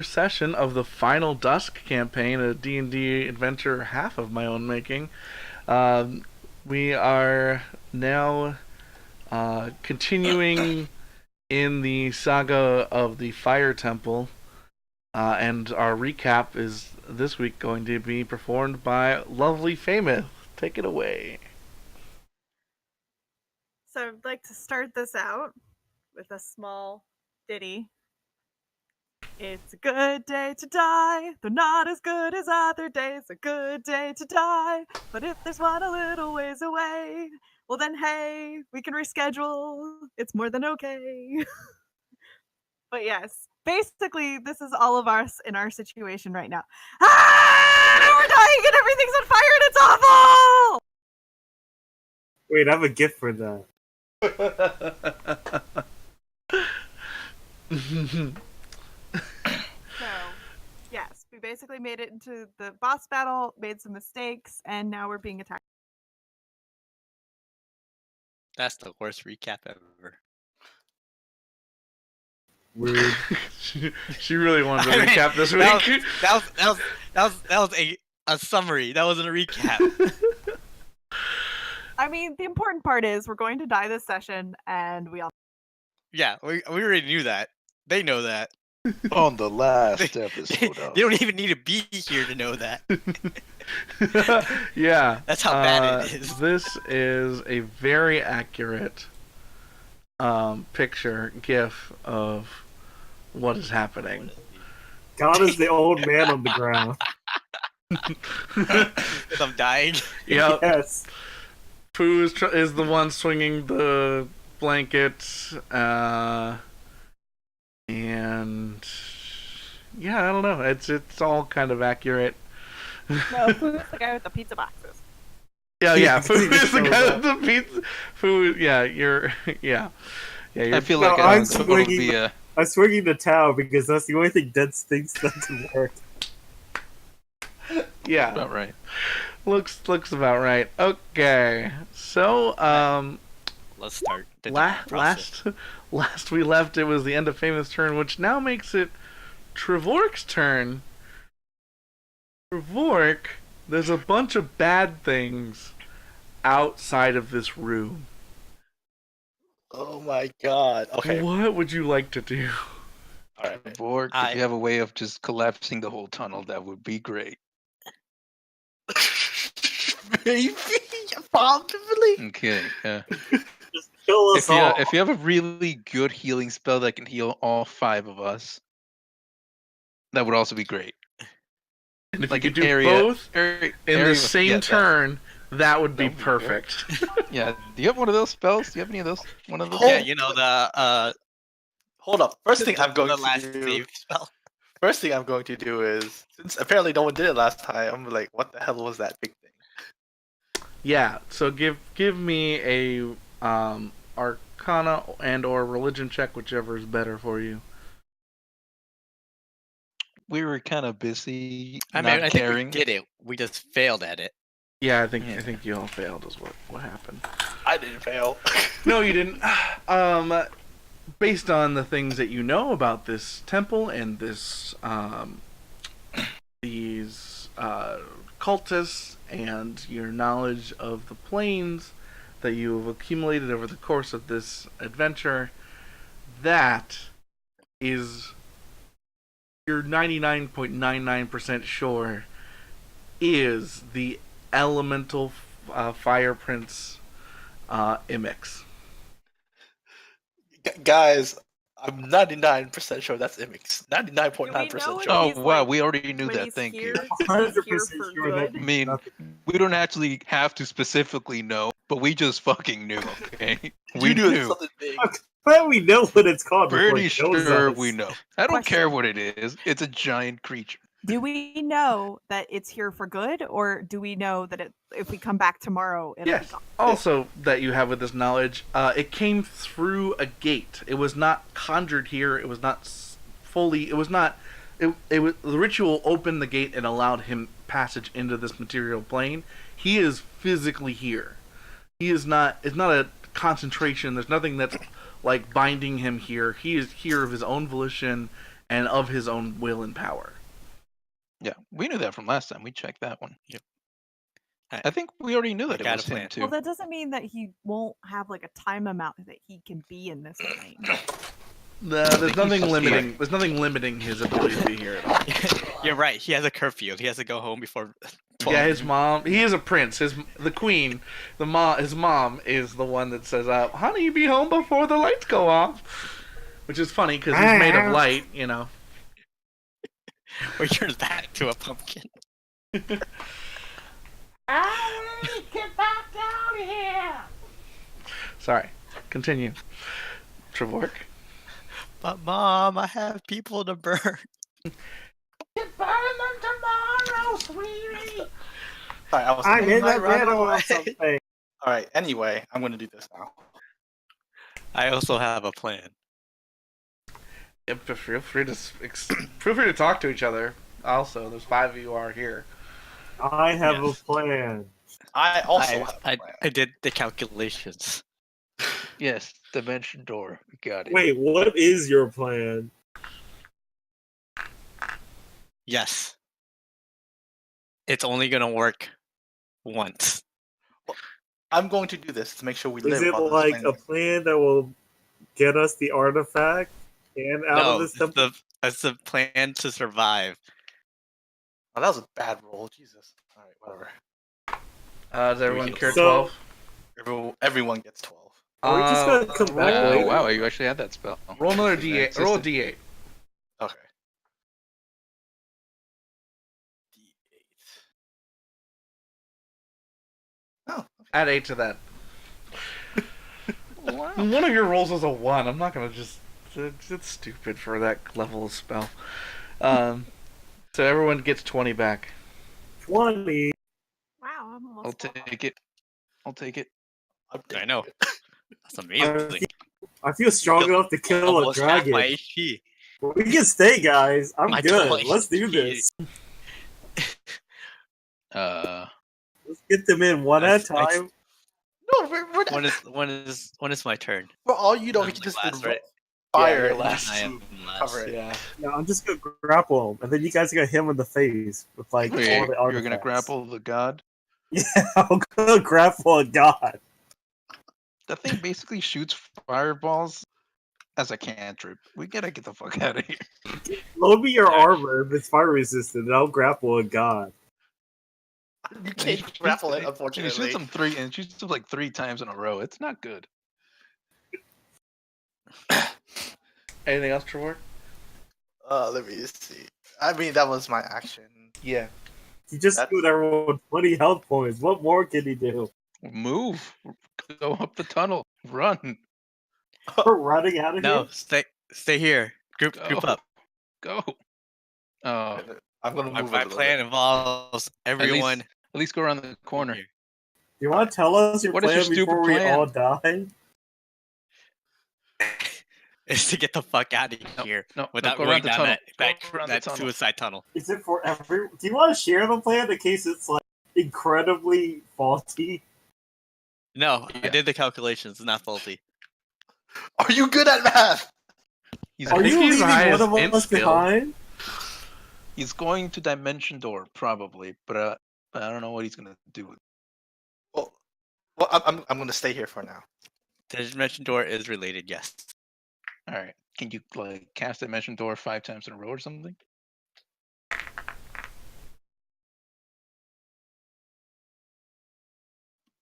session of the final Dusk campaign, a D&D adventure half of my own making. Um, we are now continuing in the saga of the Fire Temple, and our recap is this week going to be performed by Lovely Famous. Take it away. So I'd like to start this out with a small ditty. It's a good day to die, though not as good as other days. A good day to die, but if there's one a little ways away, well then hey, we can reschedule. It's more than okay. But yes, basically this is all of us in our situation right now. We're dying and everything's on fire and it's awful! Wait, I have a gift for that. So, yes, we basically made it into the boss battle, made some mistakes, and now we're being attacked. That's the worst recap ever. Rude. she really wanted to recap this week. That was a summary. That wasn't a recap. I mean, the important part is we're going to die this session, and we all. Yeah, we already knew that. They know that. On the last episode. They don't even need to be here to know that. Yeah. That's how bad it is. This is a very accurate picture, GIF of what is happening. God is the old man on the ground. I'm dying. Yep. Yes. Pooh is the one swinging the blanket, and yeah, I don't know. It's all kind of accurate. No, Pooh's the guy with the pizza boxes. Yeah. Pooh is the guy with the pizza. Pooh, yeah, you're. I feel like I'm it's going to be I'm swinging the towel because that's the only thing dead things that can work. Yeah, about right. Looks about right. Okay, so Let's start. The last we left, it was the end of Famous' turn, which now makes it Trevork's turn. Trevork, there's a bunch of bad things outside of this room. Oh my god. Okay. What would you like to do? Alright. Borg, if you have a way of just collapsing the whole tunnel, that would be great. Maybe, possibly. Okay, yeah. Just kill us all. If you have a really good healing spell that can heal all 5 of us, that would also be great. And if Like you could an do area, both in the same turn, that would be perfect. Yeah. Do you have one of those spells? Do you have any of those? One of those? Yeah, you know the Hold up. First thing I'm going the to last do. save spell. First thing I'm going to do is, since apparently no one did it last time, I'm like, what the hell was that big thing? Yeah. So give me a Arcana and or Religion check, whichever is better for you. We were kind of busy. I mean, I think caring. we did it. We just failed at it. Yeah, I think you all failed. Is what happened. I didn't fail. No, you didn't. Based on the things that you know about this temple and this these cultists and your knowledge of the planes that you have accumulated over the course of this adventure, that is, you're 99.99% sure is the elemental fire prince Imix. Guys, I'm 99% sure that's Imix. 99.9% sure. Oh he's, wow, like, we already knew when that. he's Thank here, you. he's 100% here for sure that good. I mean, we don't actually have to specifically know, but we just fucking knew. Okay, we You knew knew. something big. But we know what it's called. before Pretty it shows sure us. we know. I don't Question. care what it is. It's a giant creature. Do we know that it's here for good, or do we know that if we come back tomorrow, it'll be Yes. gone? Also, that you have with this knowledge, it came through a gate. It was not conjured here. It was not fully. It was not. It was the ritual opened the gate and allowed him passage into this material plane. He is physically here. He is not. It's not a concentration. There's nothing that's like binding him here. He is here of his own volition, and of his own will and power. Yeah, we knew that from last time. We checked that one. Yep. I think we already knew I that it got was a him plan. too. Well, that doesn't mean that he won't have like a time amount that he can be in this plane. There's think nothing he's limiting. There's nothing limiting his ability to be here at all. You're right. He has a curfew. He has to go home before 12. Yeah, his mom. He is a prince. The queen, his mom is the one that says, "Honey, be home before the lights go off," which is funny because he's made of light. You know. Or you're that to a pumpkin. Get back down here! Sorry. Continue. Trevork. But mom, I have people to burn. Get burn them tomorrow, sweetie! Sorry, I was. I'm in might the run middle away. of something. All right. Anyway, I'm gonna do this now. I also have a plan. Yep, feel free to talk to each other. Also, there's 5 of you are here. I have Yes. a plan. I also have a plan. I did the calculations. Yes, dimension door. We got it. Wait, what is your plan? Yes. It's only gonna work once. I'm going to do this to make sure we Is live. it while this like plane a works. plan that will get us the artifact and out No, of this temple? it's the plan to survive. Oh, that was a bad roll. Jesus. All right, whatever. Does everyone care So- 12? Everyone gets 12. Are we just gonna come back later? Wow, you actually had that spell. Roll another That D8. existed. Roll a D8. Okay. D8. Oh. Add 8 to that. Wow. One of your rolls was a 1. I'm not gonna just. It's stupid for that level of spell. So everyone gets 20 back. 20. Wow, I'm I'll almost. take it. I'll take it. I know. That's amazing. I feel strong enough to kill a Almost half dragon. my HP. We can stay, guys. I'm My good. total Let's do HP. this. Let's get them in one at a time. No, we're When is my turn? for all you know, I'm he can just last, right? fire Yeah, and you're just last. I am cover last. it. Yeah. No, I'm just gonna grapple him, and then you guys got him in the face with like all the Wait, artifacts. you're gonna grapple the god? Yeah, I'm gonna grapple a god. That thing basically shoots fireballs as a cantrip. We gotta get the fuck out of here. Load me your Yeah. armor if it's fire resistant, and I'll grapple a god. You can't grapple it, He unfortunately. shoots him shoots him like 3 times in a row. It's not good. Anything else, Trevor? Let me see. I mean, that was my action. Yeah. He just That's- gave everyone 20 health points. What more can he do? Move. Go up the tunnel. Run. We're running out of No, here. stay here. Group Go. up. Go. Oh, I'm gonna My, move. my plan involves everyone. at least go around the corner. here. You want to tell us your What is plan your stupid before we plan? all die? Is to get the fuck out of here No, without go going around the down tunnel. that Go around the tunnel. suicide tunnel. Is it for every? Do you want to share the plan in case it's like incredibly faulty? No, I Yeah. did the calculations. It's not faulty. Are you good at math? He's, Are think you he's leaving high one as of int us skill. behind? he's going to dimension door probably, but I don't know what he's gonna do. Well, I'm gonna stay here for now. The dimension door is related, yes. All right. Can you like cast dimension door 5 times in a row or something?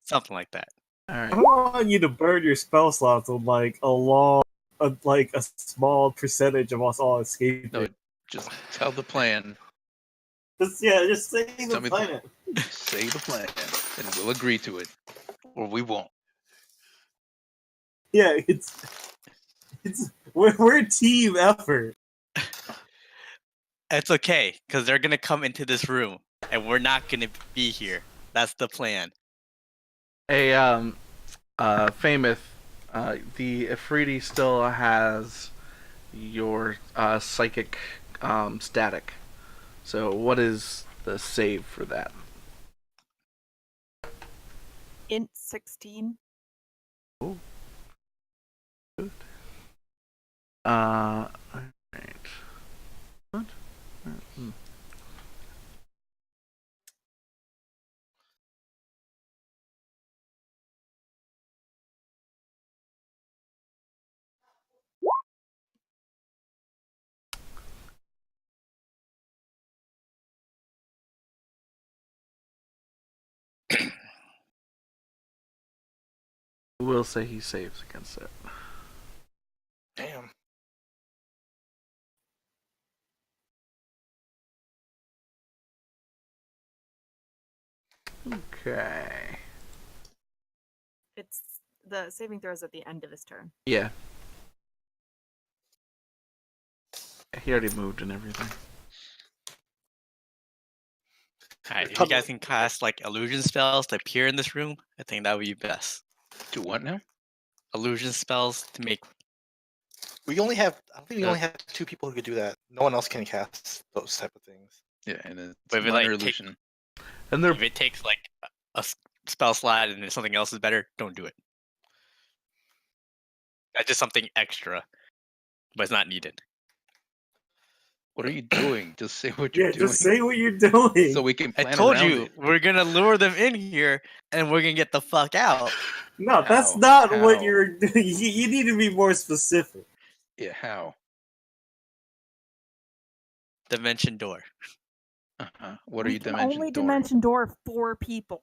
Something like that. All right. I want you to burn your spell slots on like like a small percentage of us all escaping. No, just tell the plan. Just say Tell the me plan. Say the plan, and we'll agree to it, or we won't. Yeah, we're a team effort. It's okay, because they're gonna come into this room, and we're not gonna be here. That's the plan. Famous. The Ifriti still has your psychic static. So what is the save for that? Int 16. Alright. I will say he saves against it. Damn. Okay. It's the saving throws at the end of his turn. Yeah. He already moved and everything. Alright, if you guys can cast like illusion spells to appear in this room, I think that would be best. Do what now? Illusion spells to make. We only have. I don't think we only have 2 people who could do that. No one else can cast those type of things. Yeah, and it's But if it, minor like, illusion. And they're If it takes like a spell slot and if something else is better, don't do it. That's just something extra, but it's not needed. What are you doing? Just say what you're Yeah, doing. just say what you're doing. So we can I plan told around you it. we're gonna lure them in here and we're gonna get the fuck out. No, that's How? not what How? you're doing. You need to be more specific. Yeah, how? Dimension door. What are We you can dimension only dooring? dimension door 4 people.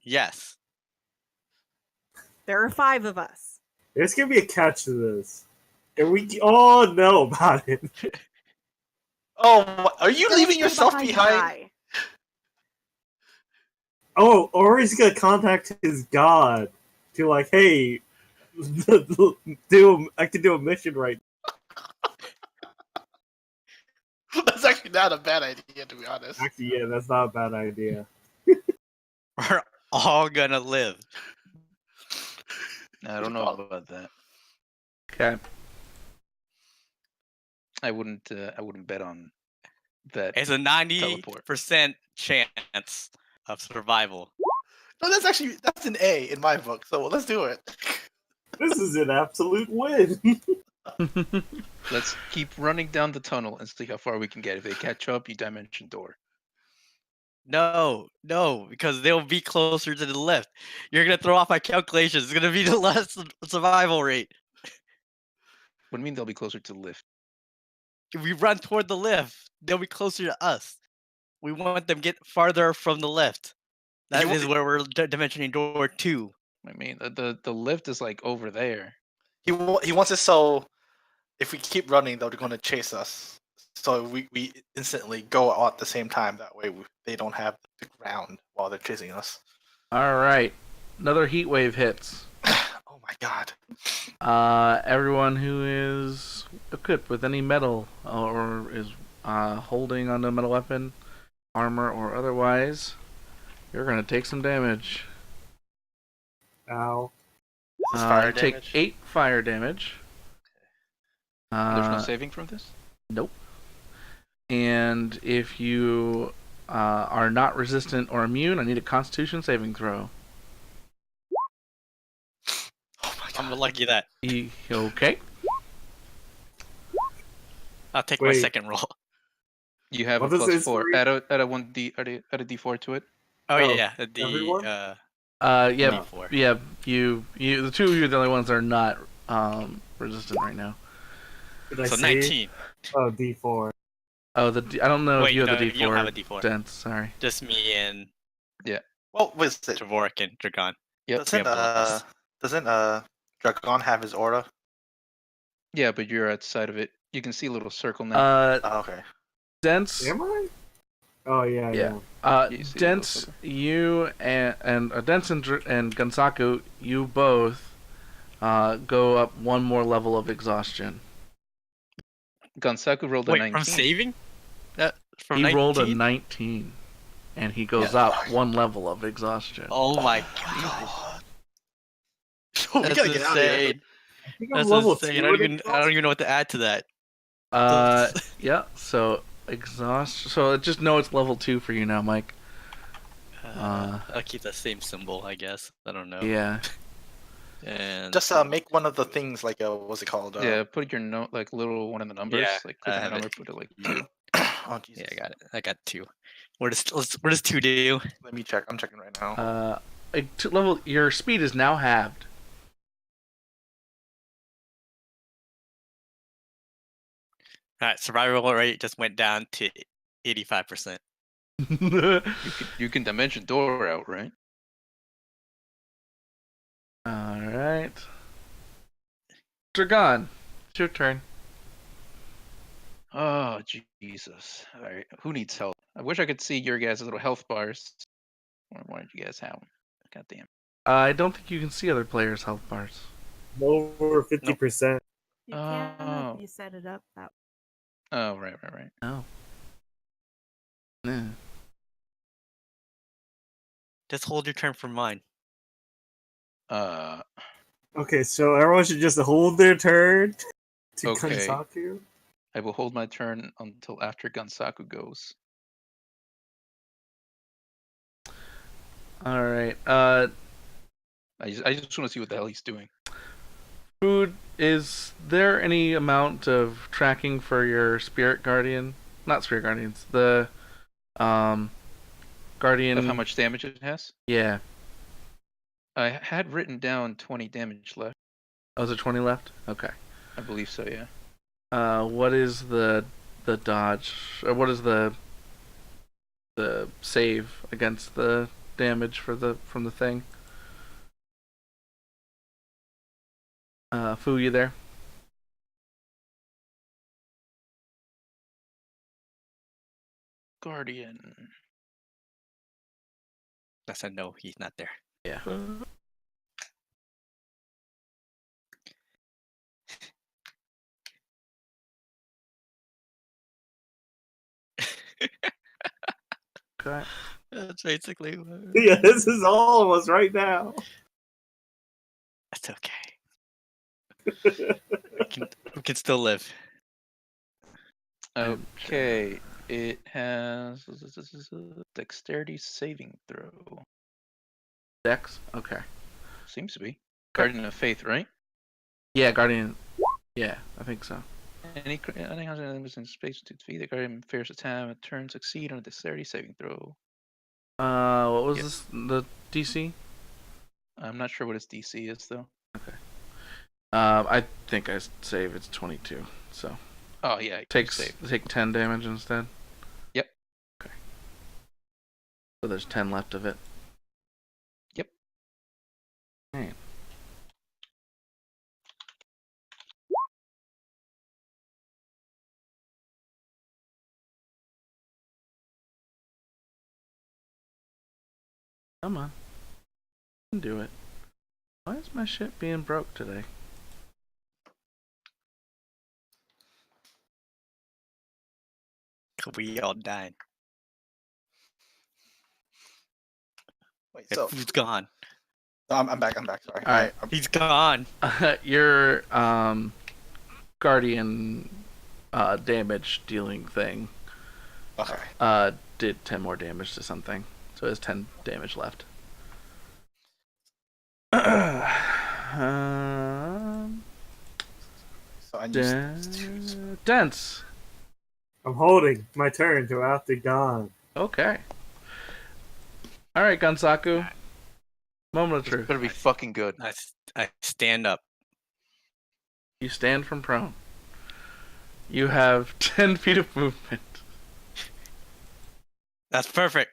Yes. There are 5 of us. There's gonna be a catch to this, and we all know about it. Oh, are you Don't leaving stay yourself the behind? guy. Oh, or he's gonna contact his god to like, hey, I can do a mission right. That's actually not a bad idea, to be honest. Actually, yeah, that's not a bad idea. We're all gonna live. I don't know about that. okay. I wouldn't bet on that. It's a Teleport. 90% chance of survival. No, that's an A in my book. So let's do it. This is an absolute win. Let's keep running down the tunnel and see how far we can get. If they catch up, you dimension door. No, because they'll be closer to the left. You're gonna throw off my calculations. It's gonna be the less survival rate. What do you mean they'll be closer to the lift? If we run toward the lift, they'll be closer to us. We want them to get farther from the left. That is where we're dimensioning door 2. I mean, the lift is like over there. He wants it so if we keep running, they're going to chase us. So we instantly go out at the same time. That way they don't have the ground while they're chasing us. All right. Another heat wave hits. Oh my god. Everyone who is equipped with any metal or is holding on to a metal weapon, armor or otherwise, you're gonna take some damage. Ow. This is fire Take damage. 8 fire damage. There's no saving from this? Nope. And if you are not resistant or immune, I need a Constitution saving throw. Oh my god. I'm lucky that. Okay. I'll take my Wait. second roll. You have What a does plus this 4. read? Add a 1d, add a d4 to it. Oh, Oh, yeah, everyone? the Yeah, D4. yeah. You, the two of you are the only ones that are not resistant right now. Did I So say? 19. Oh, D4. Oh, I don't know Wait, if you have no, the D4. you don't have a D4. Dense, sorry. Just me and Well, what is it? Dvorak and Dragon. Yep. Doesn't Dragon have his aura? Yeah, but you're outside of it. You can see a little circle now. Oh, okay. Dense. Am I? Oh yeah, Yeah. yeah. You see Dense, those? you and Dense and Gonsaku, you both go up one more level of exhaustion. Gansaku rolled a Wait, 19. from saving? From He 19? rolled a 19, and he goes Yeah. up one level of exhaustion. Oh my god. We That's gotta get out of here. insane. I think I'm That's level insane. 2 I in don't even know what to add to that. Yeah. So exhaust. So just know it's level 2 for you now, Mike. I'll keep that same symbol, I guess. I don't know. Yeah. And Just make one of the things like what's it called? Yeah, put your note like little one of the numbers. Yeah, like I click on the have number, it. put it like 2. Oh Jesus. Yeah, I got it. I got 2. What does 2 do? Let me check. I'm checking right now. Level your speed is now halved. All right, survival rate just went down to 85%. You can dimension door out, right? All right. Dragon, it's your turn. Oh Jesus! All right, who needs help? I wish I could see your guys' little health bars. Why did you guys have them? God damn. I don't think you can see other players' health bars. Over 50%. You can Oh. if you set it up that Oh, right. Oh. Yeah. Just hold your turn for mine. Okay, so everyone should just hold their turn to Okay. Kansaku. I will hold my turn until after Gunsaku goes. All right. I just want to see what the hell he's doing. Food, is there any amount of tracking for your spirit guardian? Not spirit guardians. The guardian. Of how much damage it has? Yeah. I had written down 20 damage left. Oh, is it 20 left? Okay. I believe so, yeah. What is the dodge? Or what is the save against the damage from the thing? Fu, you there? Guardian. That's a no. He's not there. Yeah. Okay. That's basically. Yeah, this is all of us right now. That's okay. we can still live. Okay. It has dexterity saving throw. Dex? Okay. Seems to be. Guardian of Faith, right? Yeah, guardian. Yeah, I think so. Any enemies in space to defeat the guardian fails a time and turn succeed on a dexterity saving throw. What was Yep. this? The DC? I'm not sure what its DC is though. Okay. I think I save it's 22. So Oh yeah, take 10 damage instead. Yep. Okay. So there's 10 left of it. Yep. Man. Come on. You can do it. Why is my shit being broke today? We all died. Wait, If so Food's gone. no, I'm back. Sorry. All right. He's gone. Your guardian damage dealing thing Okay. did 10 more damage to something. So it has 10 damage left. So I used Dense. I'm holding my turn to after dawn. Okay. Alright, Gunsaku. Moment of This truth. better be fucking good. I stand up. You stand from prone. You have 10 feet of movement. That's perfect.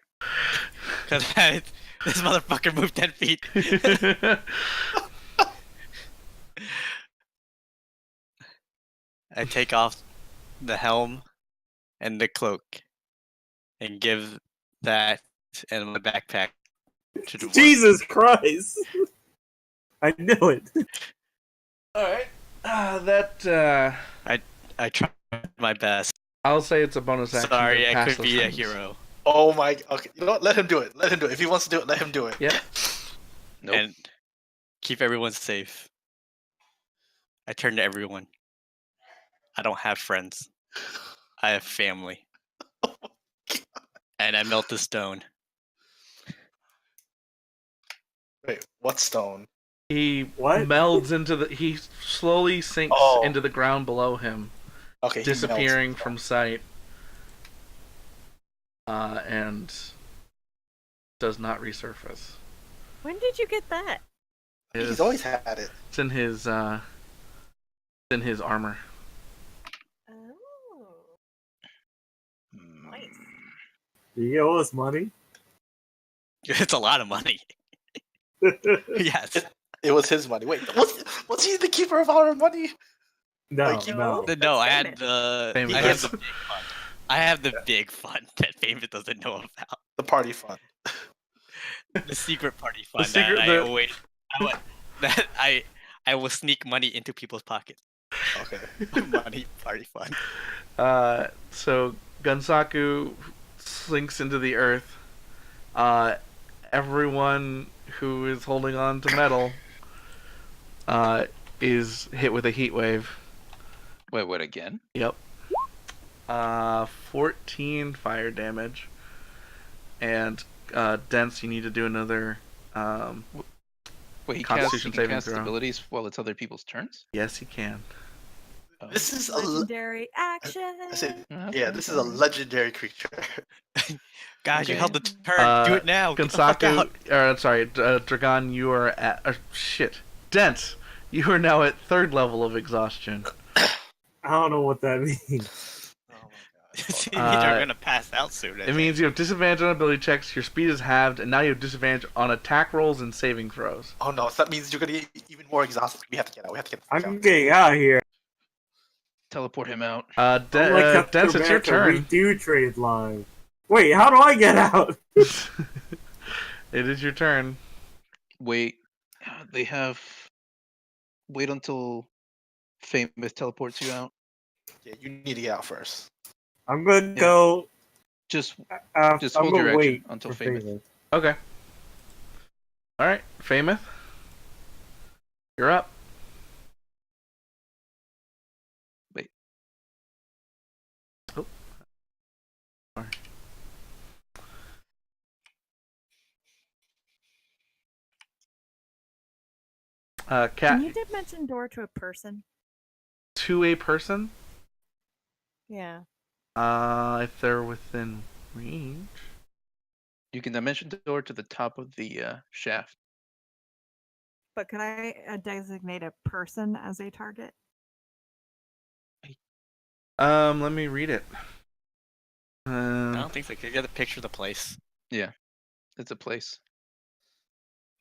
Because this motherfucker moved 10 feet. I take off the helm and the cloak and give that and my backpack to the Jesus Christ! I knew it. Alright. I tried my best. I'll say it's a bonus action. Sorry, to I pass could those be a things. hero. Oh my. Okay. You know what? Let him do it. If he wants to do it, let him do it. Yep. Nope. And keep everyone safe. I turn to everyone. I don't have friends. I have family. And I melt the stone. Wait. What stone? He What? melds into the. He slowly sinks Oh. into the ground below him, Okay. he melts. disappearing from sight. and does not resurface. When did you get that? He's always had it. It's in his armor. Oh. Nice. Do you owe us money? It's a lot of money. Yes. It was his money. Wait, was he the keeper of our money? No, Like, no. No, I had Famous. the Famous. I have the big fund. I have the big fund that Famous doesn't know about. The party fund. The secret party fund secret- that the- I always that I will sneak money into people's pockets. Okay. Money party fund. So Gunsaku sinks into the earth. Everyone who is holding on to metal is hit with a heat wave. Wait, what again? Yep. 14 fire damage. And Dense, you need to do another. Wait, he Constitution can saving cast throw. abilities while it's other people's turns? Yes, he can. Oh. This is a Legendary action. I said, Okay, yeah, this is a okay. legendary creature. Guys, you Okay. held the turn. Do it now. Get the fuck out. Dragon, you are at. Shit. Dense, you are now at 3rd level of exhaustion. I don't know what that means. Oh my It god. means you're gonna pass out soon. I It think. means you have disadvantage on ability checks, your speed is halved, and now you have disadvantage on attack rolls and saving throws. Oh no, so that means you're gonna get even more exhausted. We have to get out. We have to get the fuck I'm out. getting out of here. Teleport him out. I'm like Dense, it's your turn. We do trade line. Wait, how do I get out? It is your turn. Wait, they have. Wait until Famous teleports you out. Yeah, you need to get out first. I'm gonna go. Just Just hold I'm gonna your action wait until for Famous. Famous. Okay. Alright, Famous. You're up. Wait. Oh. Sorry. Cat, Can you dimension door to a person? to a person, Yeah. if they're within range. You can dimension the door to the top of the shaft. But can I designate a person as a target? Let me read it. I don't think so. You got to picture the place. It's a place.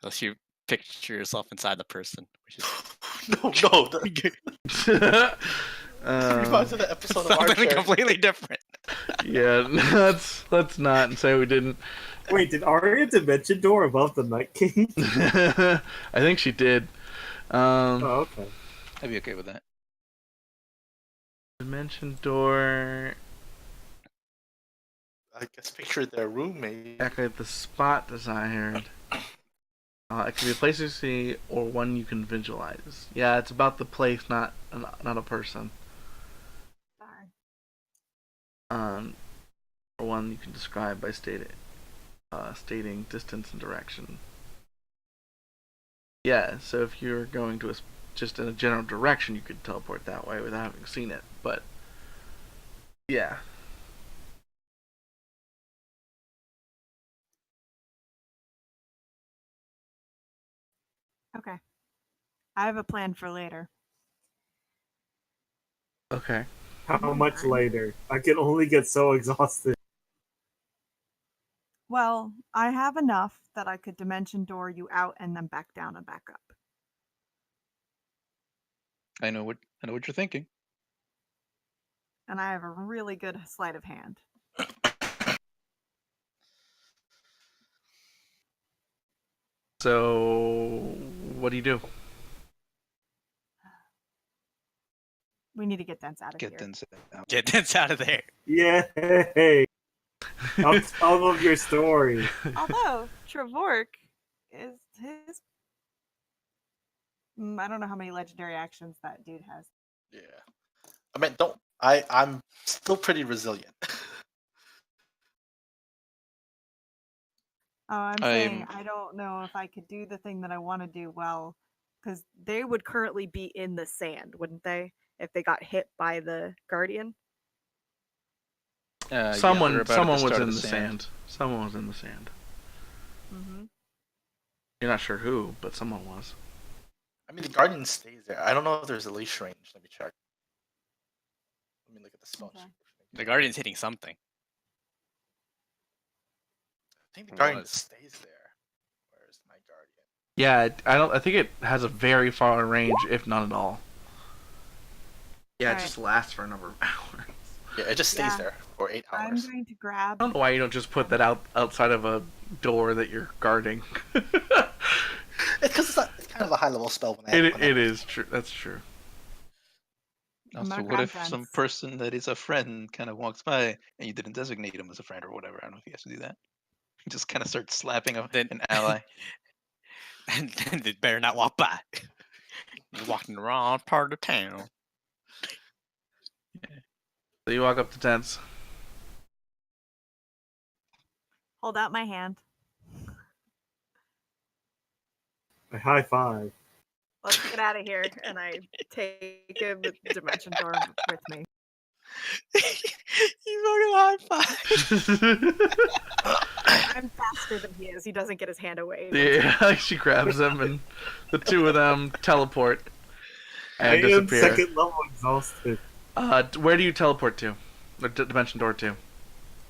Unless you picture yourself inside the person, which is No. That reminds of the episode of something Archer. completely different. Yeah, let's not say we didn't. Wait, did Arya dimension door above the Night King? I think she did. Oh, okay. I'd be okay with that. Dimension door. I guess picture their roommate. Activate the spot desired. It can be a place you see or one you can visualize. Yeah, it's about the place, not a person. Sorry. Or one you can describe by stating distance and direction. Yeah, so if you're going to just in a general direction, you could teleport that way without having seen it. But yeah. Okay. I have a plan for later. Okay. How much later? I can only get so exhausted. Well, I have enough that I could dimension door you out and then back down and back up. I know what you're thinking. And I have a really good sleight of hand. So what do you do? We need to get Dents out of Get here. them out. Get this out of there. Yay! I'm all of your story. Although Trevork is his. I don't know how many legendary actions that dude has. Yeah. I mean, I'm still pretty resilient. Oh, I'm saying I don't know if I could do the thing that I want to do well, because they would currently be in the sand, wouldn't they? If they got hit by the guardian. Yeah, Someone they're about at someone the was start in of the sand. Someone was in the sand. Mm-hmm. You're not sure who, but someone was. I mean, the guardian stays there. I don't know if there's a leash range. Let me check. Let me look at the spell Okay. sheet. The Guardian's hitting something. I think the guardian Was. stays there. Where's my guardian? Yeah, I don't. I think it has a very far range, if not at all. Yeah, it Alright. just lasts for a number of hours. Yeah, it just stays Yeah. there for 8 I'm hours. going to grab. I don't know why you don't just put that outside of a door that you're guarding. Because it's kind of a high level spell. It is true. That's true. I'm Also, gonna what grab if some Dance. person that is a friend kind of walks by and you didn't designate him as a friend or whatever? I don't know if you guys do that. You just kind of start slapping Then- an ally. And then they better not walk by. You're walking the wrong part of town. So you walk up to tents. Hold out my hand. A high five. Let's get out of here. And I take a dimension door with me. You fucking high five. I'm faster than he is. He doesn't get his hand away. Yeah, she grabs them, and the two of them teleport I and am disappear. second level exhausted. Where do you teleport to? Or dimension door to?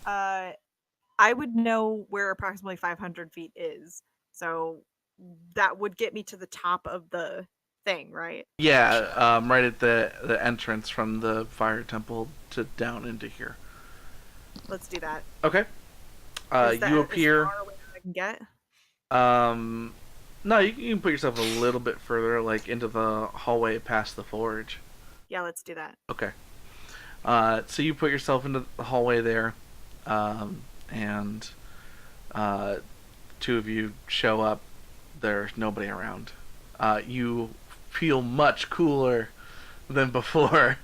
I would know where approximately 500 feet is. So that would get me to the top of the thing, right? Yeah, right at the entrance from the fire temple to down into here. Let's do that. Okay. Is that You as appear. far away as I can get? No, you can put yourself a little bit further, like into the hallway past the forge. Yeah, let's do that. Okay. So you put yourself into the hallway there, and two of you show up. There's nobody around. You feel much cooler than before.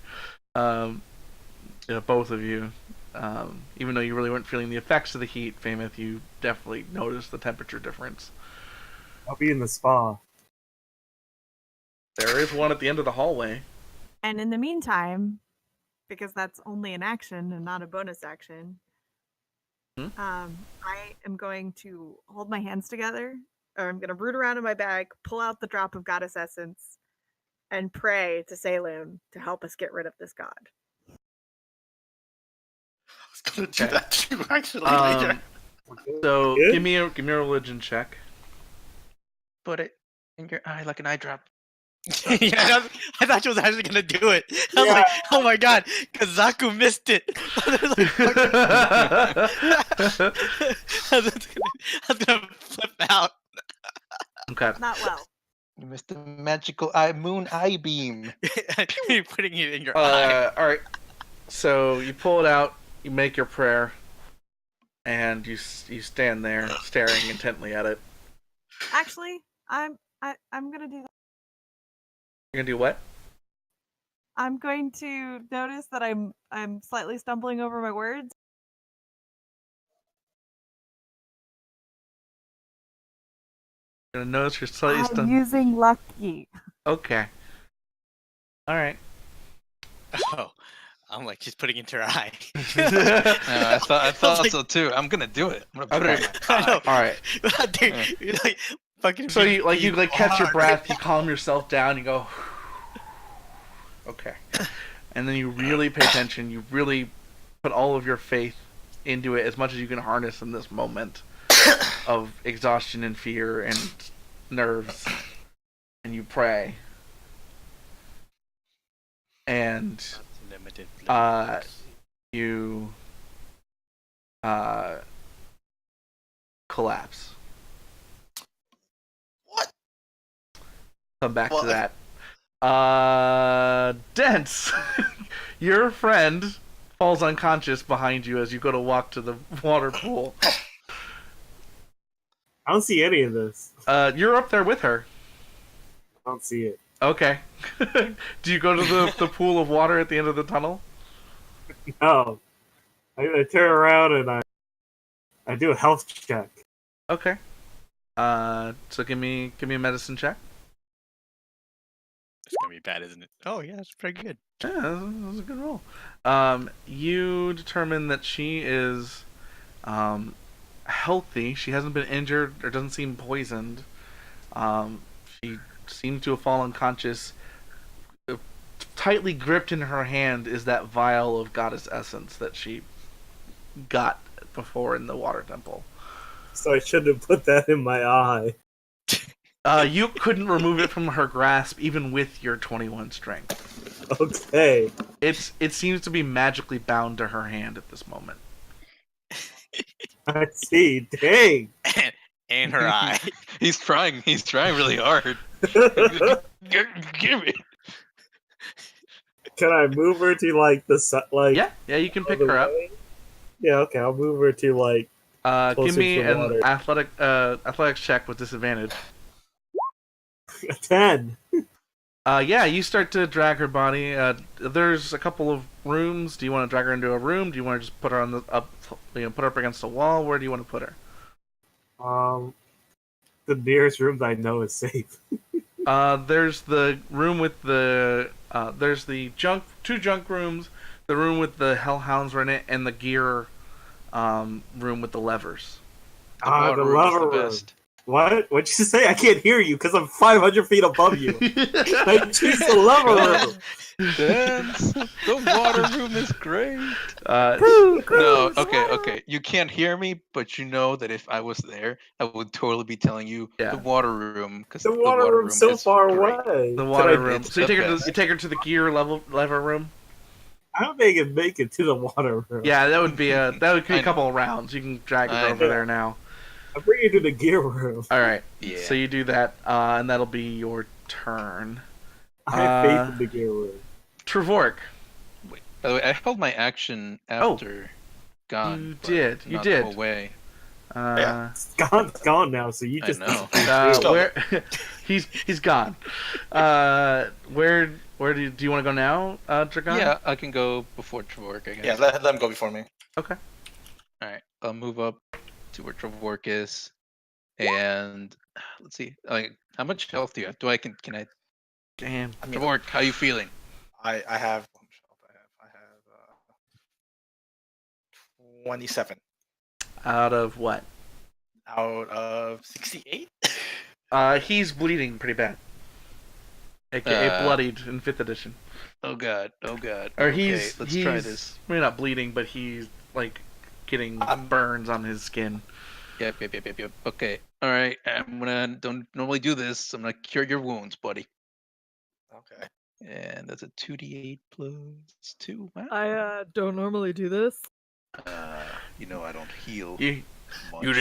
Both of you. Even though you really weren't feeling the effects of the heat, Fameth, you definitely noticed the temperature difference. I'll be in the spa. There is one at the end of the hallway. And in the meantime, because that's only an action and not a bonus action, I am going to hold my hands together, or I'm going to root around in my bag, pull out the drop of goddess essence, and pray to Salem to help us get rid of this god. I was gonna do that too, actually. So Good? give me a religion check. Put it in your eye like an eye drop. Yeah, I thought she was actually gonna do it. I was like, oh my god, because Zaku missed it. I was gonna flip out. Okay. Not well. You missed the magical eye moon eye beam. You're putting it in your eye. All right. So you pull it out. You make your prayer, and you stand there staring intently at it. Actually, I'm gonna do that. You're gonna do what? I'm going to notice that I'm slightly stumbling over my words. You're gonna notice you're slightly I'm stunned. using lucky. Okay. All right. Oh, I'm like, she's putting it into her eye. I thought like- so too. I'm gonna do it. I'm gonna put it in my I know. eye. All right. Dude, you're like, fucking. So you catch your hard. breath. You calm yourself down. You go. Okay. And then you really pay attention. You really put all of your faith into it as much as you can harness in this moment of exhaustion and fear and nerves. And you pray. And Limited. you collapse. What? Come back Well, to that. Dents. Your friend falls unconscious behind you as you go to walk to the water pool. I don't see any of this. You're up there with her. I don't see it. Okay. Do you go to the pool of water at the end of the tunnel? No. I turn around and I do a health check. Okay. So give me a medicine check. It's gonna be be bad, isn't it? Oh yeah, that's pretty good. Yeah, that was a good roll. You determine that she is healthy. She hasn't been injured or doesn't seem poisoned. She seemed to have fallen unconscious. Tightly gripped in her hand is that vial of goddess essence that she got before in the water temple. So I should have put that in my eye. You couldn't remove it from her grasp even with your 21 strength. Okay. It seems to be magically bound to her hand at this moment. I see. Dang. And her eye. He's trying really hard. Give it. Can I move her to like the like? Yeah, you can pick other her up. way? Yeah, okay. I'll move her to like. Give Closer me to an water. athletics check with disadvantage. A 10. Yeah, you start to drag her body. There's a couple of rooms. Do you want to drag her into a room? Do you want to just put her on the put her up against a wall? Where do you want to put her? The nearest room that I know is safe. There's the room with the there's the two junk rooms, the room with the hellhounds in it, and the gear room with the levers. The water room is lever the room. best. What? What'd you say? I can't hear you because I'm 500 feet above you. I choose the lever room. Dance. The water room is great. Uh, No, okay. You can't hear me, but you know that if I was there, I would totally be telling you Yeah. the water room because The water room's so is far great. away. the Can water I- room. it's So you the take her to best. you take her to the gear lever room. I don't think I can make it to the water room. Yeah, that would be a I couple know. of rounds. You can drag I her over know. there now. I'll bring you to the gear room. All right. Yeah. So you do that, and that'll be your turn. I have faith in the gear room. Trevork. By the way, I held my action after gone. You but did. You not did. the whole way. Yeah. It's gone now, so you I just know. Still- where he's gone. Where do you want to go now, Dragon? Yeah, I can go before Trevork, I guess. Yeah, let them go before me. Okay. All right, I'll move up to where Trevork is, and let's see. Like, how much health do you have? Can I? Damn. I mean, Trevork, how you feeling? I have how much health I have 27 Out of what? out of 68. He's bleeding pretty bad. AKA bloodied in 5th edition. Oh god, oh god. Or Okay, he's let's he's try this. maybe not bleeding, but he's like getting burns on his skin. Yep. Okay, all right. Don't normally do this. I'm gonna cure your wounds, buddy. Okay. And that's a 2d8 plus 2. Wow. I don't normally do this. I don't heal. You much. you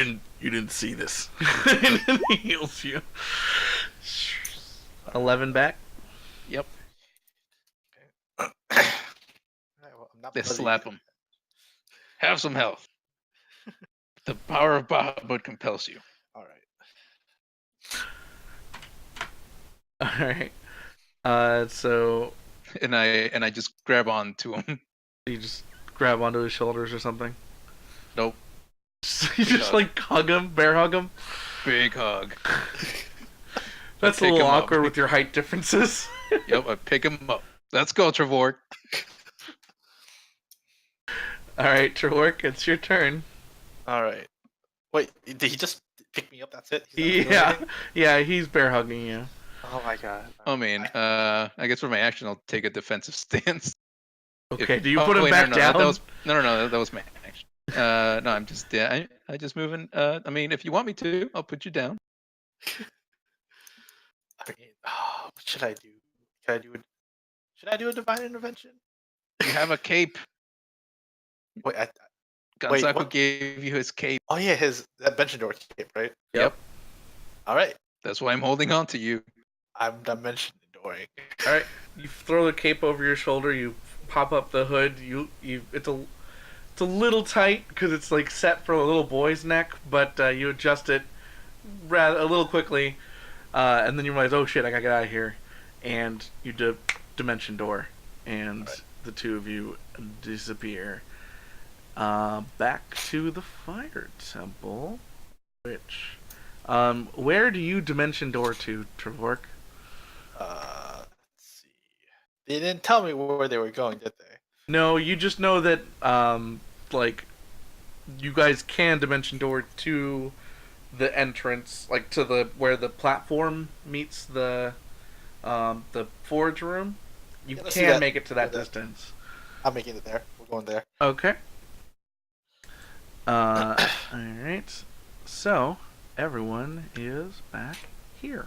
didn't see this. And then he heals you. 11 back. Yep. Alright, well, I'm not Let's bloody. slap him. Have some health. The power of Bahamut compels you. All right. All right. So And I just grab on to him. you just grab onto his shoulders or something. Nope. You just hug. like hug him, bear hug him. Big hug. That's a pick little him up. awkward with your height differences. Yep, I pick him up. Let's go, Trevork. All right, Trevork, it's your turn. All right. Wait, did he just pick me up? That's it? He's not doing Yeah, anything? yeah, he's bear hugging you. Oh my god. I mean, I guess for my action, I'll take a defensive stance. Okay, If- do you oh, put him wait, back no, down? That was my action. No, I'm just I just moving. I mean, if you want me to, I'll put you down. I mean, what should I do? Should I do a divine intervention? You have a cape. Wait, Gonzaku what? gave you his cape. oh yeah, that Dimension Door cape, right? Yep. All right, That's why I'm holding on to you. I'm Dimension Dooring. All right, you throw the cape over your shoulder. You pop up the hood. It's a little tight because it's like set for a little boy's neck, but you adjust it rather a little quickly, and then you realize, oh shit, I gotta get out of here, and you dimension door, and the two of you disappear. Back to the fire temple, which, where do you dimension door to, Trevork? Let's see. They didn't tell me where they were going, did they? No, you just know that like you guys can dimension door to the entrance, like to the where the platform meets the forge room. You Yeah, let's do can that. make it to that Do that. distance. I'm making it there. We're going there. Okay. Alright. So, everyone is back here.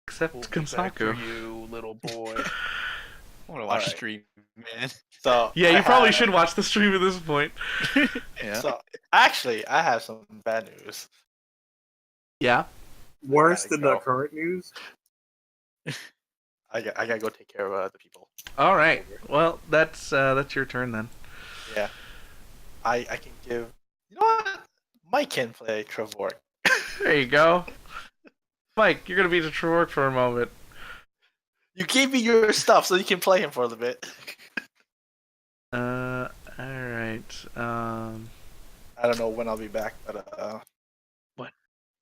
Except We'll be back for Kensaku. you, little boy. I want to watch Alright. stream, man. So Yeah, I you probably have- should watch the stream at this point. Yeah. So actually, I have some bad news. Yeah. Worse gotta than go. the current news. I gotta go take care of the people. Alright. Well, that's your turn then. Yeah. I can give. You know what? Mike can play Trevork. There you go. Mike, you're gonna be the Trevork for a moment. You gave me your stuff, so you can play him for a little bit. Alright. I don't know when I'll be back, but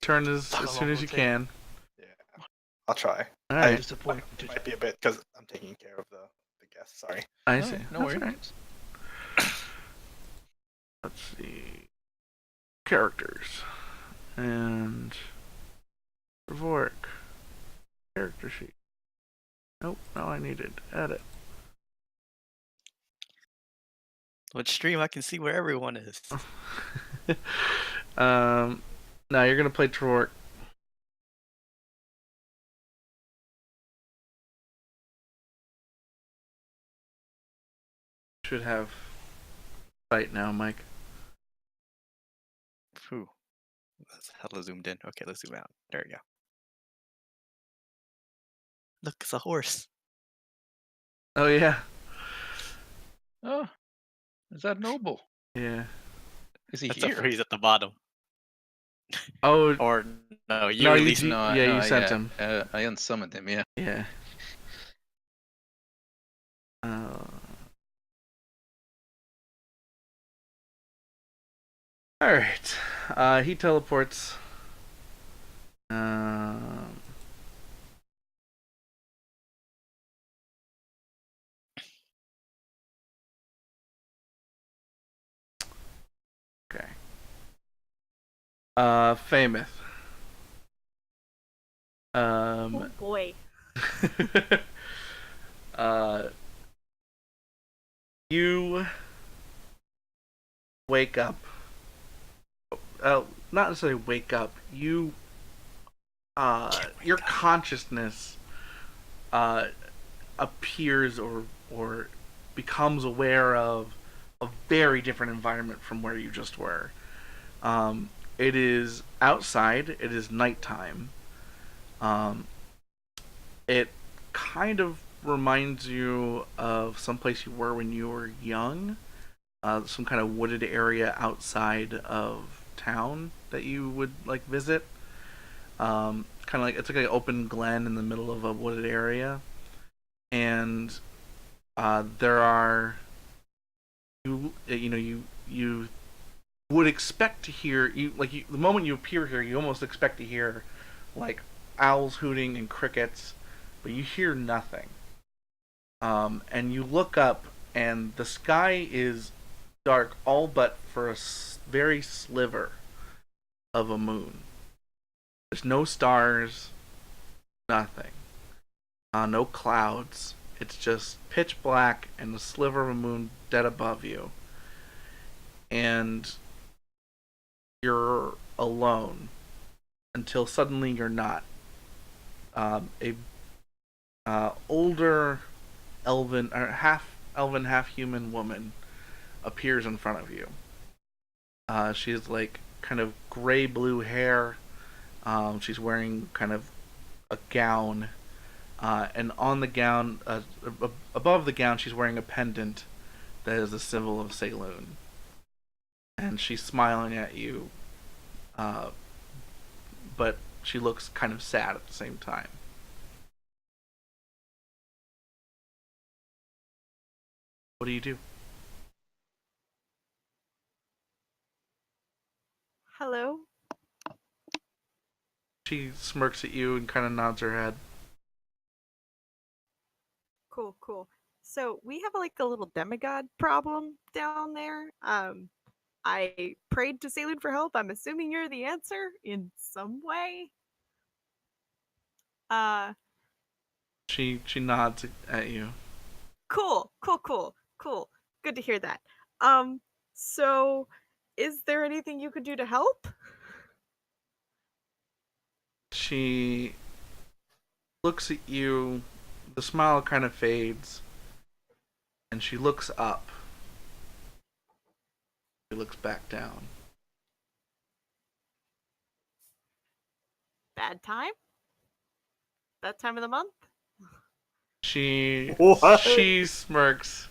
Turn as How soon long as will you it take? can. yeah, I'll try. Alright. Disappointed. Might be a bit because I'm taking care of the guests. Sorry. I No, see. no That's worries. alright. Let's see. Characters. And Trevork. Character sheet. Nope, no I needed. Edit. What stream? I can see where everyone is. Now you're gonna play Trevork. Should have fight now, Mike. Phew. That's hella zoomed in. Okay, let's zoom out. There we go. Look, it's a horse. Oh yeah. Oh, is that Noble? Yeah. Is he That's here? a freeze at the bottom. Oh Or no, you No, you released d- him. yeah, you sent him. I unsummoned him. Yeah. yeah. Alright. He teleports. Okay. Famous. Oh boy. You wake up. Not necessarily wake up. You, your consciousness, appears or becomes aware of a very different environment from where you just were. It is outside. It is nighttime. It kind of reminds you of someplace you were when you were young. Some kind of wooded area outside of town that you would like visit. Kind of like it's like an open glen in the middle of a wooded area, and there are you would expect to hear the moment you appear here, you almost expect to hear like owls hooting and crickets, but you hear nothing. And you look up, and the sky is dark, all but for a very sliver of a moon. There's no stars, nothing. No clouds. It's just pitch black and a sliver of a moon dead above you. And you're alone until suddenly you're not. A older elven or half elven, half human woman appears in front of you. She has like kind of gray blue hair. She's wearing kind of a gown, and on the gown, above the gown, she's wearing a pendant that is the symbol of Saloon. And she's smiling at you, but she looks kind of sad at the same time. What do you do? Hello? She smirks at you and kind of nods her head. Cool. So we have like a little demigod problem down there. I prayed to Saloon for help. I'm assuming you're the answer in some way. She nods at you. Cool. Good to hear that. So is there anything you could do to help? She looks at you. The smile kind of fades, and she looks up. She looks back down. Bad time? That time of the month? She What? she smirks,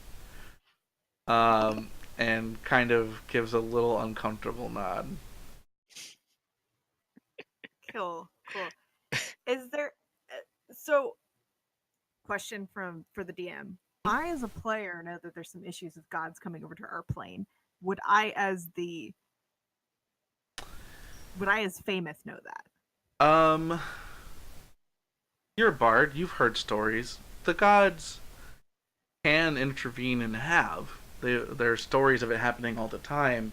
and kind of gives a little uncomfortable nod. Cool. Is there so question for the DM. I as a player know that there's some issues with gods coming over to our plane. Would I as Famous know that? You're a bard. You've heard stories. The gods can intervene and have. There are stories of it happening all the time,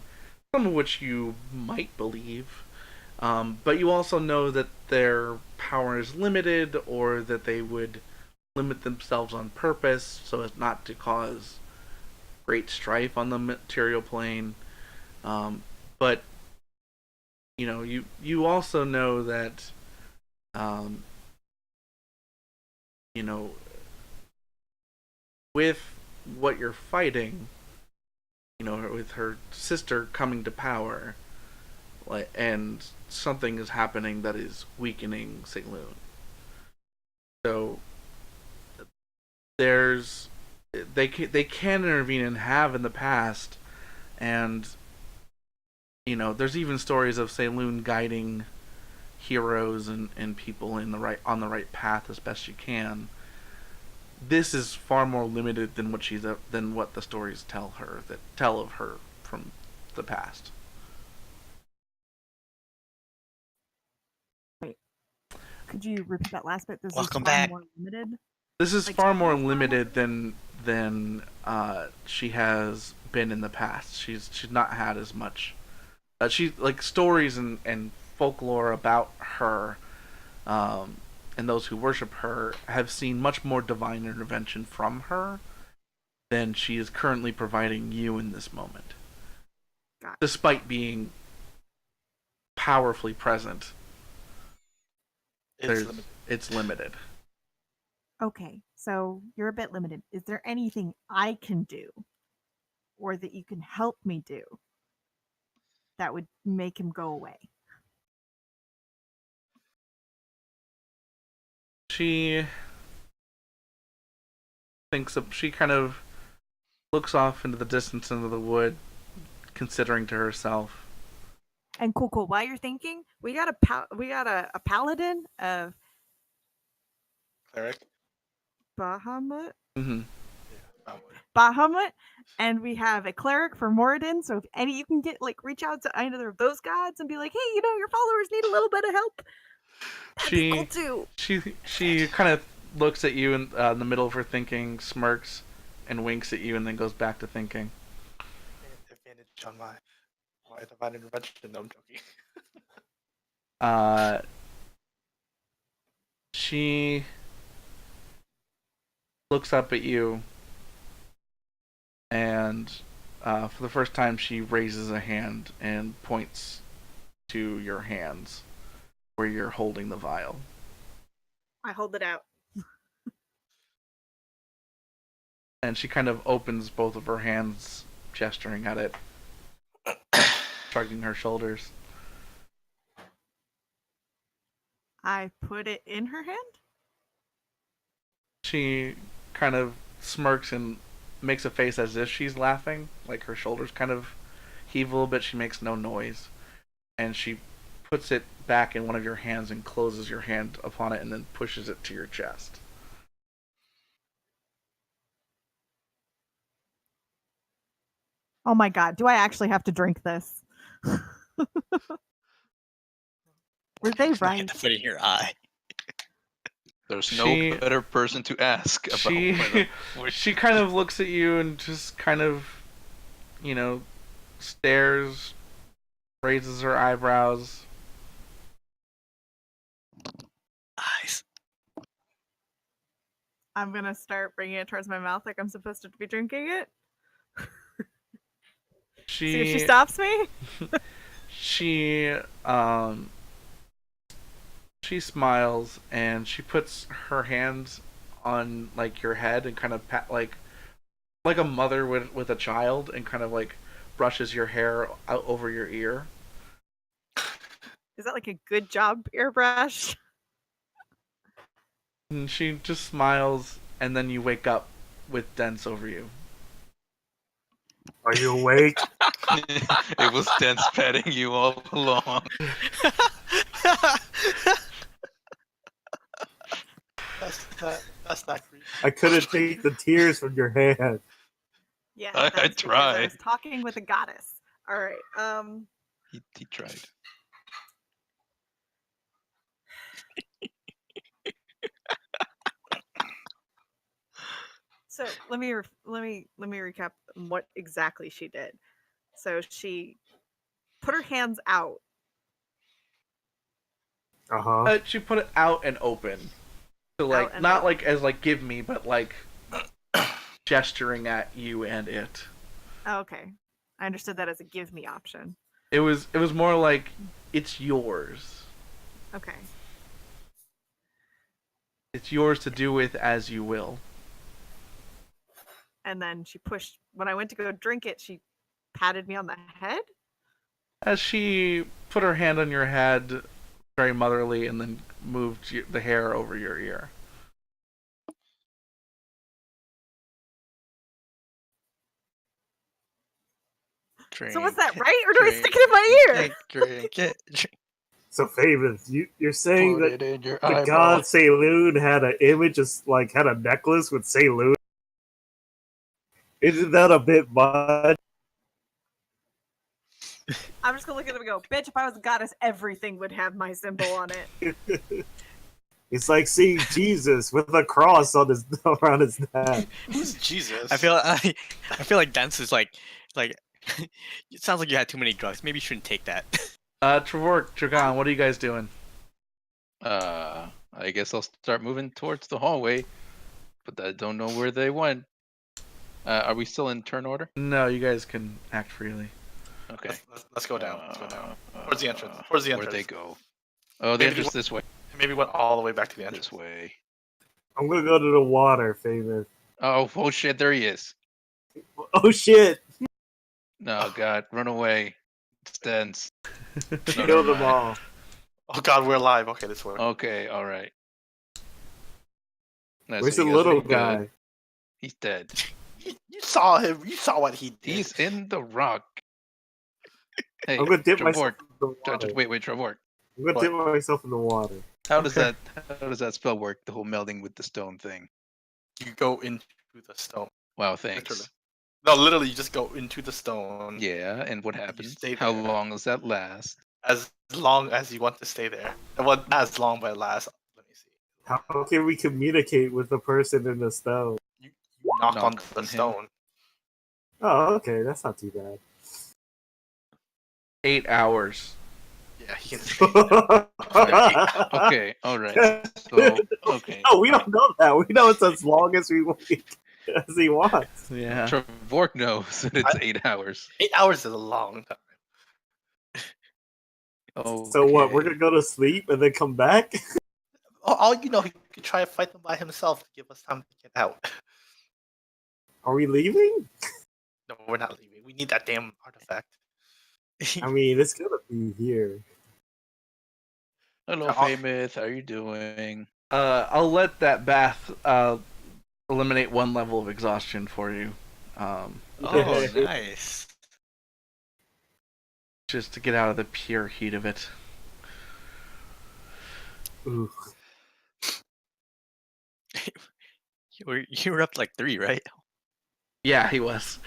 some of which you might believe. But you also know that their power is limited, or that they would limit themselves on purpose so as not to cause great strife on the material plane. But you also know that with what you're fighting, with her sister coming to power, and something is happening that is weakening Saloon. So they can intervene and have in the past, and there's even stories of Saloon guiding heroes and people on the right path as best you can. This is far more limited than what the stories tell of her from the past. Could you repeat that last bit? This Welcome is far back. more limited. This is Like, far more far more limited than she has been in the past. She's not had as much. She like stories and folklore about her, and those who worship her have seen much more divine intervention from her than she is currently providing you in this moment. Got it. Despite being powerfully present, it's limited. Okay, so you're a bit limited. Is there anything I can do or that you can help me do that would make him go away? She she kind of looks off into the distance into the wood, considering to herself. And cool. While you're thinking, we got a paladin of Cleric. Bahamut, Mm-hmm. Bahamut, and we have a cleric for Moradin. So if any you can reach out to either of those gods and be like, hey, your followers need a little bit of help. That'd be cool too. She kind of looks at you in the middle of her thinking, smirks, and winks at you, and then goes back to thinking. Advantage on my divine intervention. No, I'm joking. She looks up at you, and for the first time, she raises a hand and points to your hands, where you're holding the vial. I hold it out. And she kind of opens both of her hands, gesturing at it, shrugging her shoulders. I put it in her hand. She kind of smirks and makes a face as if she's laughing, like her shoulders kind of heave a little bit. She makes no noise, and she puts it back in one of your hands and closes your hand upon it and then pushes it to your chest. Oh my god, do I actually have to drink this? Were they Can I right? hit the foot in your eye? There's no She- better person to ask about she whether she kind of looks at you and just kind of, stares, raises her eyebrows. Eyes. I'm gonna start bringing it towards my mouth like I'm supposed to be drinking it. See if she stops me. She she smiles and she puts her hands on like your head and kind of pat like a mother with a child and kind of like brushes your hair out over your ear. Is that like a good job airbrush? And she just smiles and then you wake up with Dents over you. Are you awake? it was Dents petting you all along. That's not creepy. I couldn't take the tears from your hand. Yeah, I that's because I tried. was talking with a goddess. All right. He tried. So let me recap what exactly she did. So she put her hands out. Uh-huh. She put it out and open. So like Out and not open. like as like give me, but like gesturing at you and it. Oh, okay, I understood that as a give me option. It was more like it's yours. Okay. It's yours to do with as you will. And then she pushed. When I went to go drink it, she patted me on the head. As she put her hand on your head, very motherly, and then moved the hair over your ear. Drink. So was that right, or do I drink, stick it in my ear? Drink it. Drink. So, Famous, you're saying Put that it in your the eyeball. god Saloon had an image, just like had a necklace with Saloon? Isn't that a bit much? I'm just gonna look at him and go, "Bitch! If I was a goddess, everything would have my symbol on it." It's like seeing Jesus with a cross on his around his neck. Who's Jesus? I feel like Dance is like it sounds like you had too many drugs. Maybe you shouldn't take that. Trevork, Dragon, what are you guys doing? I guess I'll start moving towards the hallway, but I don't know where they went. Are we still in turn order? No, you guys can act freely. Okay. Let's go down. Let's go down. Towards the entrance. Towards the Where'd entrance. they go? Oh, the Maybe entrance this way. Maybe went all the way back to the entrance. This way. I'm gonna go to the water, Famous. Oh shit! There he is. Oh shit! No, God, run away. It's Dents. No, Kill never them mind. all. Oh God, we're alive. Okay, this way. Okay, all right. No, Where's so the you guys are little good. guy? He's dead. You saw him. You saw what he did. He's in the rock. Hey, I'm gonna dip myself Trevork. in the water. Wait, Trevork. I'm gonna What? dip myself in the water. How does Okay. that spell work? The whole melding with the stone thing. You go into the stone. Wow, thanks. Literally. No, literally, you just go into the stone. Yeah, and what happens? stay How there. long does that last? As long as you want to stay there. Well, not as long, but last. Let me see. How can we communicate with the person in the stone? You knock on Knock the on him. stone. Oh, okay, that's not too bad. 8 hours. Yeah, he can. Okay, all right. So, okay. No, we don't know that. We know it's as long as as he wants. Yeah. Trevork knows that it's 8 hours. 8 hours is a long time. Oh, So what? We're gonna go to sleep and then come back? All you know, he could try to fight them by himself to give us time to get out. Are we leaving? No, we're not leaving. We need that damn artifact. I mean, it's gonna be here. Hello, Yeah, Famous. How are you doing? I'll let that bath eliminate 1 level of exhaustion for you. Oh, Yeah. nice. Just to get out of the pure heat of it. Ooh. You were up like 3, right? Yeah, he was.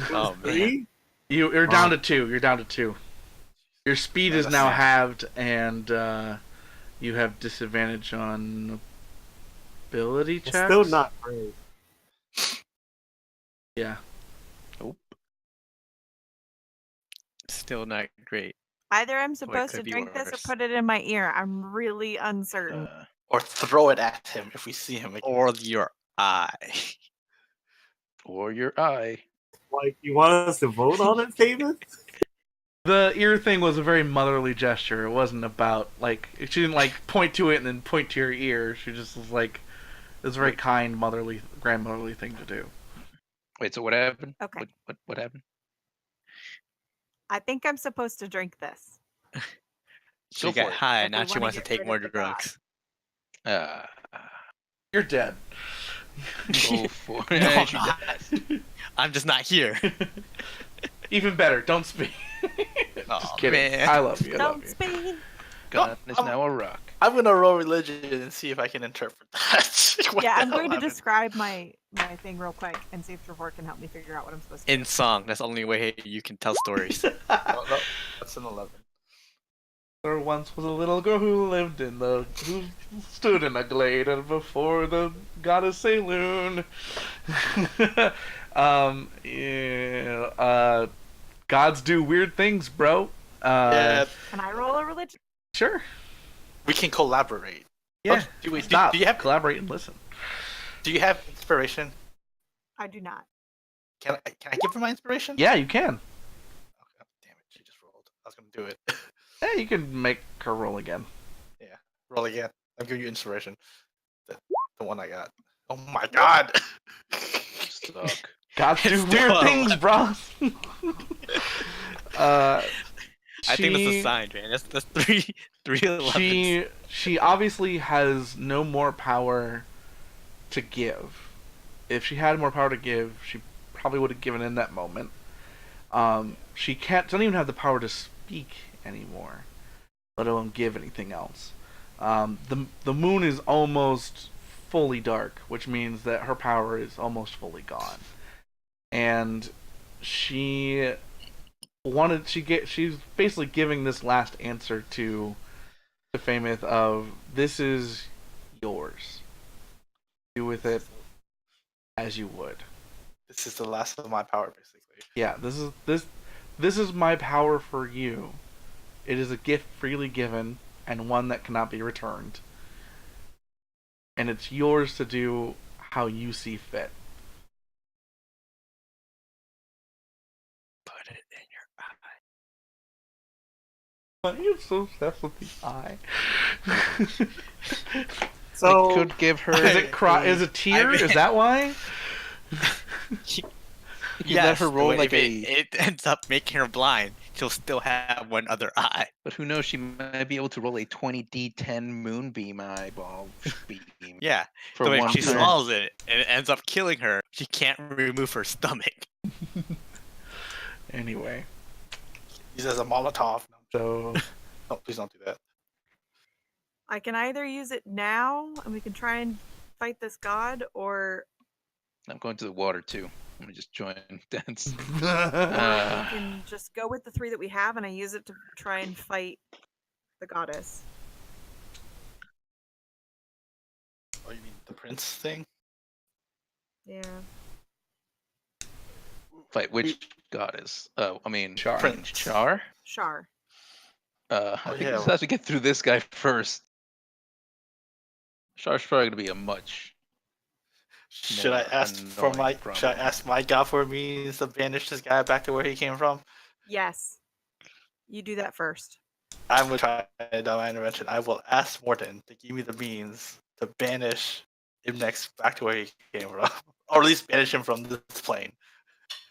Oh man. Three? You're down to 2. You're down to 2. Your speed Yeah, is that's now nice. halved, and you have disadvantage on ability It's checks. still not great. Yeah. Nope. Still not great. Either I'm supposed to could be drink this or worse. put it in my ear. I'm really uncertain. Or throw it at him if we see him again. Or your eye. Or your eye. Like, you want us to vote on it, David? The ear thing was a very motherly gesture. It wasn't about like she didn't like point to it and then point to your ear. She just was like, it was a very kind motherly, grandmotherly thing to do. Wait, so what happened? Okay. What happened? I think I'm supposed to drink this. She Go got for it. high, If now we she wanna wants to get take rid more of the god. drugs. You're dead. Go for it. No, Yeah, I'm she not. does. I'm just not here. Even better, don't speak. Aw, Just kidding. man. I love you. I love Don't you. speak. God is now a rock. I'm gonna roll religion and see if I can interpret that. What Yeah, the I'm hell going to happened? describe my thing real quick and see if Trevor can help me figure out what I'm supposed to do. In song. That's the only way you can tell stories. No, that's an 11. There once was a little girl who lived who stood in a glade and before the goddess Saloon. Gods do weird things, bro. Yeah, Can I roll a religion? Sure. we can collaborate. Yeah. Do Stop. you have Collaborate and listen. inspiration? I do not. Can I give her my inspiration? Yeah, you can. Okay, damn it, she just rolled. I was gonna do it. Yeah, you can make her roll again. Roll again. I'll give you inspiration. The one I got. Oh my god! Suck. Gods do It's weird still things, bro. I think that's a sign, man. That's three 11s. She obviously has no more power to give. If she had more power to give, she probably would have given in that moment. She doesn't even have the power to speak anymore, let alone give anything else. The moon is almost fully dark, which means that her power is almost fully gone. And she's basically giving this last answer to Fameth of, this is yours. Do with it as you would. This is the last of my power, basically. Yeah, this is my power for you. It is a gift freely given and one that cannot be returned. And it's yours to do how you see fit. Put it in your eye. Why are you so obsessed with the eye? So, I could give her. Is it is it tear? mean- Is that why? You let her roll but like if it ends up making her blind, she'll still have one other eye. But who knows? She might be able to roll a 20d10 moonbeam eyeball beam. Yeah. For So if one she turn. swallows it and it ends up killing her, she can't remove her stomach. Anyway, Use as a Molotov. so No, please don't do that. I can either use it now and we can try and fight this god, or I'm going to the water too. Let me just join dance. we can just go with the 3 that we have and I use it to try and fight the goddess. Oh, you mean the prince thing? Yeah. Fight which goddess? Oh, I mean Char. Prince. Char. Shar. I Oh, think yeah. we just have to get through this guy first. Char's probably gonna be a much. Should I More ask for my? annoying Should I problem. ask my god for means to banish this guy back to where he came from? Yes. You do that first. I'm gonna try my intervention. I will ask Morton to give me the means to banish Imnex back to where he came from, or at least banish him from this plane.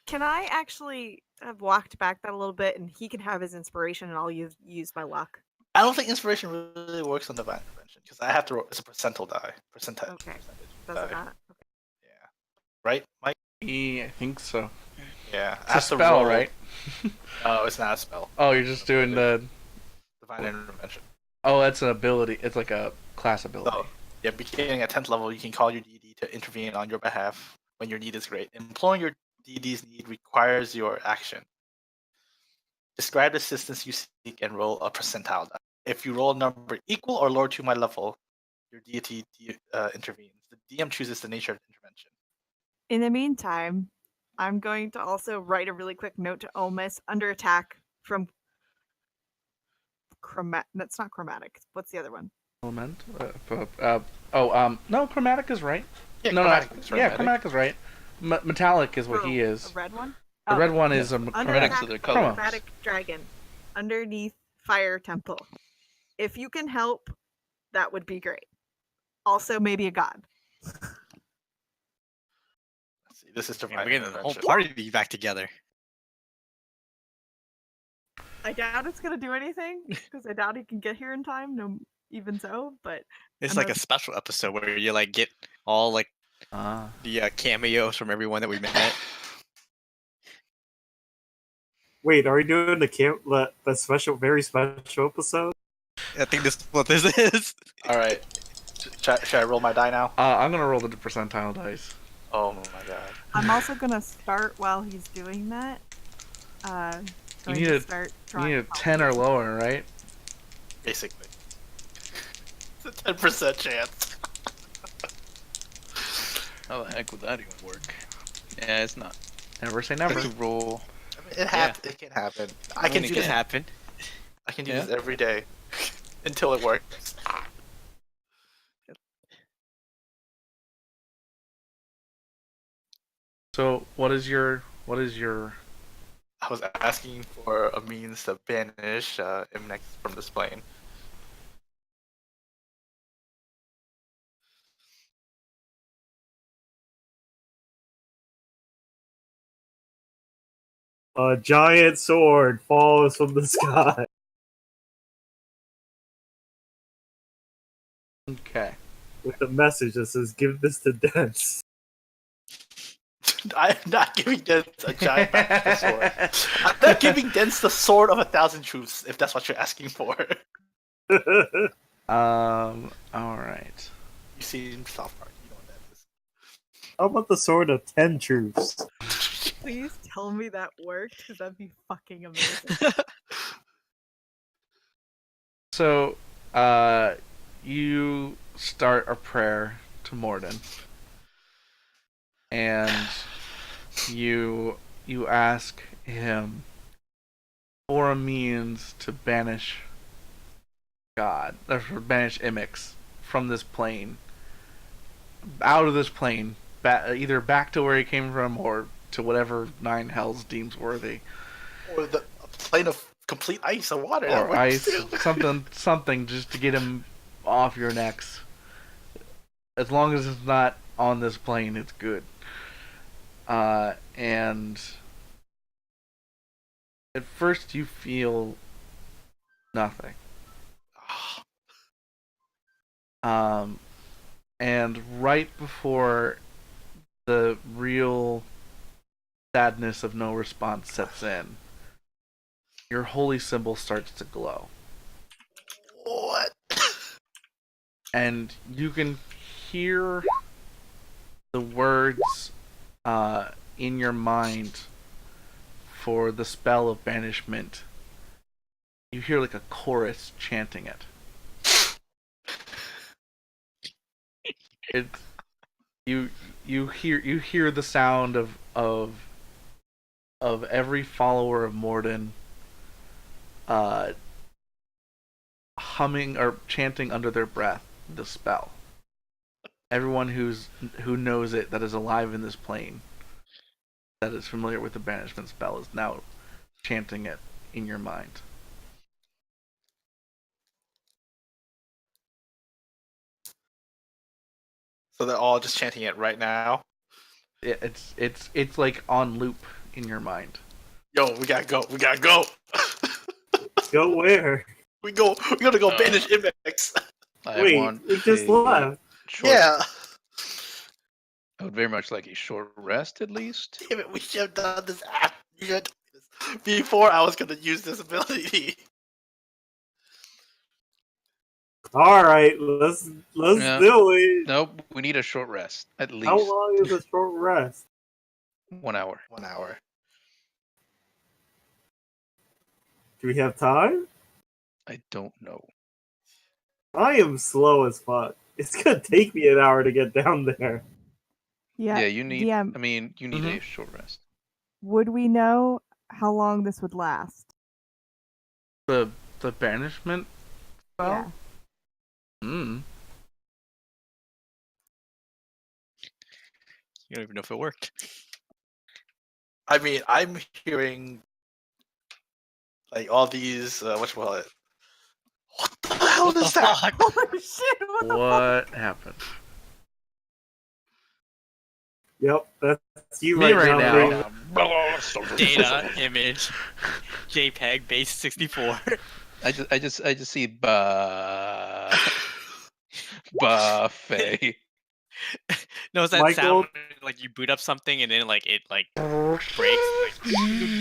Can I actually have walked back that a little bit and he can have his inspiration and I'll use my luck? I don't think inspiration really works on divine intervention because I have to roll. It's a percentile die. Percentile. Okay. Percentage Does it die. not? Okay. Yeah. Right, Mike? Yeah, I think so. Yeah. It's a spell, right? No, it's not a spell. Oh, you're just doing the. Divine intervention. Oh, that's an ability. It's like a class ability. So, yeah, beginning at 10th level, you can call your deity to intervene on your behalf when your need is great. Employing your deity's need requires your action. Describe the assistance you seek and roll a percentile die. If you roll a number equal or lower to my level, your deity intervenes. The The DM chooses the nature of the intervention. In the meantime, I'm going to also write a really quick note to Omis under attack from That's not chromatic. What's the other one? Element. No, chromatic is right. Yeah, No, chromatic no, is yeah, chromatic. chromatic is right. Metallic is what he A is. red one? The red one yeah. is a Under chromatic. Chromatics attack are their from colors. chromatic dragon underneath Fire Temple. If you can help, that would be great. Also, maybe a god. Let's see, this is Yeah, divine we're getting the whole intervention. party back together. I doubt it's gonna do anything because I doubt he can get here in time. No, even so, but It's I'm like a- a special episode where you like get all like Ah. the cameos from everyone that we met. Wait, are we doing the special, very special episode? I think this is what this is. All right. Should I roll my die now? I'm gonna roll the percentile dice. Oh my god. I'm also gonna start while he's doing that. Going need to a- start You drawing need a 10 or lower, right? Basically. It's a 10% chance. How the heck would that even work? Yeah, it's not. Never say I never. could roll. I mean, it can happen. I I can mean, do it can this. happen. I can do Yeah. this every day until it works. So, what is your? I was asking for a means to banish Imnex from this plane. A giant sword falls from the sky. Okay. With a message that says, "Give this to Dents." I am not giving Dens a giant magical sword. I'm not giving Dens the sword of 1,000 truths, if that's what you're asking for. All right. You see South Park, you know what that is. How about the sword of 10 truths? Please tell me that worked because that'd be fucking amazing. So, you start a prayer to Morden, and you ask him for a means to banish God, or to banish Imix from this plane, out of this plane, either back to where he came from or to whatever Nine Hells deems worthy, Or a plane of complete ice or water. that or works ice, too. something just to get him off your necks. As long as it's not on this plane, it's good. And at first you feel nothing. And right before the real sadness of no response sets in, your holy symbol starts to glow. What? And you can hear the words in your mind for the spell of banishment. You hear like a chorus chanting it. It's you hear the sound of every follower of Morden humming or chanting under their breath the spell. Everyone who knows it, that is alive in this plane, that is familiar with the banishment spell, is now chanting it in your mind. So they're all just chanting it right now. It's like on loop in your mind. Yo, we gotta go. We gotta go. Go where? We gotta go banish Imnex. I Wait, want we just a left. short- Yeah. I would very much like a short rest at least. Damn it, we should have done this after. You should have done this before I was gonna use this ability. All right, let's Yeah. do it. Nope, we need a short rest at least. How long is a short rest? 1 hour. 1 hour. Do we have time? I don't know. I am slow as fuck. It's gonna take me an hour to get down there. Yeah. Yeah, you need. DM, I mean, you need Mhm. a short rest. would we know how long this would last? The banishment spell. Yeah. Hmm. You don't even know if it worked. I mean, I'm hearing like all these. Whatchamacallit? What the hell What is the that? fuck? Holy shit! What the fuck? What happened? Yep, that's you Me right right now. now. David. Data, image, JPEG, base 64. I just see buffet. No, it's that Michael- sound like you boot up something and then like it like breaks.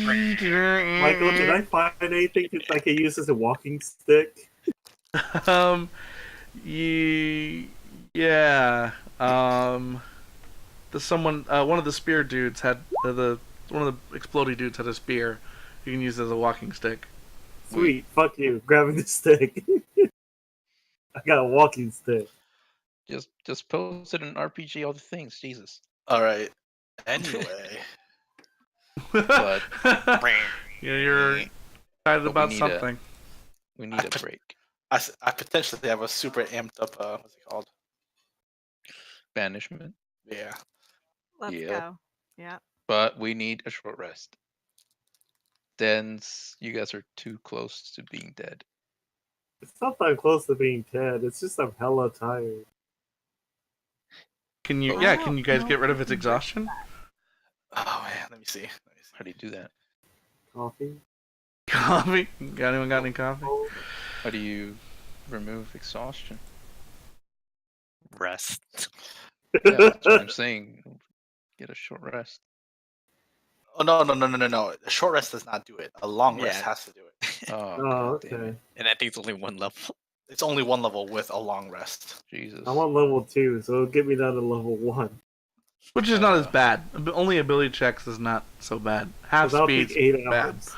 Michael, did I find anything that I can use as a walking stick? um. Yeah. One of the spear dudes had one of the exploding dudes had a spear. You can use it as a walking stick. Sweet, fuck you, grabbing the stick. I got a walking stick. Just post it in RPG. All the things. Jesus. All right. Anyway, But You're excited we about need something. we need a break. I potentially have a super amped up. What's it called? Banishment. Yeah. Let's Yep. go. Yeah. But we need a short rest. Then you guys are too close to being dead. It's not that I'm close to being dead. It's just I'm hella tired. Can you? I Yeah. don't Can you guys know get rid if of its we can break exhaustion? Oh man, let me see. How do you do that? Coffee. Coffee? Anyone got any coffee? How do you remove exhaustion? Rest. Yeah, that's what I'm saying. Get a short rest. Oh no. A short rest does not do it. A long rest Yeah. has to do it. Oh, Oh, God damn okay. it. And I think it's only one level. It's only one level with a long rest. Jesus. I'm on level 2, so it'll get me down to level 1. Which is not as bad. Only ability checks is not so bad. Half That'll speed's take 8 bad. hours.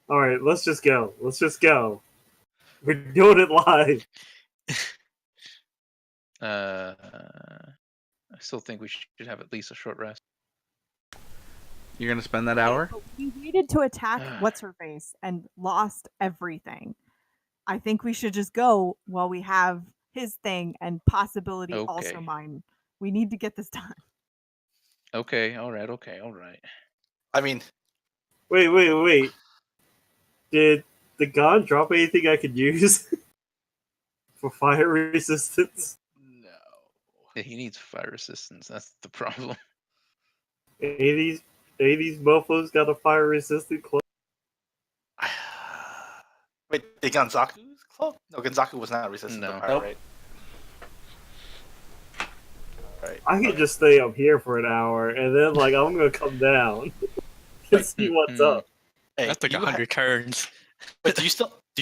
Alright, let's just go. Let's just go. We're doing it live. I still think we should have at least a short rest. You're gonna spend that hour? But we waited to attack what's her face and lost everything. I think we should just go while we have his thing and possibility also Okay. mine. We need to get this done. Okay, all right. I mean, Wait. Did the god drop anything I could use? For fire resistance? no. Yeah, he needs fire resistance. That's the problem. 80s mofos got a fire resistant cloak? Wait, the Ganzaku's cloak? No, Ganzaku was not resistant No. to fire, Nope. right? Right. I could just stay up here for an hour and then like I'm gonna come down and see what's up. Hey, That's like you 100 turns. Wait, do you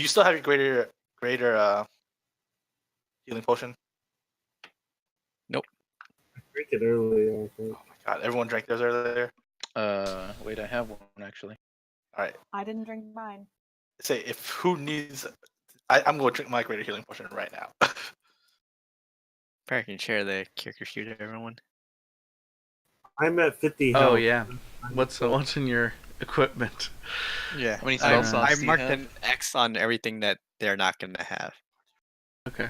still have your greater healing potion? Drink it earlier, I think. Oh my god, everyone drank theirs earlier. Wait, I have one actually. All right, I didn't drink mine. say if who needs, I'm going to drink my greater healing potion right now. Probably can share the character sheet to everyone. I'm at 50 Oh health. yeah. What's in your equipment? Yeah. How many spell slots I do you marked have? an X on everything that they're not going to have. Okay.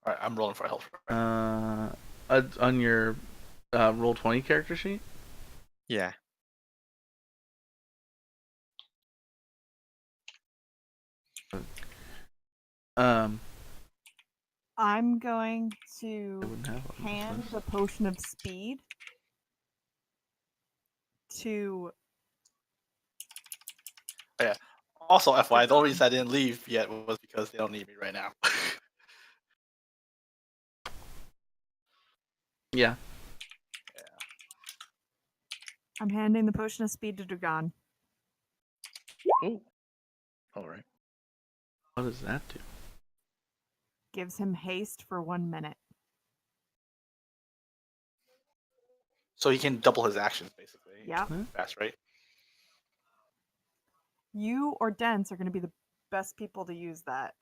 All right, I'm rolling for health. On your roll 20 character sheet. Yeah. I'm going I to wouldn't have one. hand the potion of speed to Also, FYI, the only reason I didn't leave yet was because they don't need me right now. Yeah. I'm handing the potion of speed to Dragon. Oh, all right. What does that do? Gives him haste for 1 minute. So he can double his actions, basically. Yep. Fast, right? You or Dents are going to be the best people to use that.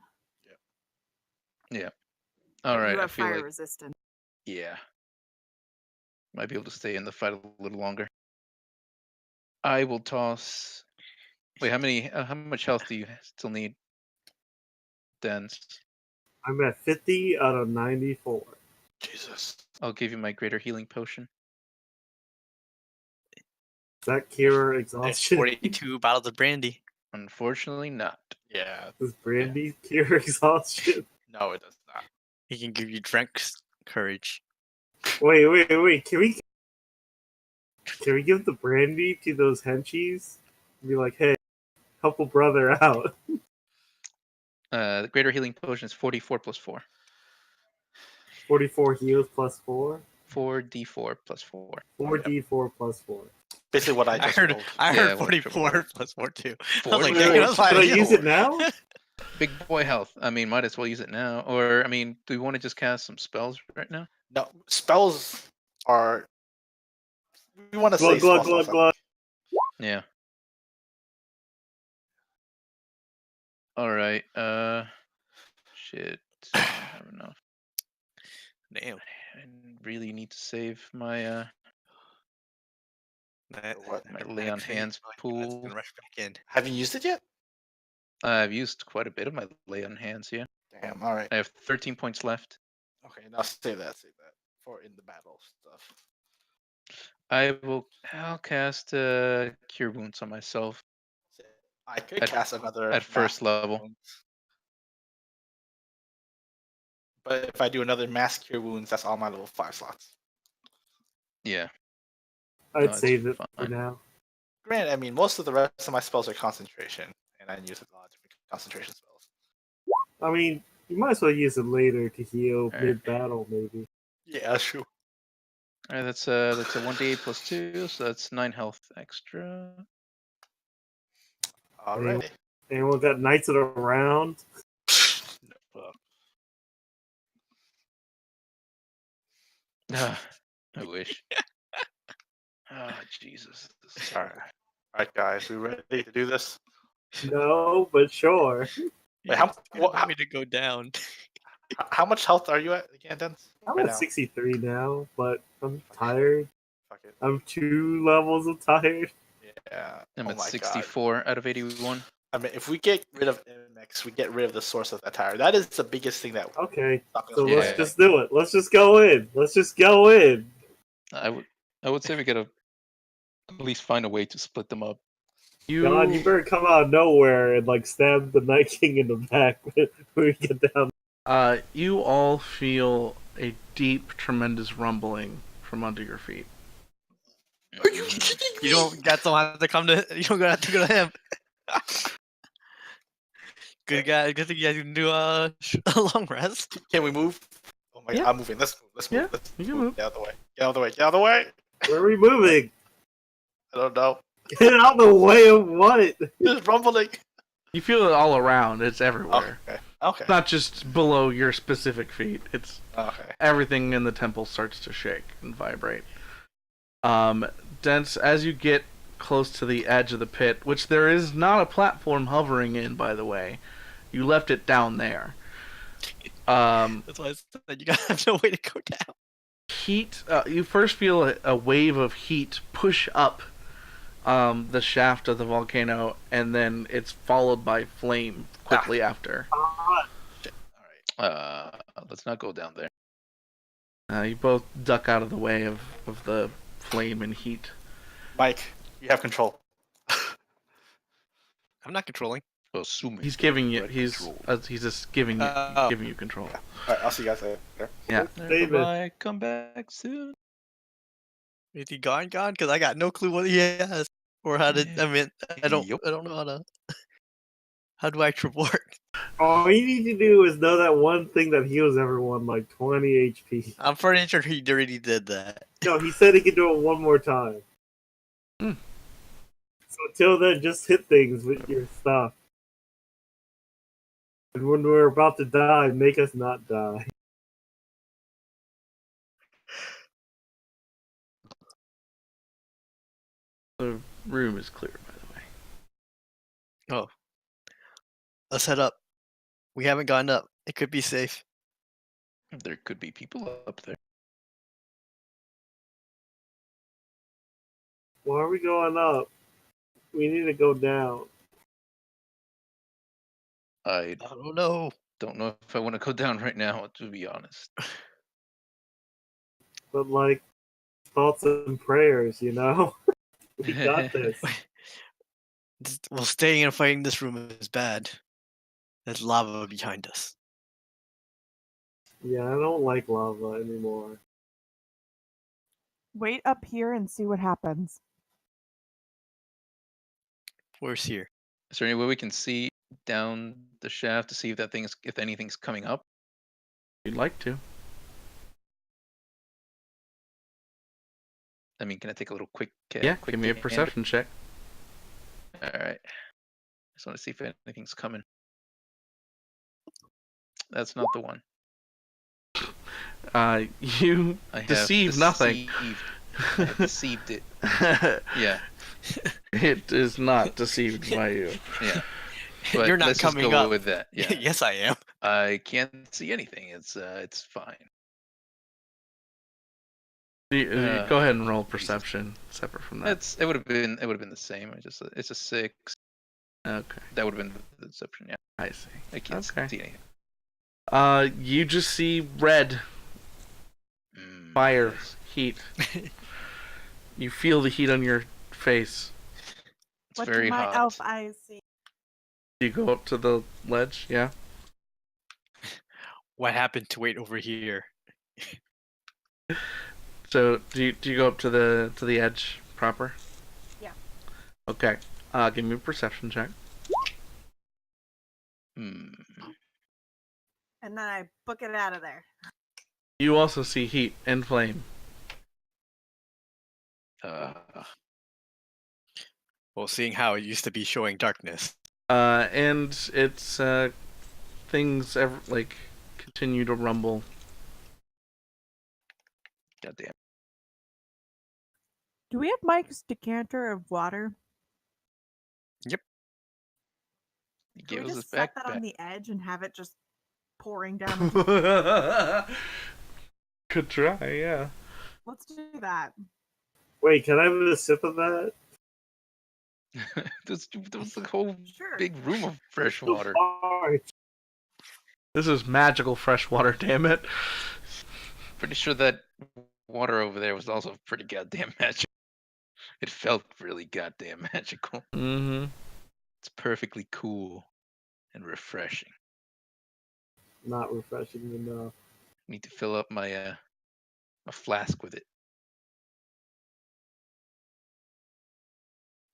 Yeah. But All right. You I have feel fire like resistance. yeah, might be able to stay in the fight a little longer. I will toss. Wait, how many? How much health do you still need? Dens. I'm at 50 out of 94. Jesus. I'll give you my greater healing potion. Does that cure There's exhaustion? 42 bottles of brandy. Unfortunately, not. Yeah. Does brandy cure exhaustion? No, it does not. He can give you Drank's courage. Wait. Can we give the brandy to those henchies? Be like, hey, help a brother out. The greater healing potion is 44 plus 4. 44 heals plus 4. 4d4 plus 4. 4d4 plus 4. Basically, what I I just heard rolled. I Yeah, heard well, triple 44 that. plus 4 too. I Four was like, D4. dang, that's Should I fine. use it now? Big boy health. I mean, might as well use it now. Or, I mean, do we want to just cast some spells right now? No, spells are. We want to say Glug, glug, spell glug, slots. glug. Yeah. All right. Shit. I don't have enough. Damn. I really need to save my What? my lay on hands pool. Gonna rush back in. Have you used it yet? I've used quite a bit of my lay on hands. Yeah. Damn. All right. I have 13 points left. Okay, now save that. Save that for in the battle stuff. I'll cast cure wounds on myself I could At- cast another at first mass level. wounds. But if I do another mass cure wounds, that's all my level 5 slots. Yeah. I'd No, it's save it for fine. now. Granted, I mean most of the rest of my spells are concentration, and I use a lot of different concentration spells. I mean, you might as well use it later to heal Alright. mid-battle, maybe. Yeah, true. All right. That's a 1d8 plus 2, so that's 9 health extra. Alrighty. Anyone got Knights of the Round? I wish. Oh, Jesus. This is Alright. Alright, guys, we ready to do this? No, but sure. Wait, how, You what, want me to go down? how much health are you at again, Dens? I'm Right at now? 63 now, but I'm tired. Fuck it. I'm 2 levels of tired. Yeah. I'm Oh at my God. 64 out of 81. I mean, if we get rid of MX, we get rid of the source of that tire. That is the biggest thing that. Okay, stopping us so from Yeah. let's winning. just do it. Let's just go in. Let's just go in. I would say we gotta at least find a way to split them up. God, you better come out of nowhere and like stab the Night King in the back when we get down. You all feel a deep, tremendous rumbling from under your feet. Are you kidding me? You don't got to have to come to. You don't have to go to him. Good guy. Good thing you guys can do a long rest. Can we move? Oh my Yeah. God, I'm moving. Let's move. Let's move. Yeah, Let's you can move. Get out of the way. Get out of the way. Get out of the way. Where are we moving? I don't know. Get out of the way of what? There's rumbling. You feel it all around. It's everywhere. Okay. Okay. It's not just below your specific feet. It's Okay. everything in the temple starts to shake and vibrate. Dense, as you get close to the edge of the pit, which there is not a platform hovering in, by the way. You left it down there. That's why I said you gotta have no way to go down. Heat. You first feel a wave of heat push up the shaft of the volcano, and then it's followed by flame quickly after. Let's not go down there. You both duck out of the way of the flame and heat. Mike, you have control. I'm not controlling. Assuming He's giving you. Red He's control. he's just giving you Oh. giving you control. All right, I'll see you guys later. Yeah. David. Bye. Come back soon. Is he gone? Because I got no clue what he has or how to. I mean, Yup. I don't know how to. How do I work? All you need to do is know that one thing that heals everyone like 20 HP. I'm pretty sure he already did that. No, he said he could do it one more time. Hmm. So until then, just hit things with your stuff. And when we're about to die, make us not die. The room is clear, by the way. Let's head up. We haven't gone up. It could be safe. There could be people up there. Why are we going up? We need to go down. I I don't know. don't know if I want to go down right now, to be honest. But like, thoughts and prayers, you know? We got this. Well, staying and fighting this room is bad. There's lava behind us. Yeah, I don't like lava anymore. Wait up here and see what happens. Where's here? Is there any way we can see down the shaft to see if anything's coming up? You'd like to. I mean, can I take a little quick? Yeah, quick give me a gander? perception check. All right. Just want to see if anything's coming. That's not the one. You I have deceive nothing. I have deceived it. Yeah, It is not deceived by you. yeah. But You're not let's just coming go up. with that. Yeah. Yes, I am. I can't see anything. It's fine. Go ahead and roll perception separate from that. It would have been the same. It's a 6. Okay, That would have been the deception. Yeah, I see. I can't Okay. see anything. You just see red fire, Yes. heat. You feel the heat on your face. It's What very do my hot. elf eyes see? You go up to the ledge, yeah? What happened to wait over here? So do you go up to the edge proper? Yeah. Okay. Give me a perception check. Hmm. And then I book it out of there. You also see heat and flame. Well, seeing how it used to be showing darkness. And it's things continue to rumble. Goddamn. Do we have Mike's decanter of water? He Can gave we us his just set that backpack. on the edge and have it just pouring down? Into... Could try, yeah. Let's do that. Wait, can I have a sip of that? There's the whole Sure. big room of fresh So water. hard. This is magical fresh water, damn it. Pretty sure that water over there was also pretty goddamn magical. It felt really goddamn magical. Mm-hmm. It's perfectly cool and refreshing. Not refreshing enough. Need to fill up my my flask with it.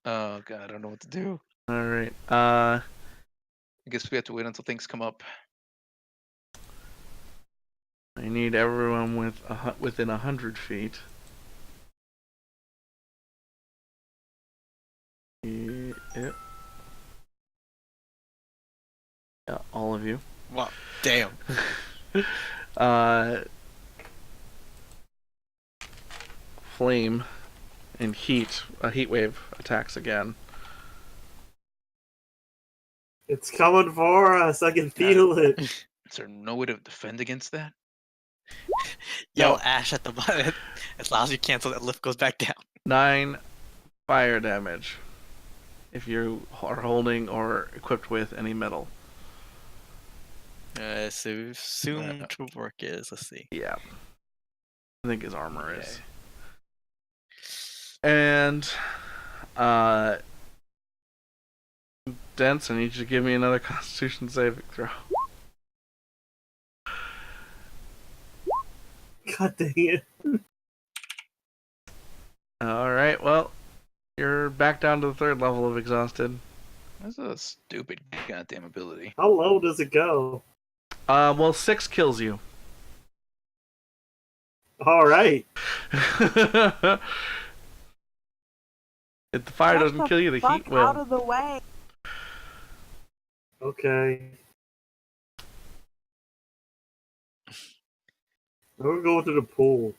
Oh god, I don't know what to do. Alright. I guess we have to wait until things come up. I need everyone within 100 feet. Yep. Yeah, all of you. Wow, damn. Flame and heat. A heat wave attacks again. It's coming for us. I can feel it. Is there no way to defend against that? Yell No. Ash at the button. As long as you cancel that lift goes back down. 9 fire damage. If you are holding or equipped with any metal. So assume to work is, let's see. Yeah. I think his armor Okay. is. And Dents, I need you to give me another Constitution saving throw. God dang it. Alright, well, you're back down to the 3rd level of exhausted. That's a stupid goddamn ability. How low does it go? Well, 6 kills you. Alright. If the fire Get doesn't kill you, the heat Fuck out will. of the way. Okay. We're going to the pool.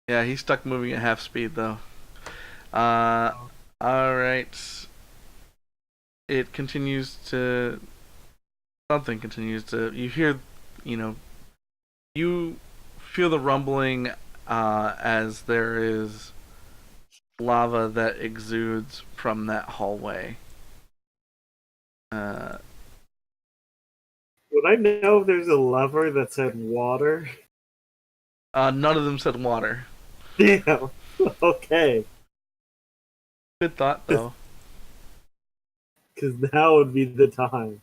Yeah, he's stuck moving at half speed, though. Alright. it continues to. Something continues to. You hear, you feel the rumbling as there is lava that exudes from that hallway. Would I know if there's a lever that said water? None of them said water. Damn. Okay. Good thought, though. Because now would be the time.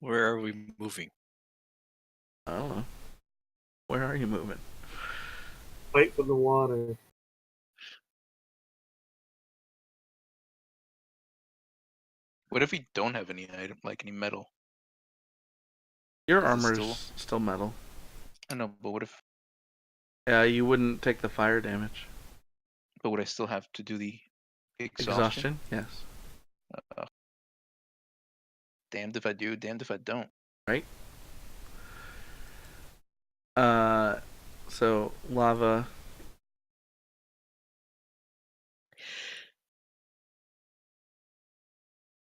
Where are we moving? I don't know. Where are you moving? Fight for the water. What if we don't have any item, like any metal? Your Is it armor's still metal. I know, but what if? Yeah, you wouldn't take the fire damage. But would I still have to do the exhaustion? Exhaustion? Yes. Damned if I do, damned if I don't. Right? So lava.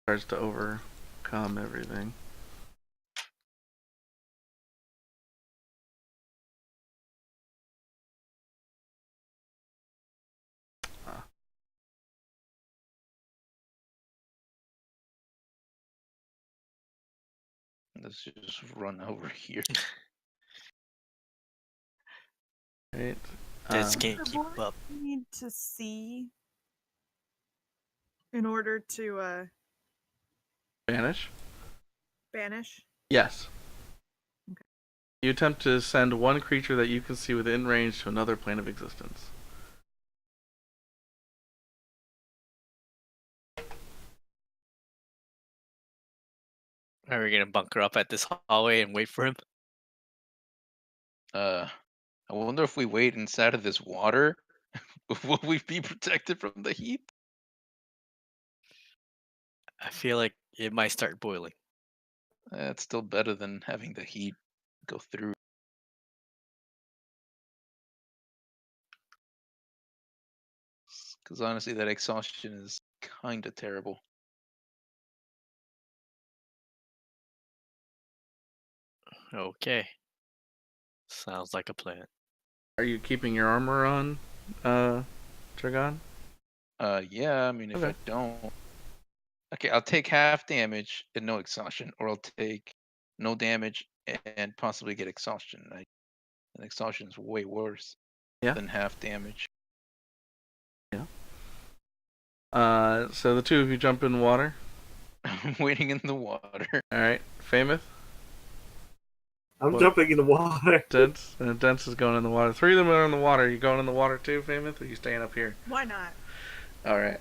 Starts to overcome everything. Let's just run over here. Right? This can't keep What up. do you need to see in order to Vanish? banish? Yes. Okay. You attempt to send one creature that you can see within range to another plane of existence. Are we gonna bunker up at this hallway and wait for him? I wonder if we wait inside of this water, will we be protected from the heat? I feel like it might start boiling. It's still better than having the heat go through. Because honestly, that exhaustion is kind of terrible. Okay. Sounds like a plan. Are you keeping your armor on, Dragon? Yeah, I mean, if I Okay. don't. Okay, I'll take half damage and no exhaustion, or I'll take no damage and possibly get exhaustion. And exhaustion is way worse Yeah. than half damage. Yeah. So the two of you jump in the water. I'm waiting in the water. Alright. Famous? I'm What? jumping in the water. Dense? And Dense is going in the water. Three of them are in the water. Are you going in the water too, Famous? Or are you staying up here? Why not? Alright.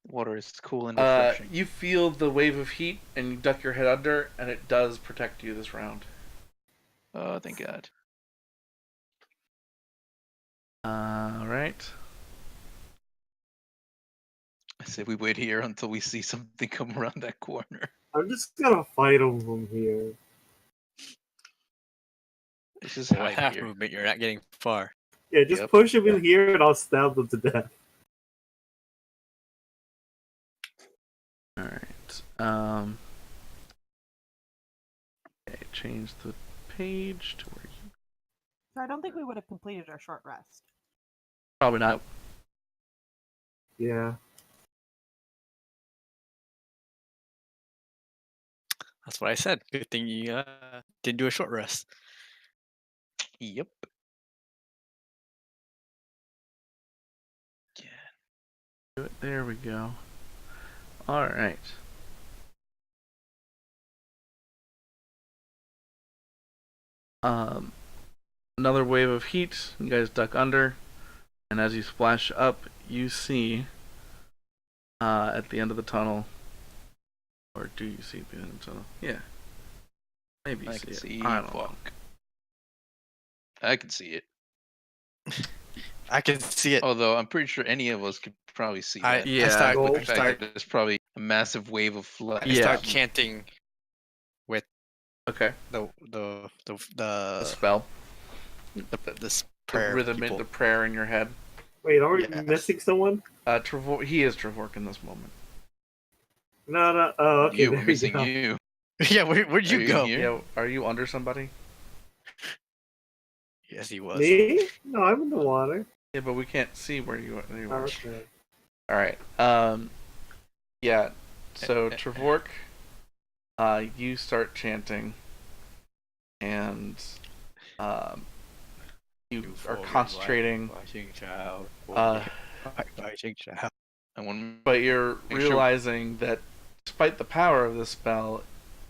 Water is cool and refreshing. You feel the wave of heat and you duck your head under, and it does protect you this round. Oh, thank God. Alright. I say we wait here until we see something come around that corner. I'm just gonna fight him from here. It's just With hide half here. movement, you're not getting far. Yeah, just Yep. push him in here and I'll stab them to death. Alright. Okay, change the page to where you... So I don't think we would have completed our short rest. Probably not. Yeah. That's what I said. Good thing you didn't do a short rest. Yep. Yeah. Do it. There we go. Alright. Another wave of heat. You guys duck under. And as you splash up, you see at the end of the tunnel. Or do you see at the end of the tunnel? Yeah. Maybe you I see can it. see. I don't know. Fuck. I can see it. I can see it. Although I'm pretty sure any of us could probably see I that. Yeah. start Go. With with the the fact start. that there's probably massive wave of flash. I Yeah. start chanting with Okay. the Spell. this The prayer. rhythm, people. the prayer in your head. Wait, are we Yes. missing someone? He is Trevork in this moment. No. Oh, okay. You, there we're we missing go. you. Yeah, where'd Are you you go? here? Yeah, are you under somebody? Yes, he was. Me? No, I'm in the water. Yeah, but we can't see where you Oh, are. okay. All right. Yeah. So Trevork, you start chanting, and you are concentrating. Uh, I want but you're Make sure- realizing that despite the power of this spell,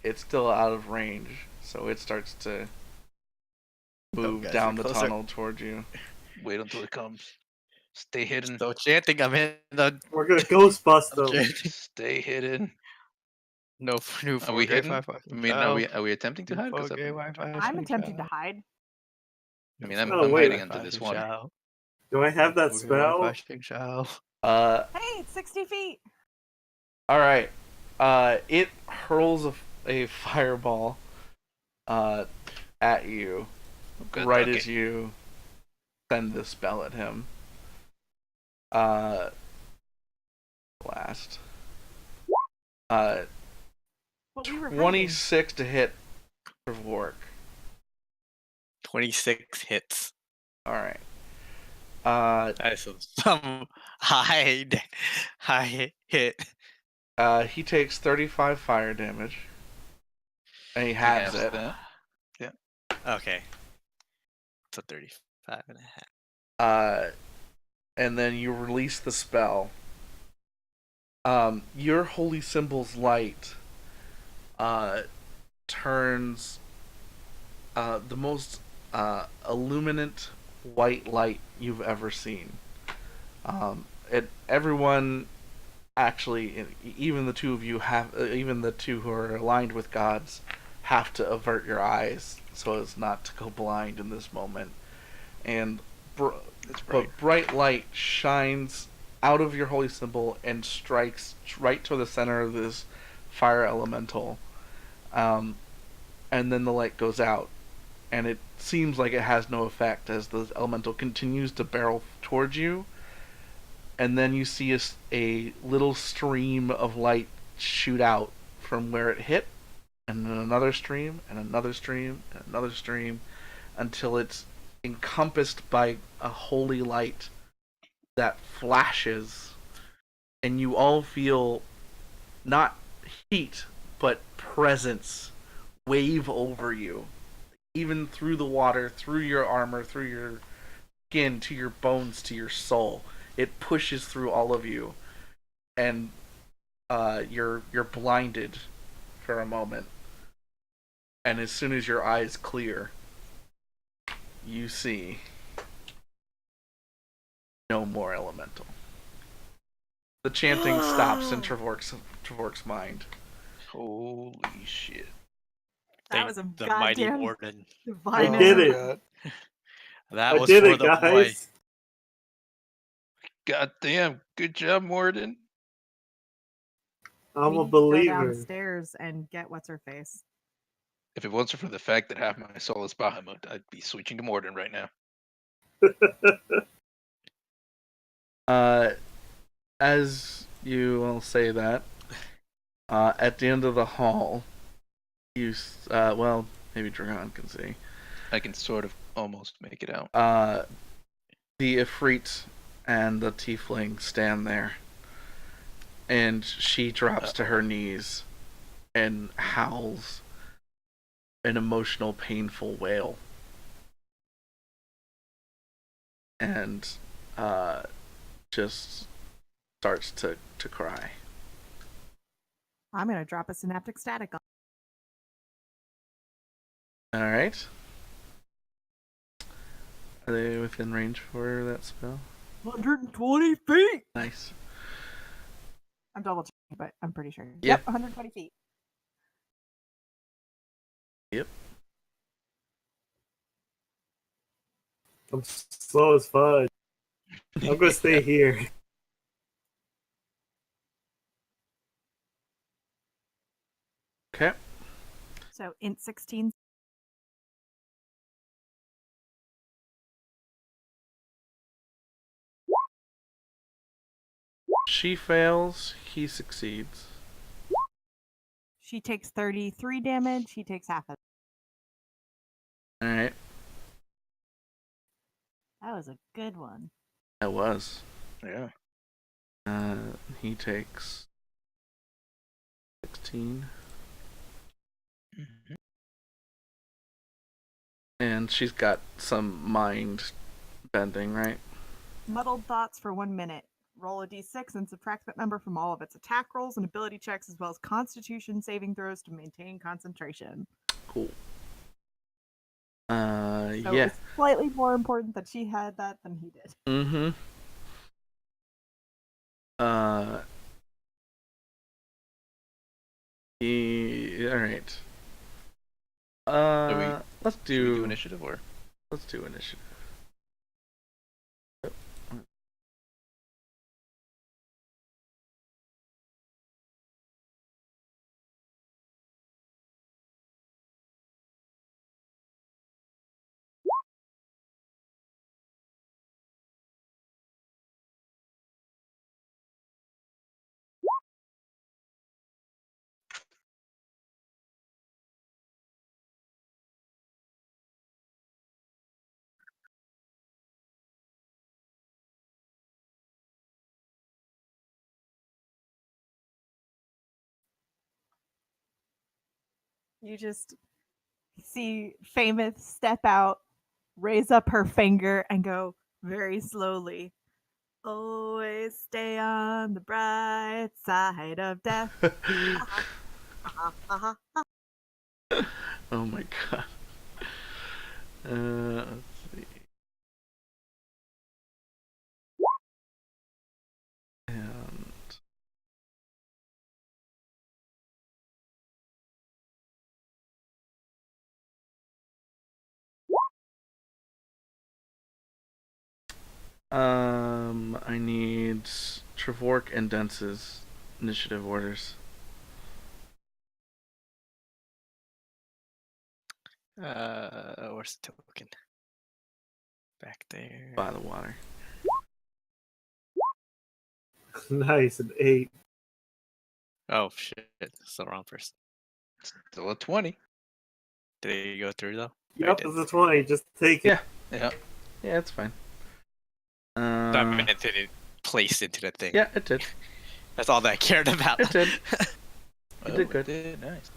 it's still out of range. So it starts to move guys, down we're the closer. tunnel towards you. wait until it comes. Stay hidden. So chanting, I'm in the We're gonna ghost bust them. Stay hidden. no new. Are we hidden? I mean, are we attempting to hide? 'Cause I'm attempting to hide. I mean, I'm, Oh, I'm wait. hiding under this one. Do I have that spell? Hey, it's 60 feet. All right. It hurls a fireball at you Good, right okay. as you send the spell at him. Blast. But we were hiding. 26 to hit Trevork. 26 hits. All right. That is some high hit. He takes 35 fire damage, and he halves it. that. Okay. So 35 and a half. And then you release the spell. Your holy symbol's light turns the most illuminant white light you've ever seen. Everyone, actually, even the two of you even the two who are aligned with gods, have to avert your eyes so as not to go blind in this moment. And but bright light shines out of your holy symbol and strikes right to the center of this fire elemental. And then the light goes out, and it seems like it has no effect as the elemental continues to barrel towards you. And then you see a little stream of light shoot out from where it hit, and then another stream, and another stream, and another stream, until it's encompassed by a holy light that flashes, and you all feel not heat, but presence wave over you, even through the water, through your armor, through your skin, to your bones, to your soul. It pushes through all of you, and you're blinded for a moment. And as soon as your eyes clear, you see no more elemental. The chanting stops in Trevork's mind. Holy shit. That was a the mighty goddamn warden. divine. I did effort. it. That I was did for it, the boy. guys. God damn. Good job, Morden. I'm We a need to go believer. downstairs and get what's her face. If it wasn't for the fact that half my soul is Bahamut, I'd be switching to Morden right now. As you will say that, at the end of the hall, you well, maybe Dragon can see. I can sort of almost make it out. The Ifrit and the Tiefling stand there, and she drops to her knees and howls an emotional, painful wail, and just starts to cry. I'm gonna drop a synaptic static on. All right. Are they within range for that spell? 120 feet. Nice. I'm double checking, but I'm pretty sure. Yep. 120 feet. Yep. I'm slow as fudge. I'm gonna stay here. Okay. So int 16. She fails. He succeeds. She takes 33 damage. He takes half of it. All right. That was a good one. That was. Yeah. He takes 16. Mhm. And she's got some mind bending, right? Muddled thoughts for 1 minute. Roll a d6 and subtract that number from all of its attack rolls and ability checks, as well as Constitution saving throws to maintain concentration. Cool. So Yeah. it's slightly more important that she had that than he did. Mm-hmm. All right. Let's Should we do do initiative or? Let's do initiative. You just see Famous step out, raise up her finger, and go very slowly. Always stay on the bright side of death. Oh my god. Let's see. And I need Trevork and Dense's initiative orders. Where's the token? Back there. By the water. Nice, an 8. Oh shit! Still wrong person. Still a 20. Did it go through though? Yep, it's a 20. Just take it. Yeah. Yeah. Yeah, it's fine. I mean, it didn't place into the thing. Yeah, it did. That's all that I cared about. It did. Oh, did good. It did. Nice.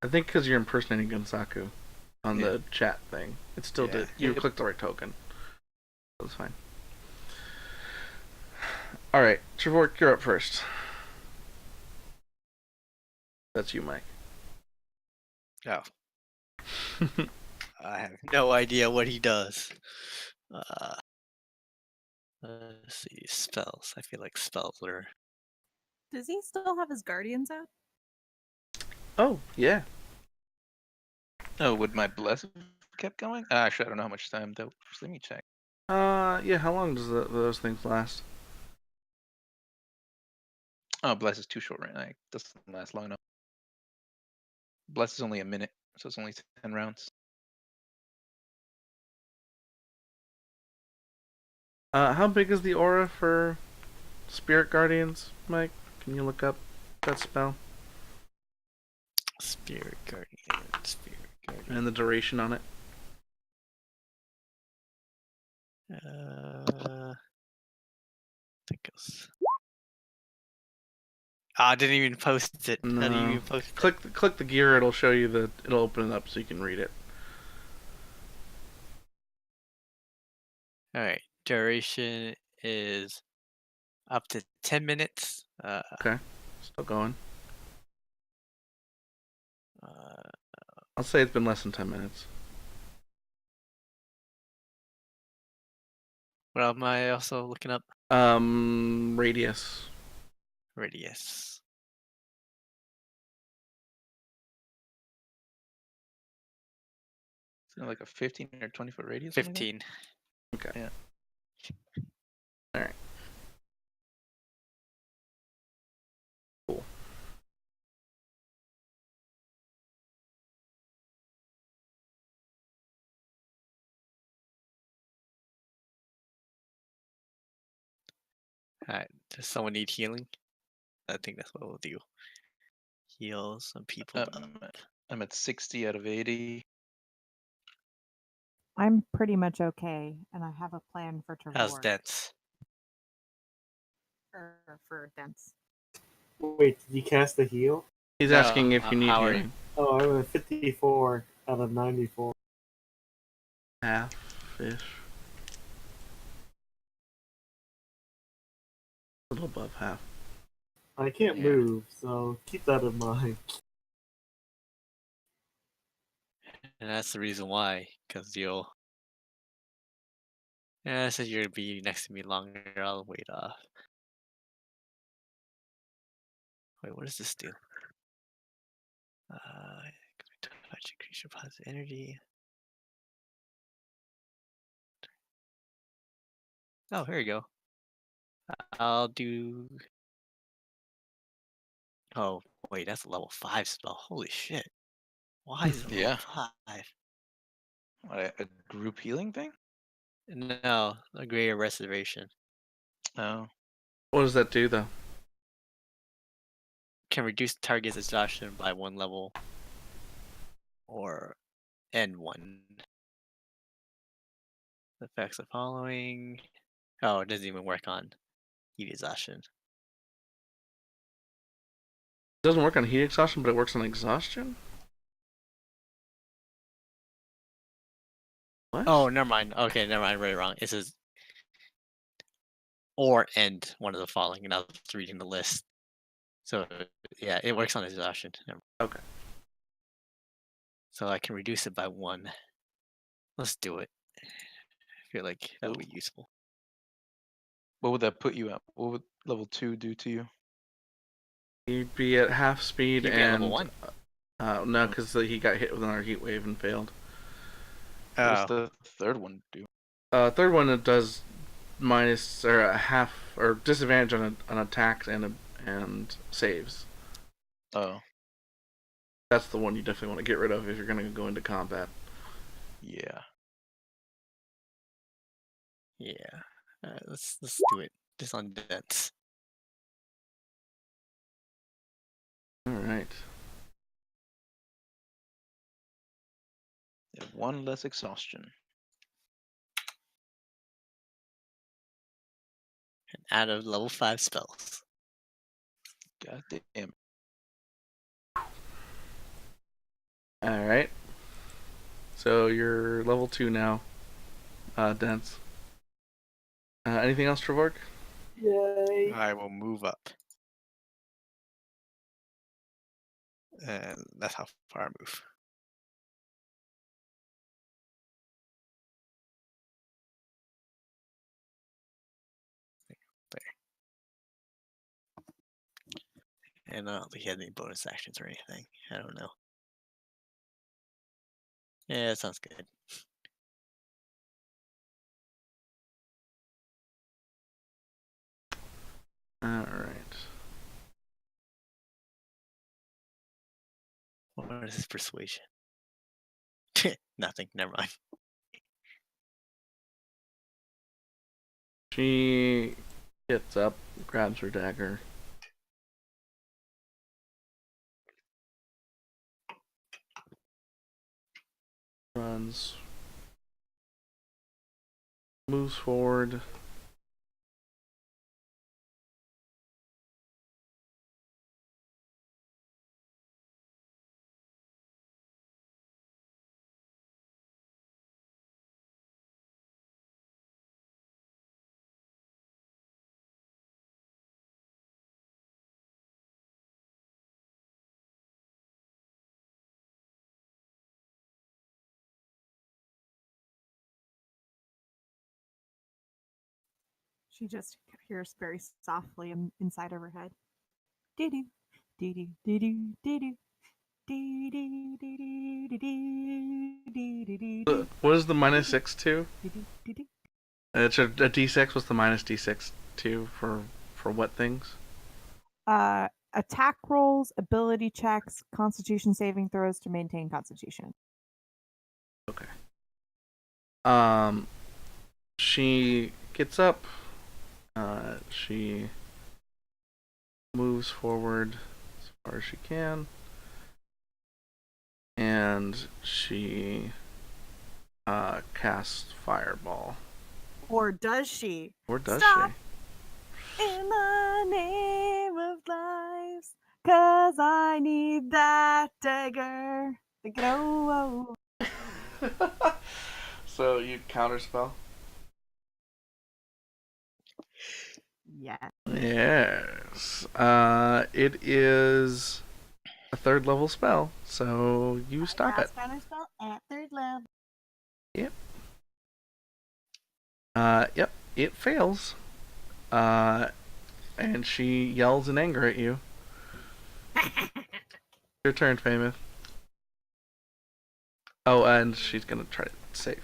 I think because you're impersonating Gonsaku on Yeah. the chat thing, it still Yeah. did. You Yep. clicked the right token. That's fine. All right, Trevork, you're up first. That's you, Mike. Oh, I have no idea what he does. Let's see, spells. I feel like spells are. Does he still have his guardians out? Oh, yeah. Oh, would my bless have kept going? Actually, I don't know how much time though. Let me check. Yeah. How long does those things last? Oh, bless is too short right now. It doesn't last long enough. Bless is only a minute, so it's only 10 rounds. How big is the aura for Spirit Guardians, Mike? Can you look up that spell Spirit Guardian. Spirit Guardian. and the duration on it? I think it was. I didn't even post it. How do you No. even post it? Click the gear. It'll show you it'll open it up so you can read it. All right. Duration is up to 10 minutes. Okay. Still going. Uh, I'll say it's been less than 10 minutes. what am I also looking up? Radius. Radius. Is it like a 15 or 20 foot radius? something like 15. Okay. Yeah. All right. Cool. Alright, does someone need healing? I think that's what we'll do. Heal some people up. I'm at 60 out of 80. I'm pretty much okay, and I have a plan for How's Trevor Dents? for Dents. Wait, did you cast the heal? He's No, asking if you need how are you? healing. Oh, I'm at 54 out of 94. Half-ish. A little above half. I can't Yeah. move, so keep that in mind. And that's the reason why, because you'll. Yeah, I said you're gonna be next to me longer. I'll wait off. Wait, what does this do? Touch increase your positive energy. Oh, here you go. I'll do. Oh, wait, that's a level 5 spell. Holy shit. Why is it level Yeah. 5? What, a group healing thing? No, a greater restoration. Oh. What does that do, though? Can reduce target's exhaustion by 1 level. Or end 1. The effects of following. Oh, it doesn't even work on heat exhaustion. It doesn't work on heat exhaustion, but it works on exhaustion? What? Oh, never mind. Okay, never mind. I read it wrong. It says or end one of the following, and I was reading the list. So yeah, it works on exhaustion. Okay. So I can reduce it by 1. Let's do it. I feel like that'll be useful. What would that put you at? What would level 2 do to you? He'd be at half speed You'd be at and... level 1. no, because he got hit with another heat wave and failed. What's the third one do? Third one, it does minus or a half or disadvantage on attacks and saves. Oh, That's the one you definitely want to get rid of if you're going to go into combat. yeah. Yeah. Let's do it. Just on Dents. All right. You have 1 less exhaustion. And out of level 5 spells. God damn. All right. So you're level 2 now, Dense. Anything else, Trevork? Yay! I will move up. And that's how far I move. And I don't think he had any bonus actions or anything. I don't know. Yeah, that sounds good. All right. What is his persuasion? Nothing. Never mind. She gets up, grabs her dagger. Runs. Moves forward. She just hears very softly inside of her head. Dee doo, dee doo, dee doo, dee doo. What is the minus 6 to? It's a d6. What's the minus d6 to for what things? Attack rolls, ability checks, constitution saving throws to maintain constitution. Okay. She gets up She moves forward as far as she can, and she casts Fireball. Or does she? Or does Stop. she? In the name of lives, 'cause I need that dagger to go. So you counterspell? Yeah. Yes. It is a 3rd level spell, so you stop it. Counterspell at 3rd level. Yep. It fails. And she yells in anger at you. Your turn, Famous. Oh, and she's gonna try to save.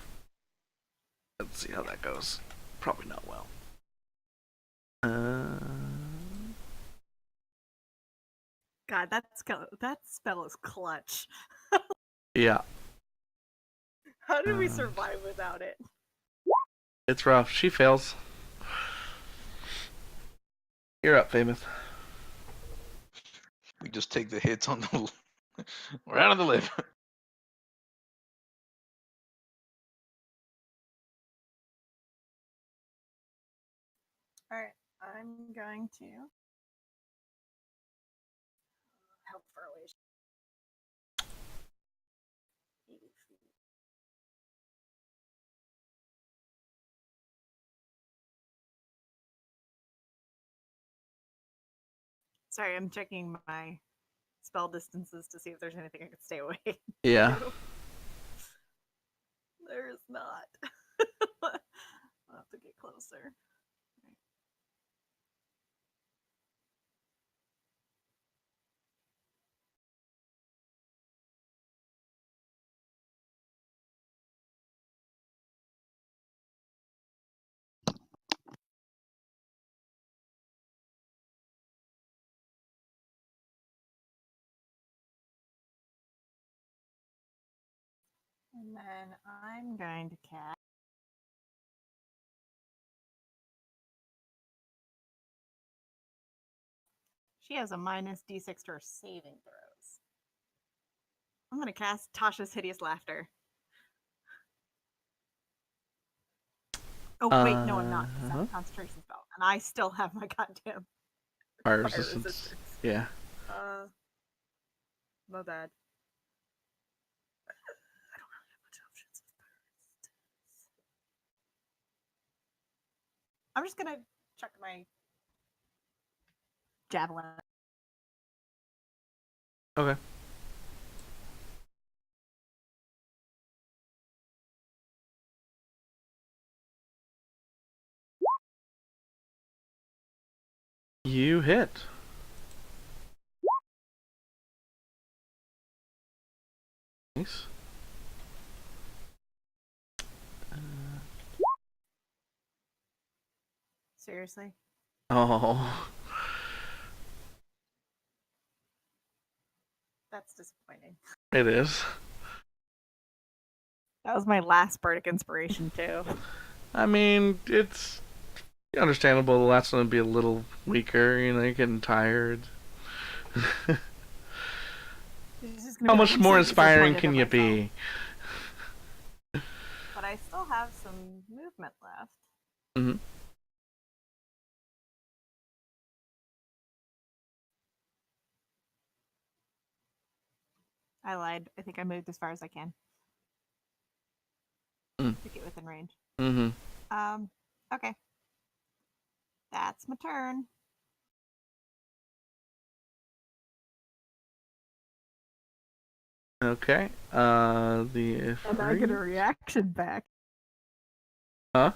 Let's see how that goes. Probably not well. God, that spell is clutch. Yeah, How did we survive without it? it's rough. She fails. You're up, Famous. We just take the hits on the. We're out of the lift. Alright, I'm going to. How far away is she? 80 feet. Sorry, I'm checking my spell distances to see if there's anything I can stay away. Yeah. There is not. I'll have to get closer. And then I'm going to cast. She has a minus d6 to her saving throws. I'm going to cast Tasha's Hideous Laughter. Oh, wait, no, I'm not. It's not a concentration spell. And I still have my goddamn Fire fire resistance. resistance. Yeah. My bad. I don't really have much options with fire resistance. I'm just gonna check my javelin. Okay. You hit. Nice. Seriously? Oh. That's disappointing. It is. That was my last Bardic Inspiration, too. I mean, it's understandable. The last one would be a little weaker. You know, you're getting tired. How much more inspiring can you be? But I still have some movement left. Mm-hmm. I lied. I think I moved as far as I can. Mm. To get within range. Mm-hmm. Okay. That's my turn. Okay. The And I get a reaction back. Huh?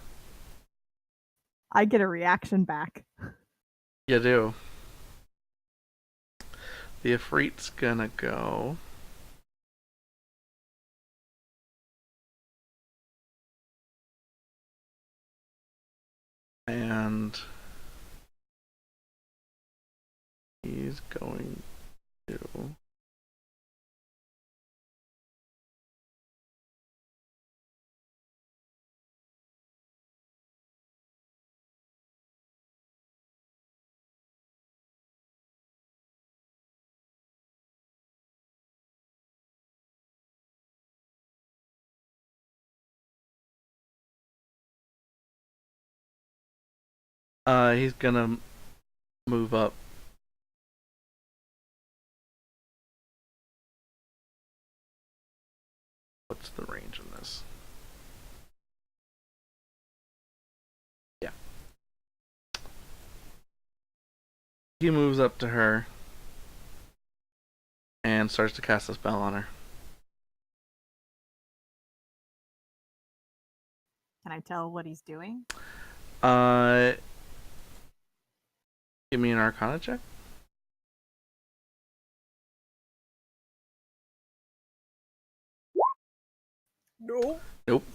I get a reaction back. You do. The Ifrit's gonna go. And he's going to He's gonna move up. What's the range in this? Yeah. He moves up to her and starts to cast a spell on her. Can I tell what he's doing? Uh, Give me an Arcana check. No. Nope.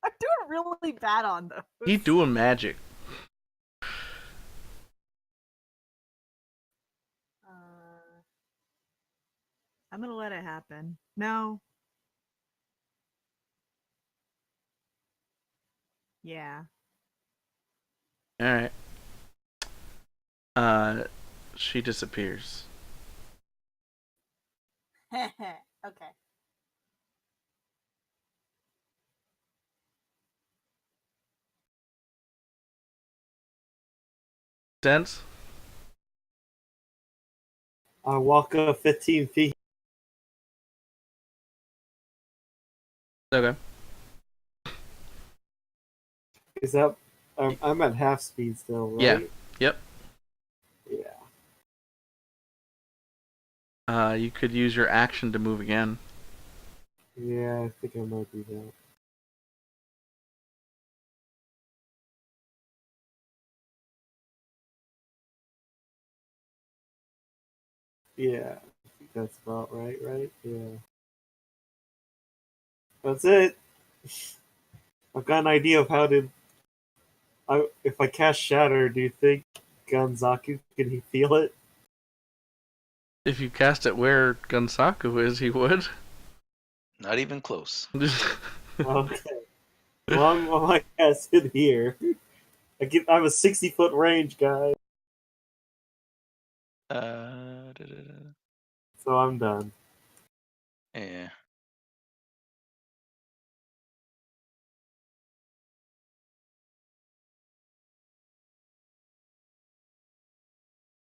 I'm doing really bad on those. He's doing magic. I'm gonna let it happen. No. Yeah. All right. She disappears. Okay. Sense? I walk up 15 feet. Okay. Is that? I'm at half speed still, right? Yeah. Yep. Yeah. You could use your action to move again. Yeah, I think I might do that. Yeah, I think that's about right, Yeah. That's it. I've got an idea of how to. If I cast Shatter, do you think Ganzaku can he feel it? If you cast it where Gunsaku is, he would. Not even close. Okay. Well, I'm gonna cast it here. I have a 60-foot range, guys, so I'm done. Yeah.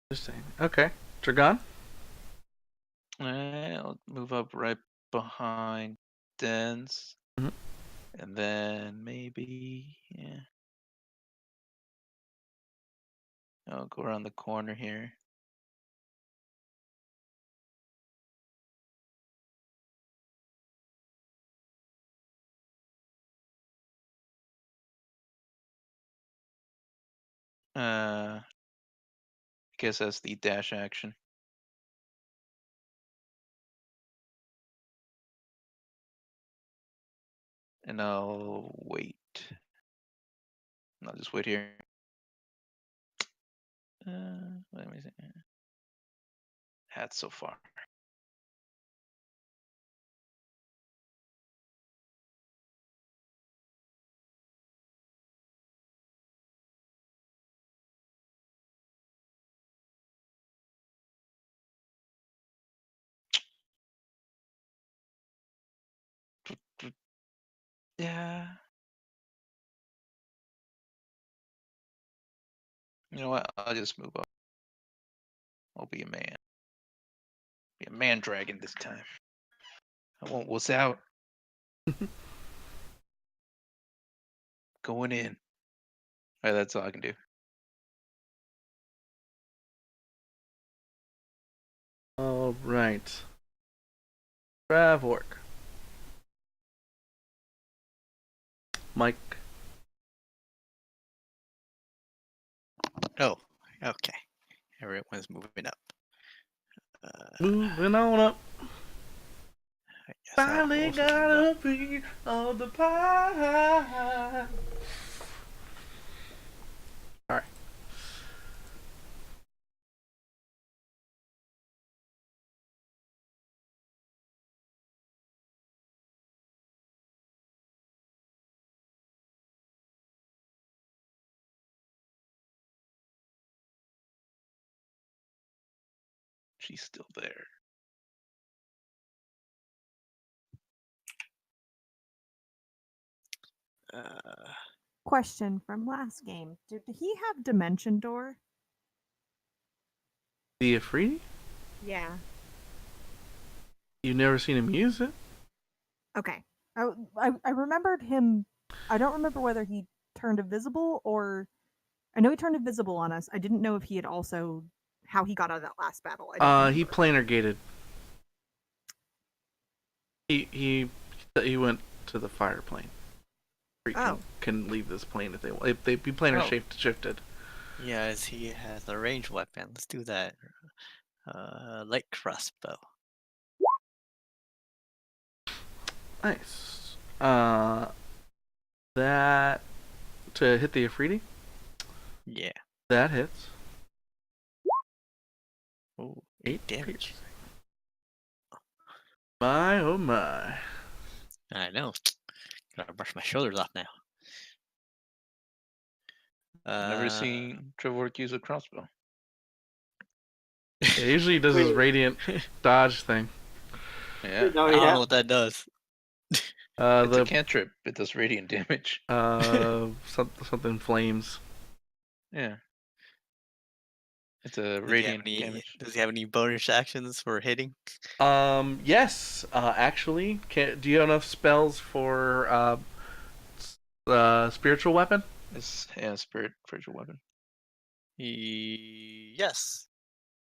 Interesting. Okay. Dragon? I'll move up right behind Dens. Mhm. And then maybe, yeah. I'll go around the corner here. I guess that's the dash action. And I'll wait. I'll just wait here. Let me see. Hat so far. Yeah. You know what? I'll just move up. I'll be a man. Be a man dragon this time. I won't wuss out. Going in. Alright, that's all I can do. All right. Travork. Mike. Oh, okay. Everyone's moving up. Moving on up. I guess Finally also got move a up. piece of the pie. Alright. She's still there. Uh, question from last game. Did he have Dimension Door? The Afridi? Yeah. You've never seen him use it? Okay. I remembered him. I don't remember whether he turned invisible or. I know he turned invisible on us. I didn't know if he had also. How he got out of that last battle. I don't He remember. planar gated. He went to the fire plane. He Oh. can leave this plane if they want. If they be planar Oh. shifted. Yeah, as he has a ranged weapon. Let's do that. Light crossbow. Nice. That to hit the Afridi. Yeah. That hits. Ooh, 8 damage. piercing. My oh my. I know. Gotta brush my shoulders off now. Never seen Trevork use a crossbow. Yeah, usually he does his Wait. radiant dodge thing. Yeah. No, I he don't know ha- what that does. It's a The cantrip. It does radiant damage. something flames. Yeah. It's a Does he have radiant any? damage. Does he have any bonus actions for hitting? Yes. Actually, do you have enough spells for spiritual weapon? It's spiritual weapon. Yes.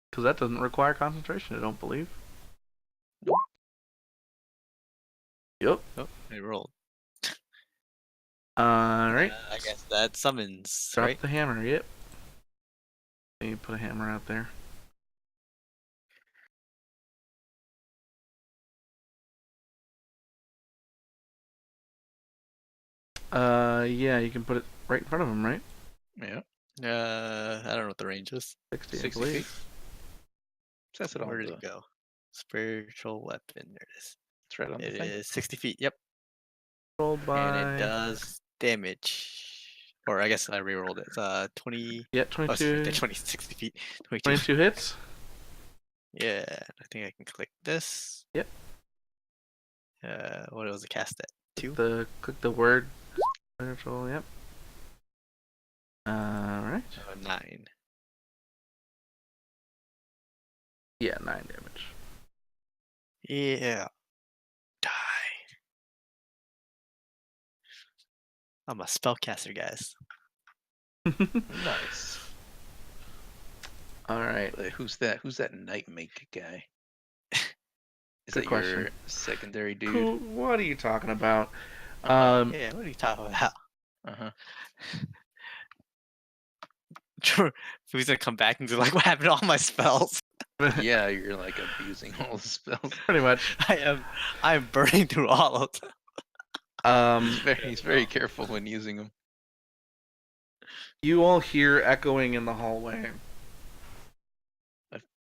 Because that doesn't require concentration, I don't believe. Nope. Yep. Oh, I rolled. Alright. I guess that summons, Drop right? the hammer, yep. Let me put a hammer out there. Yeah, you can put it right in front of him, right? Yeah. I don't know what the range is. 60, 60 I believe. feet. Says it on Where did the. it go? Spiritual weapon. There it is. It's right on the It thing. is 60 feet. Yep. Rolled by... And it does damage. Or I guess I re-rolled it. It's 20. Yeah, Oh, 22. 20, 60 feet. 22. 22 hits. Yeah, I think I can click this. Yep. What was the cast at? 2? Click the word spiritual, yep. Alright. 9. Yeah, 9 damage. Yeah. Die. I'm a spellcaster, guys. Nice. Alright. Who's that? Who's that Nightmake guy? Is Good that question. your secondary dude? Cool. What are you talking about? Yeah, what are you talking about? Uh-huh. Who's gonna come back and be like, what happened to all my spells? Yeah, you're like abusing all the spells. Pretty much. I am burning through all of them. He's very careful when using them. You all hear echoing in the hallway.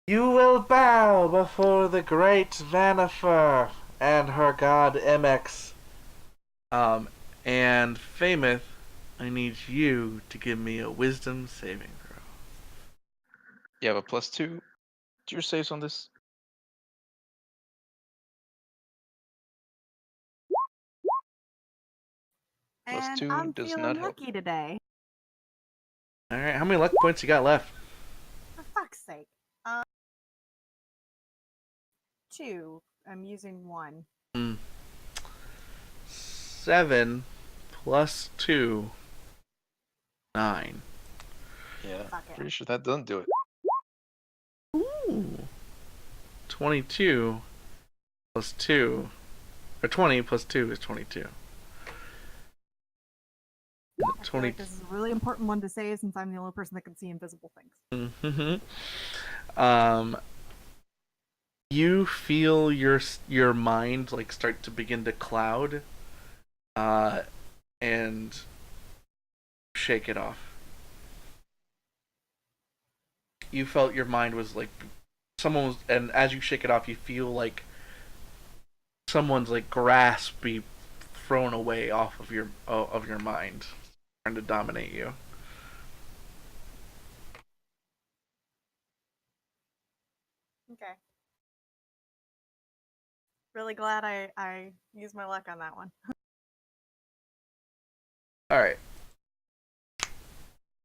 You will bow before the great Vanifer and her god Emex. And Fameth, I need you to give me a wisdom saving throw. You have a +2 to your saves on this? And +2 I'm does feeling not help. lucky today. Alright, how many luck points you got left? For fuck's sake. 2. I'm using 1. 7 plus 2. 9. Yeah, Fuck it. pretty sure that doesn't do it. Ooh. 22 plus 2. Or 20 plus 2 is 22. I feel 20. like this is a really important one to say since I'm the only person that can see invisible things. Mm-hmm. You feel your mind like start to begin to cloud, and shake it off. You felt your mind was like someone was, and as you shake it off, you feel like someone's like grasp be thrown away off of your mind, trying to dominate you. Okay. Really glad I used my luck on that one. All right.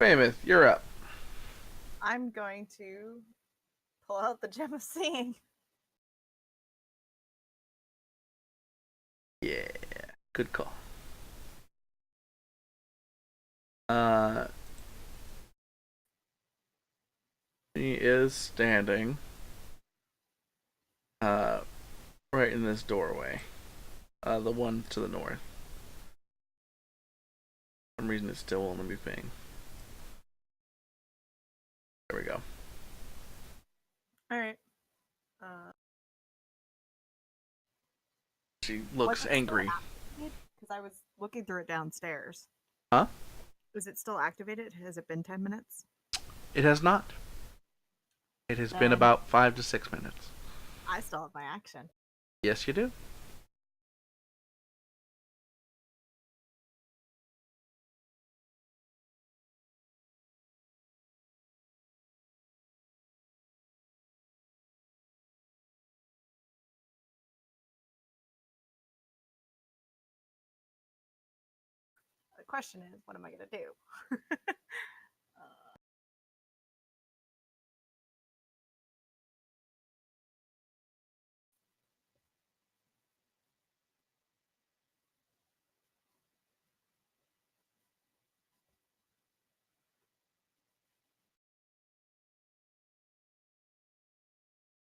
Famous, you're up. I'm going to pull out the gem of seeing. Yeah, good call. He is standing right in this doorway. The one to the north. For some reason it still won't let me ping. There we go. All right. She looks angry. Because I was looking through it downstairs. Huh? Is it still activated? Has it been 10 minutes? It has not. It has been Then- about 5 to 6 minutes. I still have my action. Yes, you do. The question is, what am I going to do?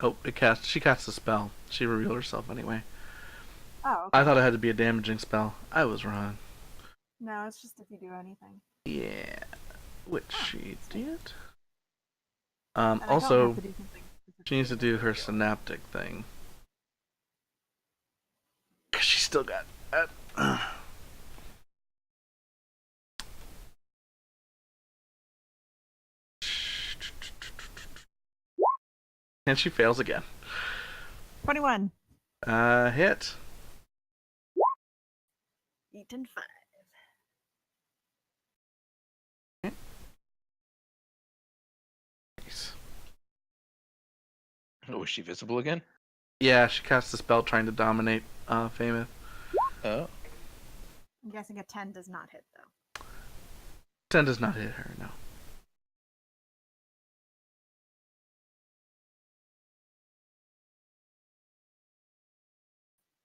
Oh, she cast a spell. She revealed herself anyway. Oh, okay. I thought it had to be a damaging spell. I was wrong. No, it's just if you do anything. Yeah, which she did. And I don't Also, have to do something she needs to do her specific. synaptic thing. Cause she still got that. And she fails again. 21. Hit. Eaten 5. Nice. Oh, is she visible again? Yeah, she cast a spell trying to dominate Famous. Oh. I'm guessing a 10 does not hit, though. 10 does not hit her, no.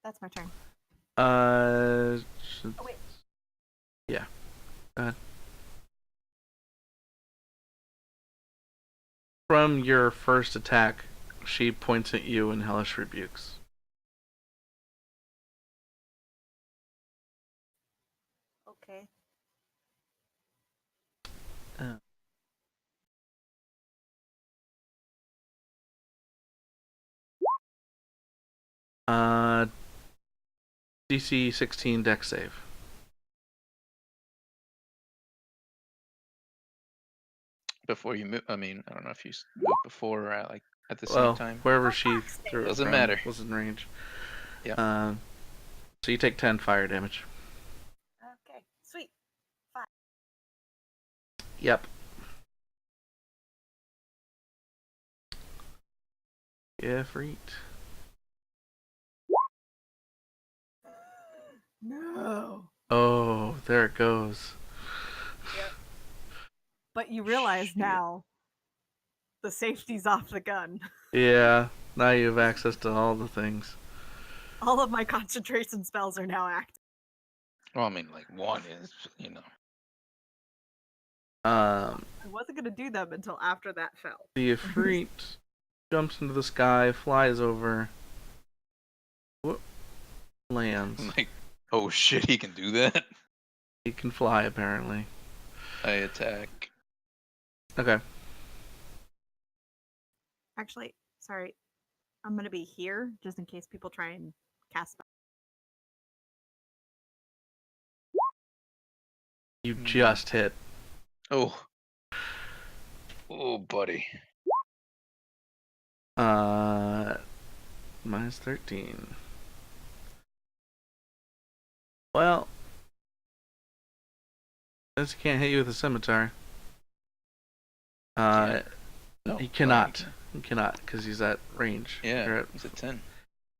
That's my turn. Uh, Oh, wait. yeah. Go ahead. From your first attack, she points at you and hellish rebukes. Okay. Uh, DC 16 dex save. Before you move, I mean, I don't know if you move before or like at the Well, same time. wherever she threw it Doesn't from matter. was in range. Yeah. So you take 10 fire damage. Okay. Sweet. Yep. Yeah, freet. No. Oh, there it goes. But you realize Shit. now the safety's off the gun. Yeah, now you have access to all the things. All of my concentration spells are now active. Well, I mean, like one is, I wasn't going to do them until after that fell. The Ifrit jumps into the sky, flies over, lands. like, oh shit, he can do that. He can fly, apparently. I attack. Okay. Actually, sorry. I'm going to be here just in case people try and cast spells. You just hit. Oh. Oh, buddy. Minus 13. Well, since he can't hit you with a scimitar, No, he cannot. He cannot, because he's at range. Yeah, Or he's at 10.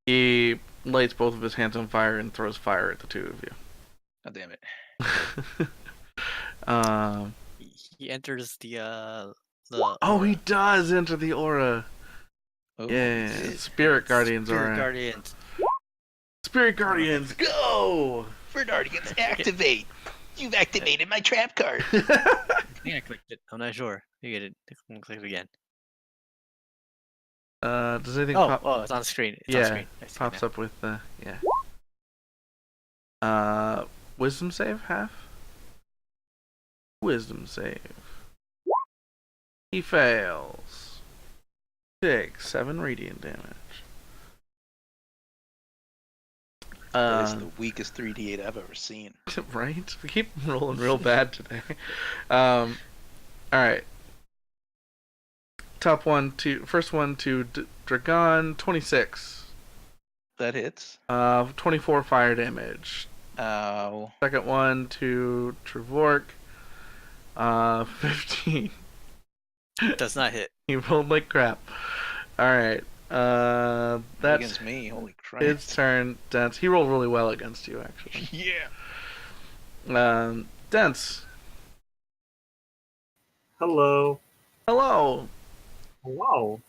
He lights both of his hands on fire and throws fire at the two of you. Oh, damn it. He enters the Oh, aura. he does enter the aura. Oh, Yeah, It's- Spirit Guardians Spirit aura. Guardians. Spirit Guardians, go! Guardians, activate! You've activated my trap card. I think I clicked it. I'm not sure. You get it. Click it again. Does anything Oh, pop? oh, it's on screen. It's on Yeah, screen. I see it pops now. up with yeah. Wisdom save half. Wisdom save. He fails. Takes 7 radiant damage. That is the weakest 3d8 I've ever seen. Right? We keep rolling real bad today. Alright. First one to Dragon, 26. That hits. 24 fire damage. Ow. Second one to Trevork, 15. Does not hit. He rolled like crap. Alright. That's Against me, holy Christ. his turn. Dents. He rolled really well against you, actually. Yeah. Dents. Hello. Hello. Wow.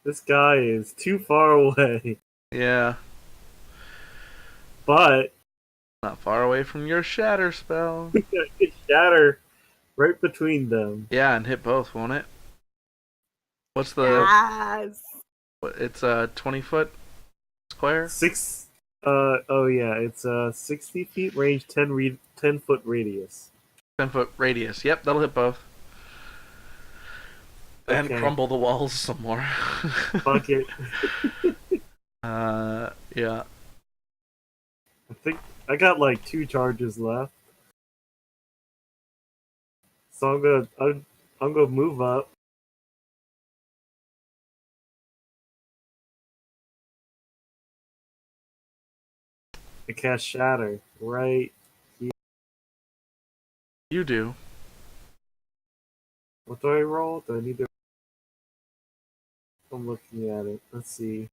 This guy is too far away, Yeah. but Not far away from your shatter spell. I could shatter right between them. Yeah, and hit both, won't it? What's the... Yes. It's a 20-foot square? Oh yeah, it's 60 feet range, 10 foot radius. 10-foot radius. Yep, that'll hit both. And Okay. crumble the walls some more. Fuck it. Yeah. I think I got like 2 charges left, so I'm gonna move up. I cast Shatter right. You do. What do I roll? Do I need to? I'm looking at it. Let's see.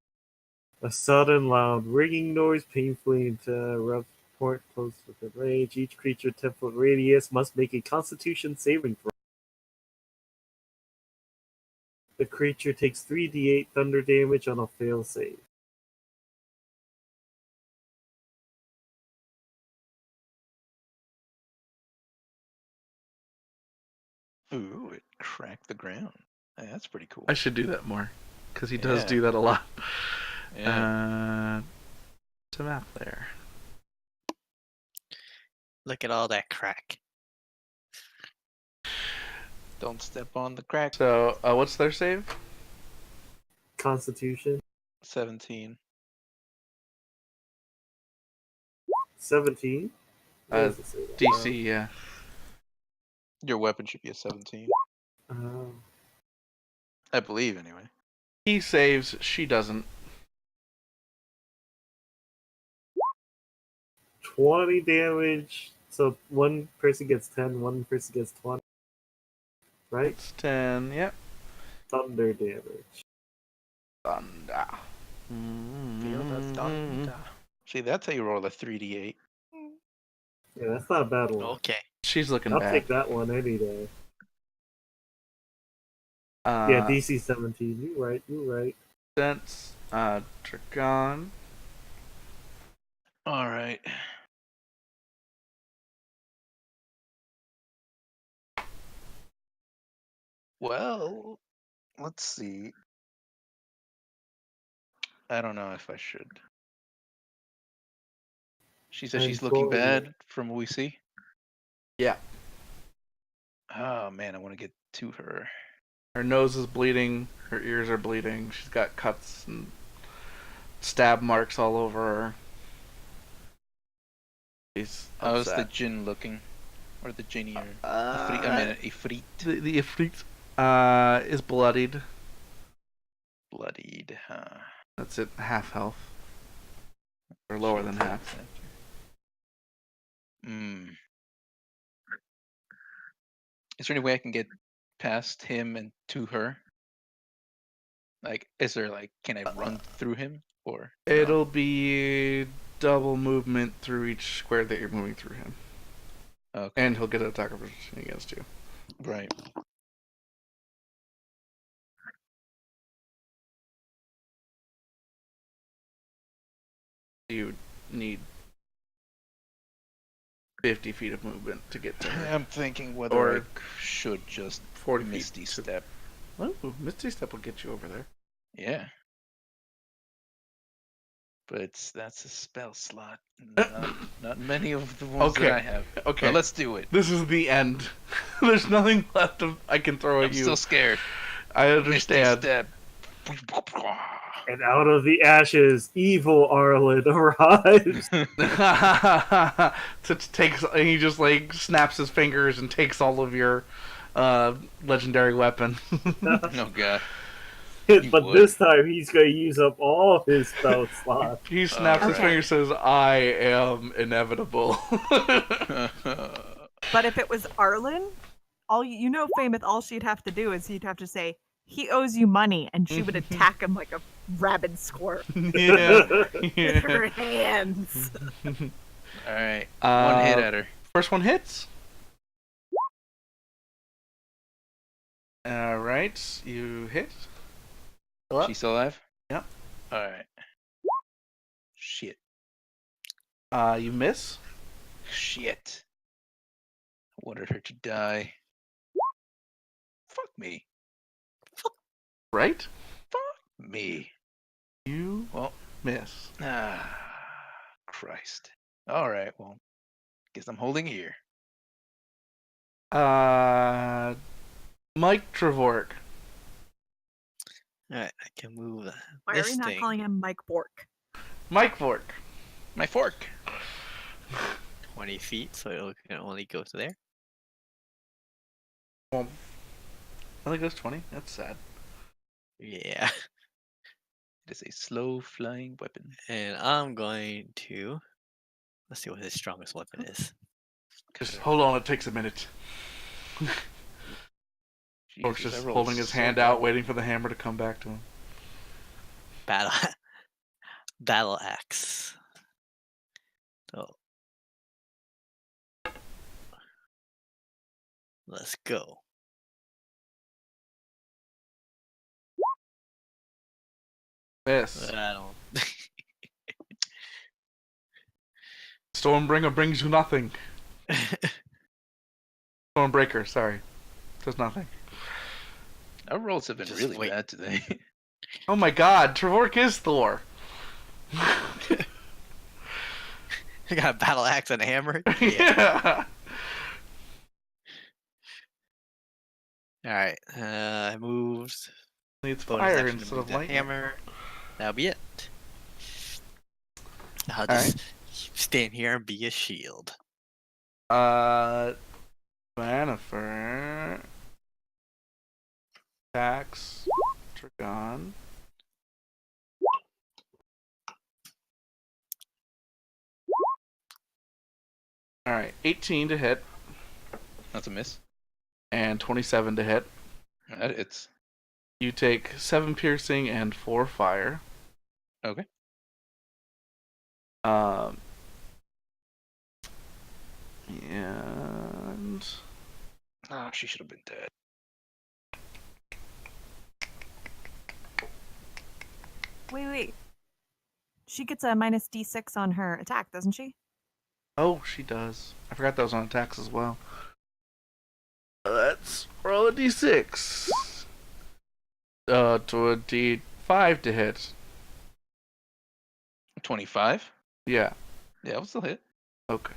A sudden loud ringing noise painfully interrupts point close within range. Each creature 10 foot radius must make a Constitution saving throw. The creature takes 3d8 thunder damage on a fail save. Ooh, it cracked the ground. Hey, that's pretty cool. I should do that more. Because he does Yeah. do that a lot. Yeah. To map there. Look at all that crack. Don't step on the crack. So, what's their save? Constitution 17. 17. Where Uh, does it say that? DC, yeah. Your weapon should be a 17. Oh. I believe, anyway. He saves, she doesn't. 20 damage. So one person gets 10, one person gets 20. Right? It's 10, yep. Thunder damage. Thunder. Feel the thunder. See, that's how you roll a 3d8. Yeah, that's not a bad one. Okay. She's looking I'll bad. take that one any day. Yeah, Uh, DC 17. You're right. Sense, Dragon. Alright. Well, let's see. I don't know if I should. She says she's looking Control. bad from what we see. Yeah. Oh man, I want to get to her. Her nose is bleeding. Her ears are bleeding. She's got cuts and stab marks all over her. She's How's the upset. Jinn looking? Or the Jinny or Uh, Ifrit? I mean, Ifrit. The Ifrit is bloodied. Bloodied, huh? That's it, half health. Or lower than half. Hmm. Is there any way I can get past him and to her? Like, is there like, can I run through him or? no? It'll be double movement through each square that you're moving through him. Okay. And he'll get an attack opportunity against you. Right. You need 50 feet of movement to get to her. I'm thinking whether Or I should just 40 feet. Misty Step. Oh, Misty Step will get you over there. Yeah. But that's a spell slot. Not many of the ones Okay. that I have. Okay. But let's do it. This is the end. There's nothing left I can throw I'm at you. still scared. I Misty understand. Step. And out of the ashes, evil Arlen arrives. And he just like snaps his fingers and takes all of your legendary weapon. Oh god. But would. this time he's going to use up all of his spell slots. He snaps his Okay. finger and says, "I am inevitable." But if it was Arlen, Fameth, all she'd have to do is he'd have to say, he owes you money, and she would attack him like a rabid squirrel Yeah. with her hands. Alright. One hit at her. First one hits. Alright, you hit. Go up. She's still alive? Yep. Alright. Shit. You miss. Shit. I wanted her to die. Fuck me. Right? Fuck me. You Well, miss. Christ. Alright, well. Guess I'm holding here. Mike Trevork. Alright, I can move Why are this we not thing calling him Mike Bork? Mike Vork. My fork. 20 feet, so it can only go to there. Only goes 20. That's sad. Yeah. It is a slow flying weapon. And I'm going to... Let's see what his strongest weapon is. Just hold on, it takes a minute. Vork's Jesus, I just rolled holding his so hand bad. out, waiting for the hammer to come back to him. Battle axe. So let's go. Miss. I don't. Stormbringer brings you nothing. Stormbreaker, sorry. Does nothing. Our rolls have been Just really wait. bad today. Oh my god, Trevork is Thor. I got a battle axe and a hammer. Yeah. Yeah. All right. I moved. It's Bonus fire action to instead move of the lightning. hammer. That'll be it. I'll Alright. just stand here and be a shield. Vanifer. Tax. Dragon. Alright, 18 to hit That's a miss. and 27 to hit. It's You take 7 piercing and 4 fire. okay. And Oh, she should have been dead. Wait. She gets a minus D6 on her attack, doesn't she? oh, she does. I forgot that was on attacks as well. Let's roll a d6. 25 to hit. 25? Yeah. Yeah, I'll still hit. Okay.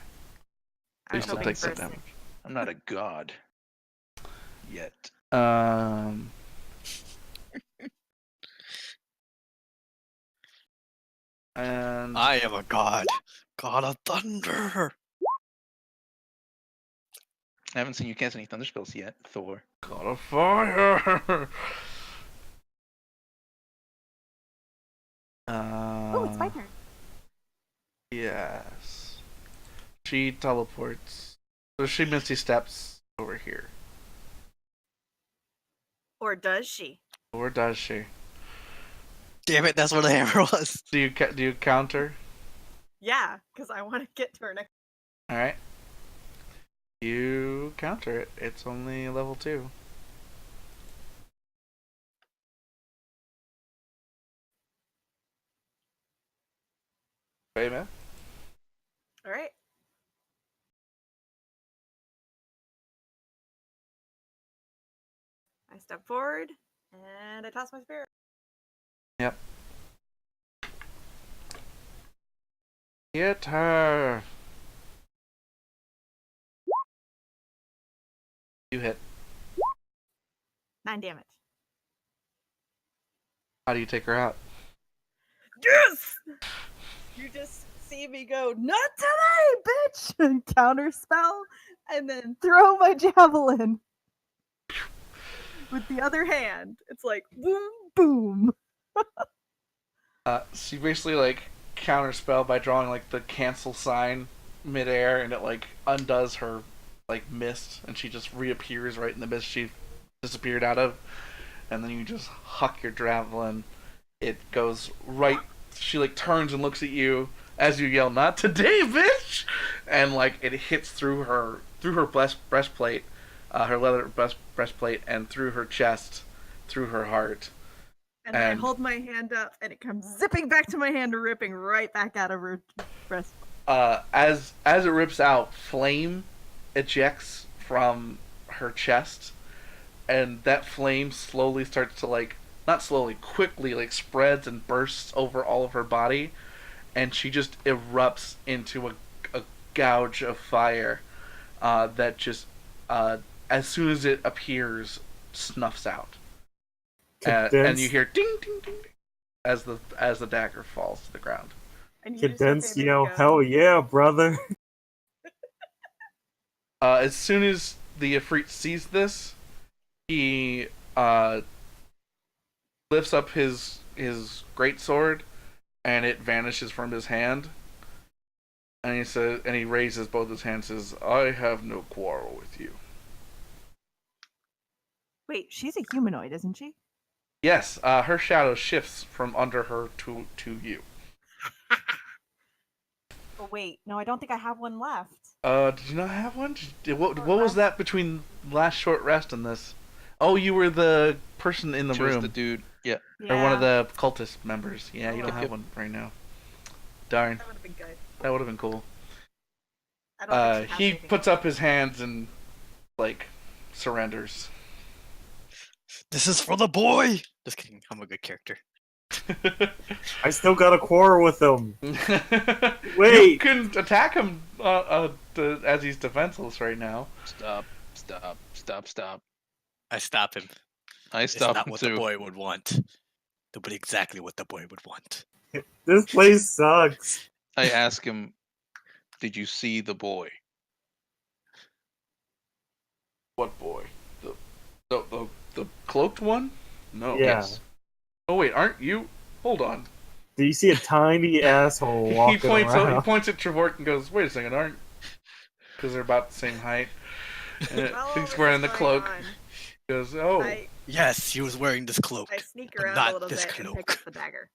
I You was still hoping take some for a damage. I'm not a god. Yet. And I am a god. God of thunder. I haven't seen you cast any thunder spells yet, Thor. God of fire. Oh, it's my turn. Yes. She teleports. So she Misty steps over here. Or does she? Or does she? Damn it, that's where the hammer was. Do you counter? Yeah, because I want to get to her next. All right. You counter it. It's only level 2. Wait, man. All right. I step forward and I toss my spear. Yep. Get her. You hit. 9 damage. How do you take her out? Yes! You just see me go, not today, bitch! And counter spell, and then throw my javelin. With the other hand. It's like, boom, boom. She basically like counterspell by drawing like the cancel sign midair, and it like undoes her like mist, and she just reappears right in the mist she disappeared out of, and then you just huck your javelin. It goes right. She like turns and looks at you as you yell, "Not today, bitch!" And like it hits through her breastplate, her leather breastplate, and through her chest, through her heart. And then I hold my hand up, and it comes zipping back to my hand, ripping right back out of her breast. As it rips out, flame ejects from her chest, and that flame slowly starts to like, not slowly, quickly like spreads and bursts over all of her body, and she just erupts into a gouge of fire that just as soon as it appears snuffs out. And you hear ding ding ding ding as the dagger falls to the ground. And Condensed yell, hell yeah, brother. As soon as the Ifrit sees this, he lifts up his great sword, and it vanishes from his hand. And he raises both his hands, and says, "I have no quarrel with you." Wait, she's a humanoid, isn't she? Yes, her shadow shifts from under her to you. Oh wait, no, I don't think I have one left. Did you not have one? What was that between last short rest and this? Oh, you were the person in the She was room. the dude. Yeah. Or one of the cultist members. Yeah, you don't have Yep. one right now. Darn. That would have been good. That would have been cool. I don't think she has He anything puts else. up his hands and, like, surrenders. This is for the boy. Just kidding. I'm a good character. I still got a quarrel with him. You Wait. can attack him as he's defenseless right now. Stop. I stop him. I It's stop not him what too. the boy would want. But exactly what the boy would want. This place sucks. I ask him, "Did you see the boy?" What boy? The cloaked one? No. Yeah. Yes. Oh wait, aren't you? Hold on. Do you see a tiny asshole He walking points around? at Trevort and goes, "Wait a second, aren't?" Because they're about the same height. And While all he's this wearing is the going cloak. on, He goes, "Oh." Yes, he was wearing this cloak. I sneak but around not a little this bit and pick cloak. up the dagger.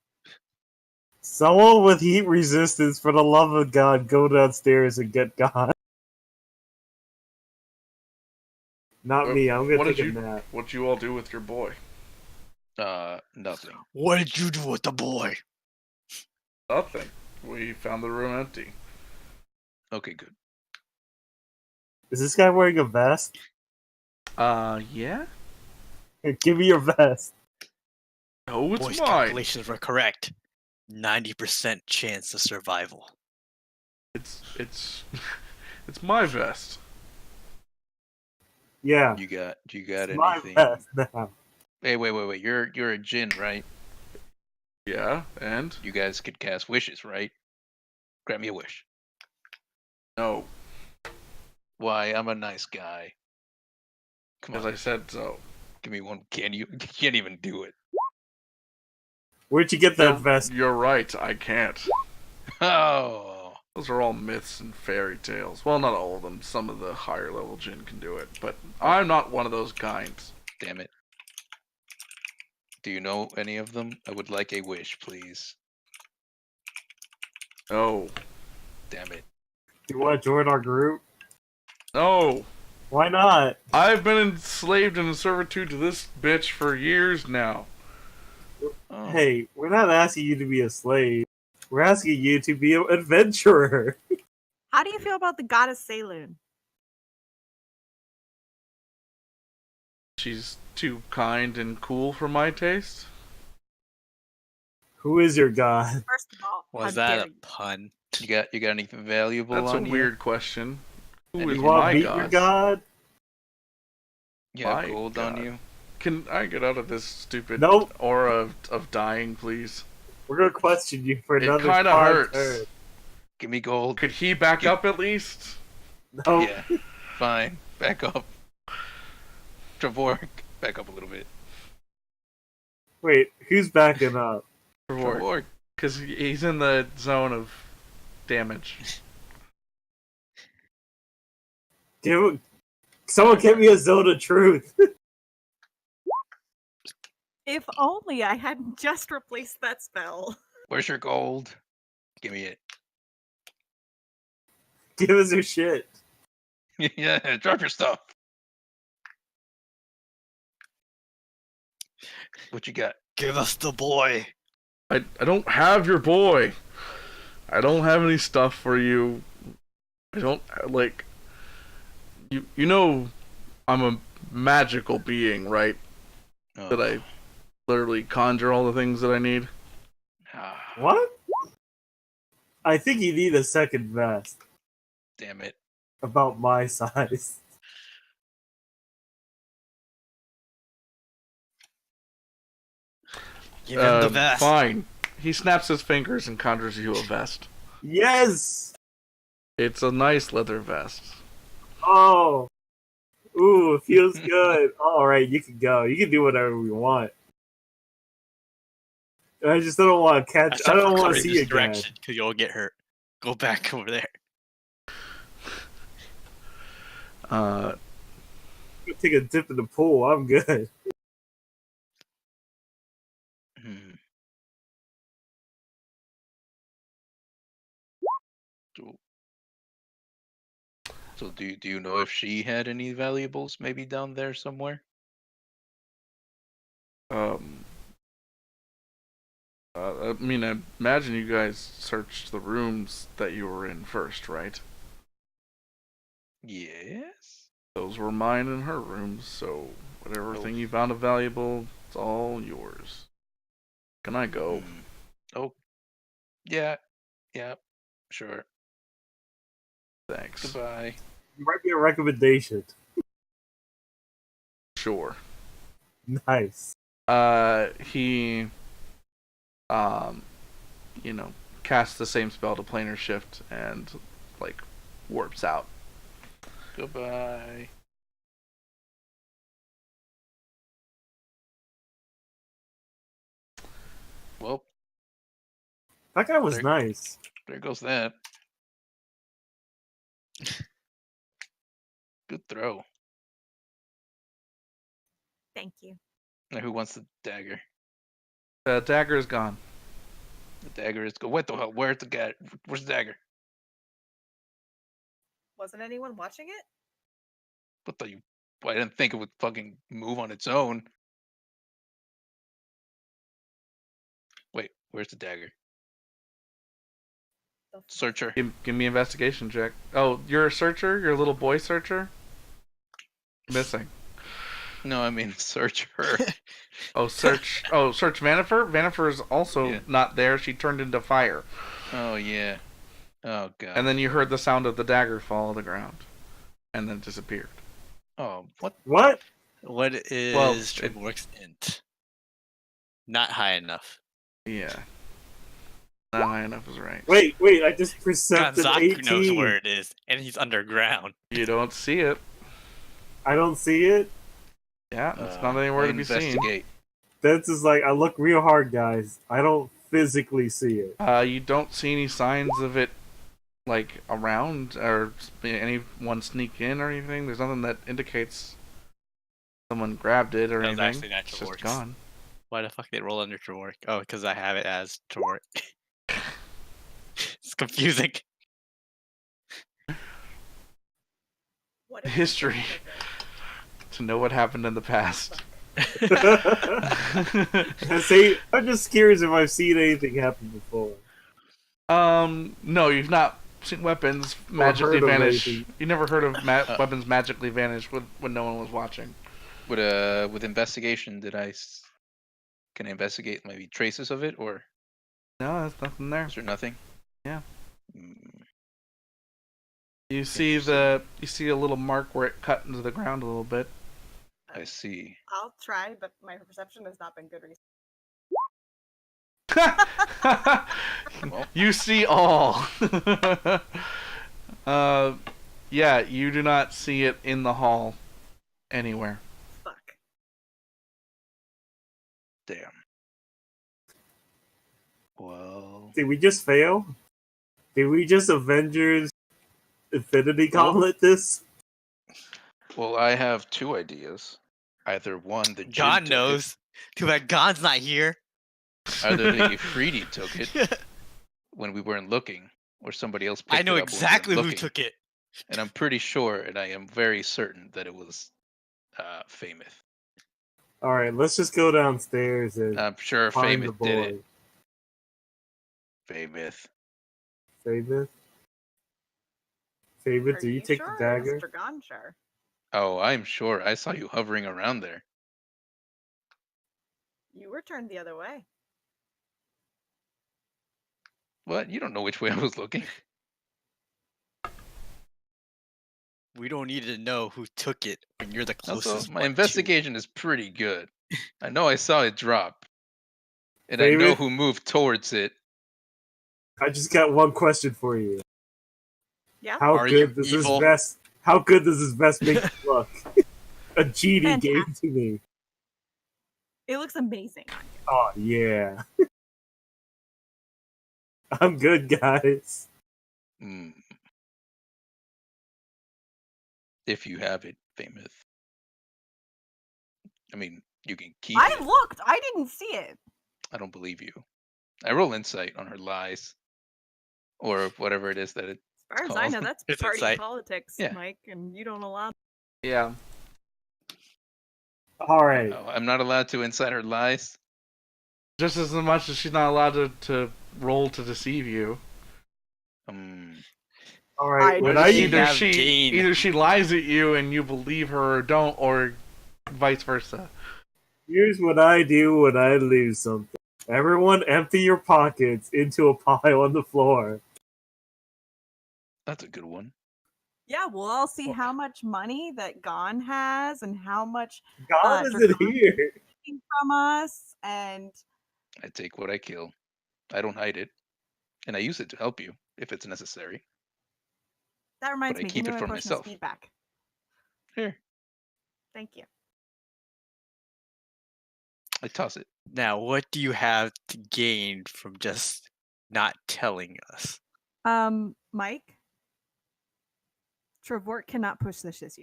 Someone with heat resistance, for the love of God, go downstairs and get God. Not me, I'm gonna take a nap. What'd you all do with your boy? Nothing. What did you do with the boy? Nothing. We found the room empty. Okay, good. Is this guy wearing a vest? Yeah? Give me your vest. No, it's Boy's mine. calculations were correct. 90% chance of survival. It's it's my vest. Yeah, You got it's my anything? vest now. Hey, wait. You're a djinn, right? Yeah, and? You guys could cast wishes, right? Grant me a wish. No, Why? I'm a nice guy. Come as on, I said so. give me one. Can you? You can't even do it. Where'd you get that vest? You're right, I can't. Oh, Those are all myths and fairy tales. Well, not all of them. Some of the higher level djinn can do it, but I'm not one of those kinds. damn it. Do you know any of them? I would like a wish, please. No, Damn it. You want to join our group? No. Why not? I've been enslaved in servitude to this bitch for years now. Oh. Hey, we're not asking you to be a slave. We're asking you to be an adventurer. How do you feel about the goddess Saloon? She's too kind and cool for my taste. Who is your god? First of all, how Was dare that a you? pun? You got anything valuable That's a on you? weird question. Who And is You want my to meet your god? god? You have My gold on God. you? Can I get out of this stupid Nope. aura of dying, please? We're gonna question you for It another kind of 5 hurts. turns. Give me gold. Could he back You- up at least? No. Yeah. Fine. Back up. Trevork, back up a little bit. Wait, who's backing up? Trevork. Because he's in the zone of damage. Someone give me a zone of truth. If only I hadn't just replaced that spell. Where's your gold? Give me it. Give us your shit. Yeah, drop your stuff. What you got? Give us the boy. I don't have your boy. I don't have any stuff for you. I don't like. You know, I'm a magical being, right? Oh. That I literally conjure all the things that I need. Ah, What? I think you need a second vest. damn it. About my size. Give him the vest. Fine. He snaps his fingers and conjures you a vest. Yes! It's a nice leather vest. Oh! Ooh, it feels good. Alright, you can go. You can do whatever we want. I just don't want to catch. I Except don't for want to coming see this you again. direction, because you'll get hurt. Go back over there. Take a dip in the pool. I'm good. Hmm. So do you know if she had any valuables maybe down there somewhere? I mean, I imagine you guys searched the rooms that you were in first, right? Yes. Those were mine and her rooms, so whatever Oh. thing you found of valuable, it's all yours. Can I go? Hmm. Oh. Yeah. Yeah. Sure. Thanks. Goodbye. You write me a recommendation. Sure. Nice. He, casts the same spell to planar shift and, like, warps out. Goodbye. Well, That guy was There- nice. there goes that. Good throw. Thank you. Now who wants the dagger? The dagger is gone. The dagger is go. What the hell? Where's the guy? Where's the dagger? Wasn't anyone watching it? What the? I didn't think it would fucking move on its own. Wait, where's the dagger? The f- Searcher. Give me investigation check. Oh, you're a searcher? You're a little boy searcher? Missing. No, I mean search her. Oh, search. Oh, search Vanifer. Vanifer is also Yeah. not there. She turned into fire. Oh yeah. Oh god. And then you heard the sound of the dagger fall to the ground, and then it disappeared. Oh what? What? What is Well, Trevork's int? Not high enough. Yeah. Not high enough is right. Wait, I just percepted Ganzaku 18. knows where it is, and he's underground. You don't see it. I don't see it. Yeah, it's not anywhere to be seen. Investigate. That's just like, I look real hard, guys. I don't physically see it. You don't see any signs of it, like, around, or anyone sneak in or anything. There's nothing that indicates someone grabbed it or That was anything. actually not It's just Trevork's. gone. Why the fuck did it roll under Trevork? Oh, because I have it as Trevork. It's confusing. What if history to know what happened in the past. See, I'm just curious if I've seen anything happen before. No, you've not seen weapons magically heard of vanish. anything. You never heard of weapons magically vanish when no one was watching. With investigation, can I investigate maybe traces of it, or No, there's nothing there. is there nothing? Yeah. Mm, You see a little mark where it cut into the ground a little bit. I see. I'll try, but my perception has not been good recently. You see all. Yeah, you do not see it in the hall anywhere. Fuck. Damn. Well, Did we just fail? Did we just Avengers Infinity Gauntlet this? well, I have two ideas. Either one, the Jin God took knows. Too bad God's not here. it. Either the Ifriti took it when we weren't looking, or somebody else picked I it know up when we exactly weren't who looking. took it. And I'm pretty sure, and I am very certain that it was Famous. Alright, let's just go downstairs and I'm sure find Famous the did boy. it. Famous. Famous? Famous, Are do you take sure, the dagger? Mr. Gonchar? Oh, I'm sure. I saw you hovering around there. You were turned the other way. What? You don't know which way I was looking. We don't need to know who took it when you're the Also, closest. my one to. investigation is pretty good. I know I saw it drop. And I know Famous? who moved towards it. I just got one question for you. Yeah. How Are you good does evil? this vest? How good does this vest make you look? A genie gave Fantastic. to me. It looks amazing on you. Oh yeah. I'm good, guys. Hmm. If you have it, Famous. I mean, you can keep I it. looked. I didn't see it. I don't believe you. I roll insight on her lies. Or whatever it is that it. As far as I know, called. that's It's party inside. politics, Yeah. Mike, and you don't allow. Yeah. Alright. Oh, I'm not allowed to incite her lies. Just as much as she's not allowed to roll to deceive you. Alright. I When do. I Either have gain. either she lies at you and you believe her or don't, or vice versa. here's what I do when I lose something. Everyone empty your pockets into a pile on the floor. That's a good one. Yeah, we'll all see how much money that Gon has and how much God isn't Dragon here. is taking from us, and I take what I kill. I don't hide it. And I use it to help you if it's necessary. that reminds I me. keep Give it me for my potion myself. of speed back. Here, Thank you. I toss it. Now, what do you have to gain from just not telling us? Mike, Trevort cannot push this issue.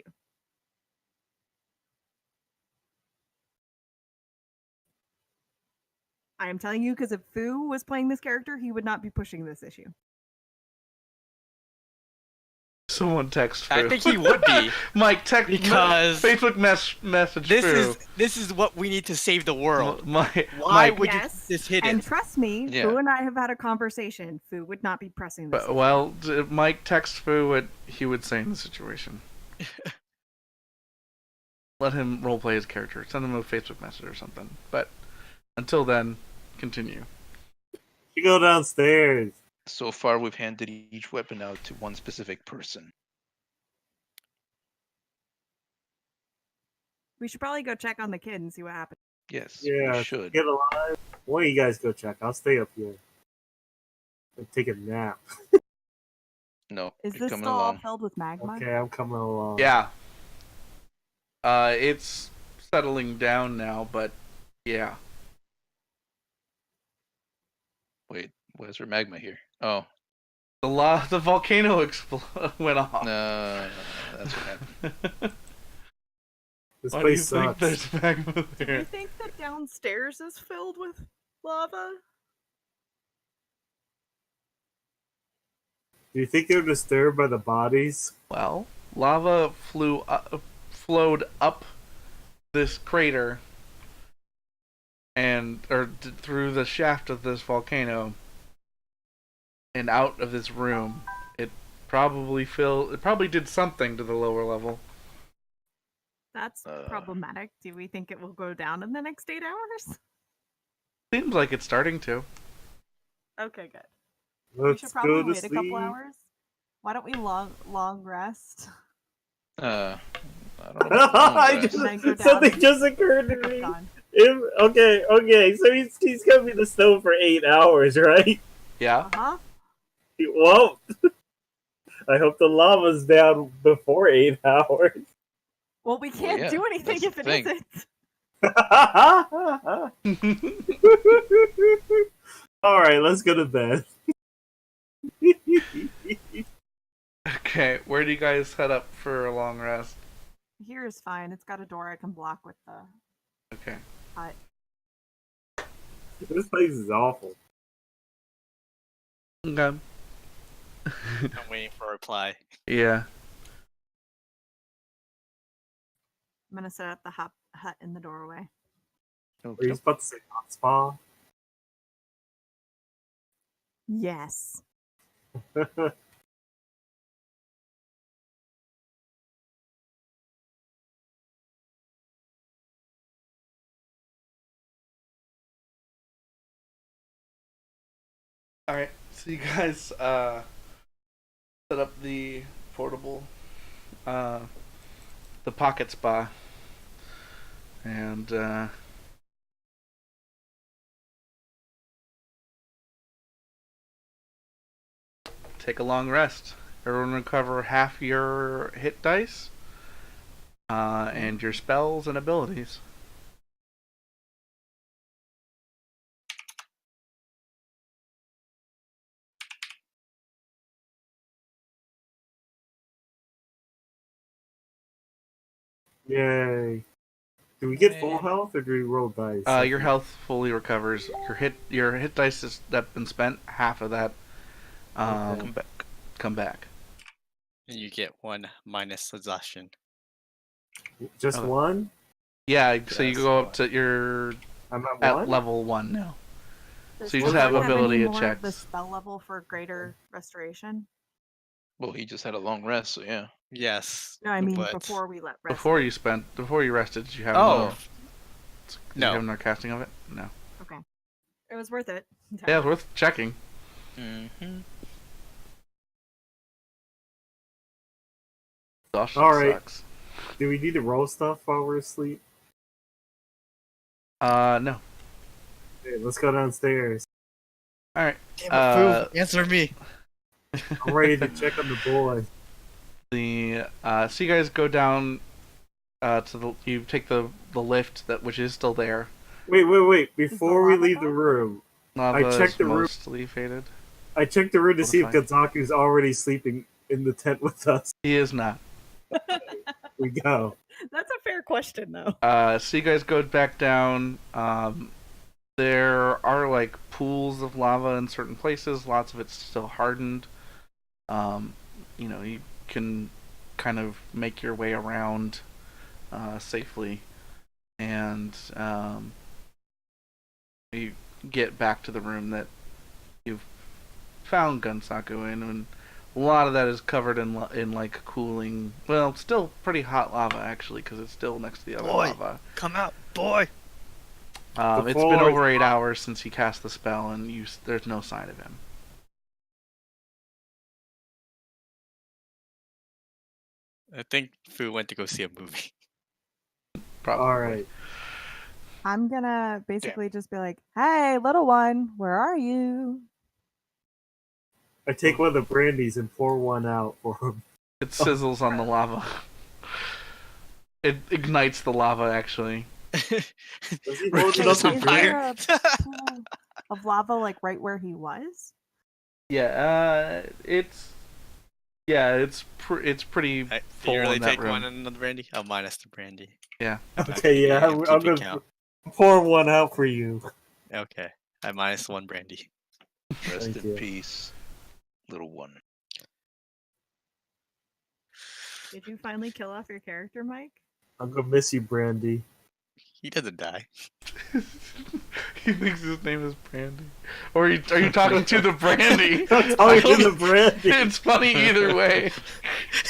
I am telling you because if Fu was playing this character, he would not be pushing this issue. Someone text Fu. I think he would be. Mike, text Because Facebook message This Fu. is what we need to save the world. Mike, Why Mike, would you Yes, keep this hidden? and trust me, Yeah. Fu and I have had a conversation. Fu would not be pressing this. issue. well, Mike text Fu what he would say in the situation. Let him roleplay his character. Send him a Facebook message or something. But until then, continue. You go downstairs. So far, we've handed each weapon out to one specific person. We should probably go check on the kid and see what happens. Yes, Yeah, we should. get alive. Why don't you guys go check? I'll stay up here. And take a nap. No, Is you're this coming still all along. filled with magma? Okay, I'm coming along. Yeah. It's settling down now, but yeah. Wait, why is there magma here? Oh, The volcano went off. no, that's what happened. This Why do you place think sucks. there's magma Do you there? think that downstairs is filled with lava? Do you think they're disturbed by the bodies? Well, lava flowed up this crater through the shaft of this volcano and out of this room. It probably did something to the lower level. That's problematic. Do we think it will go down in the next 8 hours? Seems like it's starting to. Okay, good. We Let's should go probably to wait sleep. a couple hours. Why don't we long rest? I don't know. about long rest. And then go down Something and just occurred to pick up me. Dawn. Okay, so he's gonna be in the snow for 8 hours, right? Yeah. Uh-huh. He won't. I hope the lava's down before 8 hours. Well, we can't yeah, do anything that's if the it thing. isn't. Alright, let's go to bed. Okay, where do you guys head up for a long rest? Here is fine. It's got a door I can block with the Okay. hut. This place is awful. Okay. I'm waiting for a reply. Yeah. I'm gonna set up the hut in the doorway. Were you about to say hot spa? Yes. Alright, so you guys set up the portable the pocket spa and take a long rest. Everyone recover half your hit dice and your spells and abilities. Yay. Do we get full health or do we roll dice? Your health fully recovers. Your hit dice that's been spent, half of that Okay. come back. And you get 1 minus exhaustion. Just Okay. one? Yeah, so you Yes, go up one. to your I'm at at one? level 1 now. Does So you just Patrick have ability any more checks. of the spell level for greater restoration? Well, he just had a long rest, so yeah. Yes. No, I mean but... before we let rest. Before you rested, did you have Oh. more? Did No. you have another casting of it? No. Okay. It was worth it. Yeah, it's worth checking. Mm-hmm. Exhaustion Alright. sucks. Do we need to roll stuff while we're asleep? No. Okay, let's go downstairs. Alright. Damn it, Foo, answer me. I'm ready to check on the boy. So you guys go down you take the lift which is still there. Wait. Before we lava leave the gone? room, Lava I checked is the room. mostly faded. I checked the room to see if Fine. Kazaku's already sleeping in the tent with us. He is not. We go. That's a fair question, though. So you guys go back down. There are like pools of lava in certain places. Lots of it's still hardened. You can kind of make your way around safely, and you get back to the room that you've found Gunsaku in, and a lot of that is covered in like cooling, well, still pretty hot lava actually, because it's still next to the other Boy. lava. Come out, boy. It's been over 8 hours since he cast the spell, and there's no sign of him. I think Foo went to go see a movie. Probably. Alright. I'm gonna basically just be like, "Hey, little one, where are you?" I take one of the brandies and pour one out for him. It sizzles on the lava. It ignites the lava, actually. Does he Rick hold it is up on to fire. drink? Pool of lava, like right where he was. Yeah, it's pretty Do full you really in that take room. one and another brandy? Oh, minus the brandy. Yeah. Okay, yeah, I'm keeping gonna count. pour one out for you. Okay, I minus 1 brandy. Rest Thank in you. peace, little one. Did you finally kill off your character, Mike? I'm gonna miss you, Brandy. He doesn't die. He thinks his name is Brandy. Or are you talking to the Brandy? I'm talking to the Brandy. It's funny either way.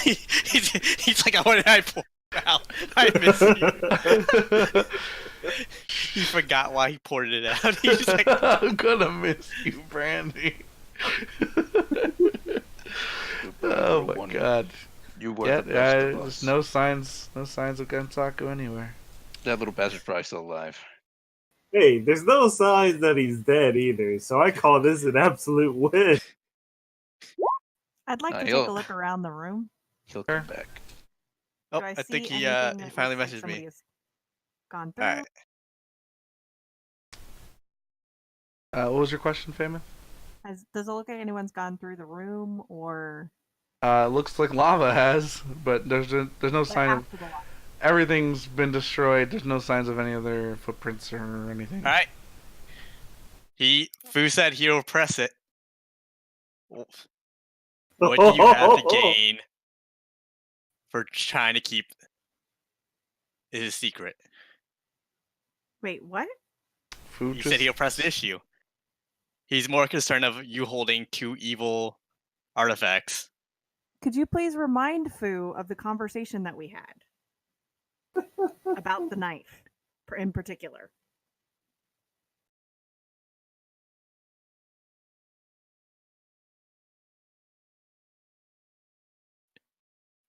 He's like, what did I pour out? I miss you. He forgot why he poured it out. He's like, I'm gonna miss you, Brandy. Oh my god. You were Yeah, the best of there's us. no signs of Gensaku anywhere. That little bastard's probably still alive. Hey, there's no signs that he's dead either, so I call this an absolute win. I'd like to take he'll- a look around the room. He'll come back. oh, Do I, I think see he anything that finally looks like messaged somebody me. has gone through? All right. What was your question, Famous? Does it look like anyone's gone through the room or Looks like lava has, but there's no like sign of after the lock? everything's been destroyed. There's no signs of any other footprints or anything. All right. Fu said he'll press it. What do you have to gain for trying to keep it a secret? Wait, what? Food He just said he'll press the issue. He's more concerned of you holding 2 evil artifacts. Could you please remind Fu of the conversation that we had about the knife in particular?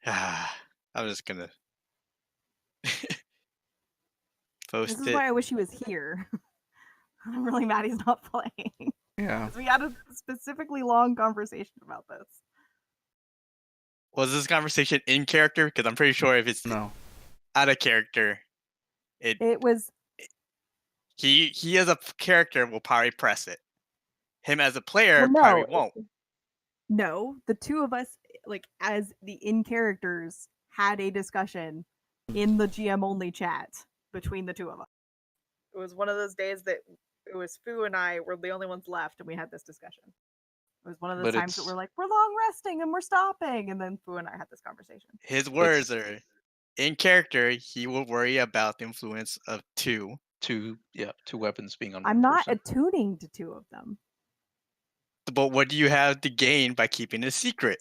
I'm just gonna post This is it. why I wish he was here. I'm really mad he's not playing. yeah. 'Cause we had a specifically long conversation about this. Was this conversation in character? Because I'm pretty sure if it's No. out of character, It was he as a character will probably press it. Him as a player well, no, probably won't. No, the two of us, like as the in characters, had a discussion in the GM only chat between the two of us. It was one of those days that it was Fu and I were the only ones left, and we had this discussion. It was one of those But times that it's- we're like, we're long resting and we're stopping, and then Fu and I had this conversation. His words are in character. He will worry about the influence of 2. Two weapons being on I'm one not person. attuning to two of them. But what do you have to gain by keeping it a secret?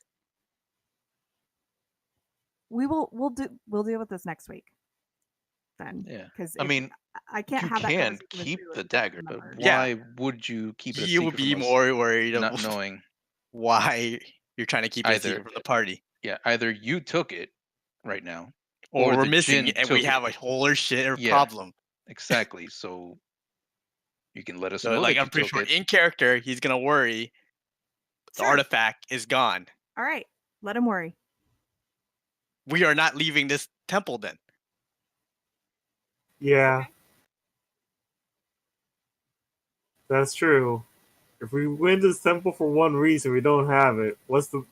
We'll deal with this next week. Then, Yeah. because I mean, I can't you have that can conversation with keep Fu the and dagger, but remember. Yeah. why would you keep it a You secret would be from us, more worried not of knowing? why you're trying to keep it a Either- secret from the party. Yeah, either you took it right now, Or or we're the missing djinn it and took we have a it. whole shit Yeah. problem. Exactly. So you can let us So know like that I'm you pretty took sure it. in character he's gonna worry the Sure. artifact is gone. All right, let him worry. We are not leaving this temple then. Yeah, Okay. that's true. If we win this temple for one reason, we don't have it. What's the?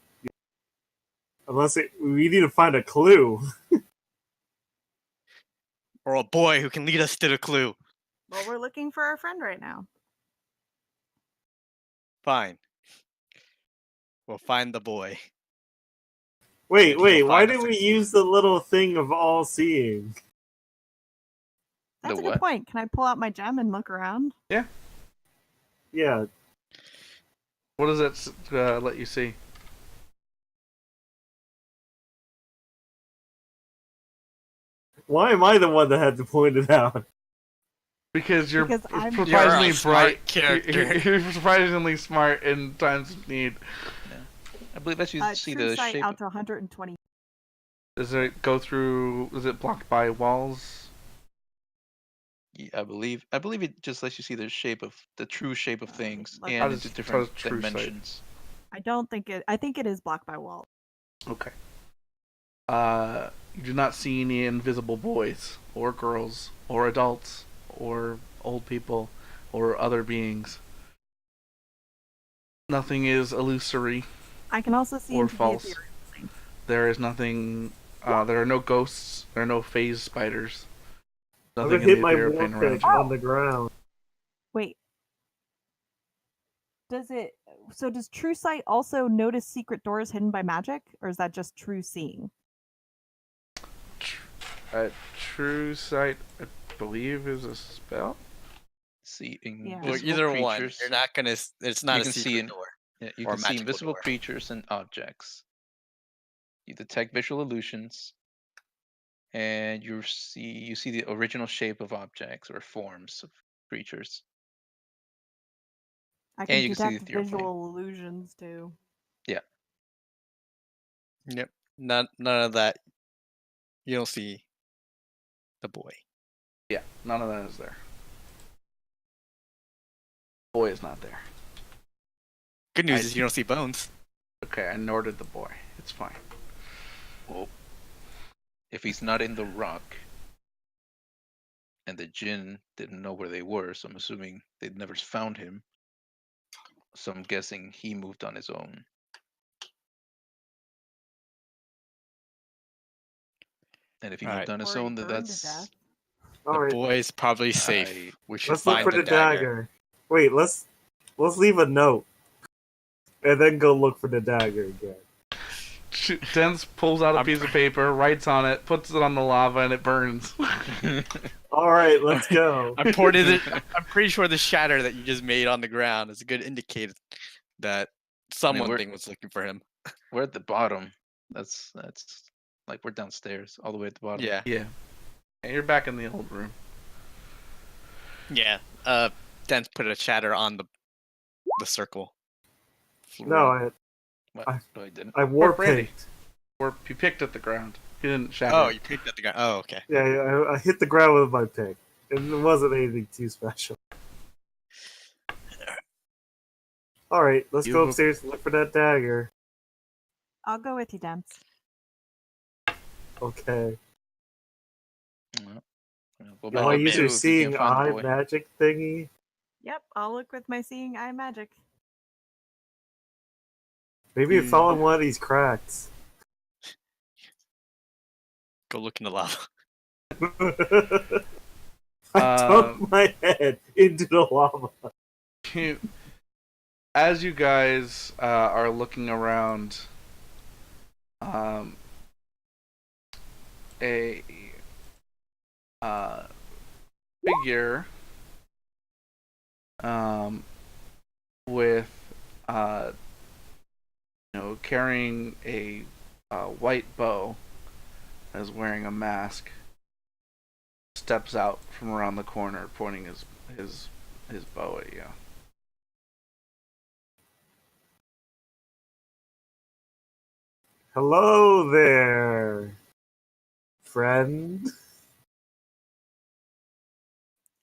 We need to find a clue. Or a boy who can lead us to the clue. Well, we're looking for our friend right now. Fine. We'll find the boy. Wait, Maybe you'll why find didn't us a we clue. use the little thing of all seeing? That's The a good what? point. Can I pull out my gem and look around? Yeah, What does that let you see? why am I the one that had to point it out? Because you're Because I'm- surprisingly You're a smart bright. character. You're surprisingly smart in times of need. I believe lets you see True the sight shape. out to 120. Does it go through? Is it blocked by walls? I believe it just lets you see the true shape of things Like- and How into does- different how does true sight? dimensions. I don't think it. I think it is blocked by walls. Okay. You do not see any invisible boys or girls or adults or old people or other beings. Nothing is illusory. I can also see Or into false. the ethereal plane. There is nothing. There are no ghosts. There are no phase spiders. I'm Nothing gonna in hit the my ethereal plane around vortex you. on the ground. Wait. Does true sight also notice secret doors hidden by magic, or is that just true seeing? True sight, I believe, is a spell. See Yeah. Well, invisible either one. creatures. You're not gonna. It's not You a can see secret in- door. Yeah, you or can see magical invisible door. creatures and objects. You detect visual illusions, and you see the original shape of objects or forms of creatures. I And can you can see detect the earplane. visual illusions too. Yep. None of that. You don't see the boy. Yeah, none of that is there. Boy is not there. Good news I- is you don't see bones. Okay, I ignored the boy. It's fine. Well, if he's not in the rock, and the Jinn didn't know where they were, so I'm assuming they'd never found him. So I'm guessing he moved on his own. And if he moved Alright. on his Or he own, then burned to that's death. The All right, boy's probably safe. I- We should let's look find for the the dagger. dagger. Wait, let's leave a note, and then go look for the dagger again. Dens pulls out a I'm- piece of paper, writes on it, puts it on the lava, and it burns. All right, let's go. I'm pretty sure the shatter that you just made on the ground is a good indicator that someone we're- was looking for him. We're at the bottom. That's like we're downstairs, all the way at the bottom. Yeah. Yeah. And you're back in the old room. Yeah. Dent put a shatter on the circle. No, What? I- No, I didn't. I war Brandy. picked. Or you picked at the ground. You didn't shatter. Oh, it. you picked at the ground. Oh, okay. Yeah, I hit the ground with my pick, and it wasn't anything too special. All right, let's You go hope- upstairs and look for that dagger. I'll go with you, Dance. Okay. No. Go You back want up to use too your if you seeing can't find the eye boy. magic thingy? Yep, I'll look with my seeing eye magic. Maybe it fell in one of these cracks. Go look in the lava. I dumped my head into the lava. As you guys are looking around, a figure with carrying a white bow, as wearing a mask, steps out from around the corner, pointing his bow at you. Hello there, friend.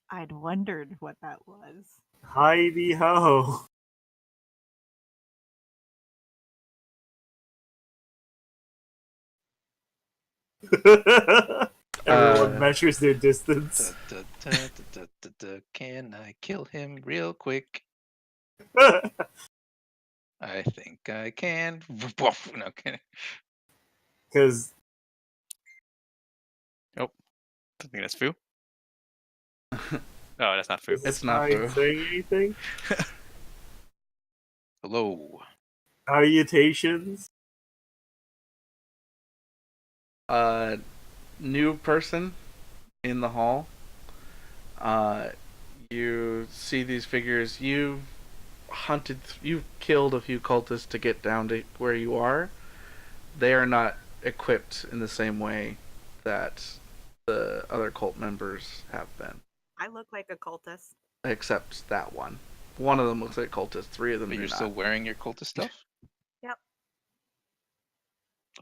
I'd wondered what that was. Heidi ho. Everyone measures their distance. Can I kill him real quick? I think I can. No, kidding. Because I think that's Fu. No, that's not Fu. It's not Heidi Fu. saying anything. Hello. Salutations. New person in the hall. You see these figures. You've killed a few cultists to get down to where you are. They are not equipped in the same way that the other cult members have been, I look like a cultist. except that one. One of them looks like cultists. Three of them But do you're not. still wearing your cultist stuff? Yep.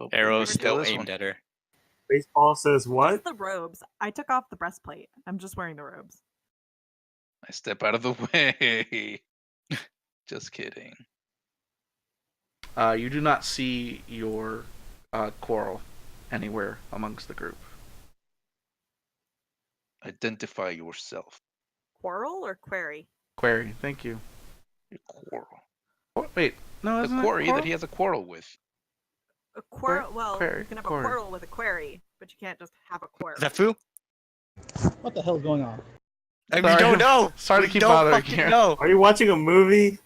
Oh, Arrows we're still this aimed one. at her. Baseball says what? Just the robes. I took off the breastplate. I'm just wearing the robes. I step out of the way. Just kidding. You do not see your quarrel anywhere amongst the group. Identify yourself. Quarrel or query? Query, thank you. Your quarrel. Wait, no, The isn't it quarry quarrel? that he has a quarrel with. A quarrel. Well, query, you can have query. a quarrel with a query, but you can't just have a quarrel. Is that Fu? What the hell's going on? We Sorry. don't know. Sorry to We keep don't bothering fucking you. know. Are you watching a movie?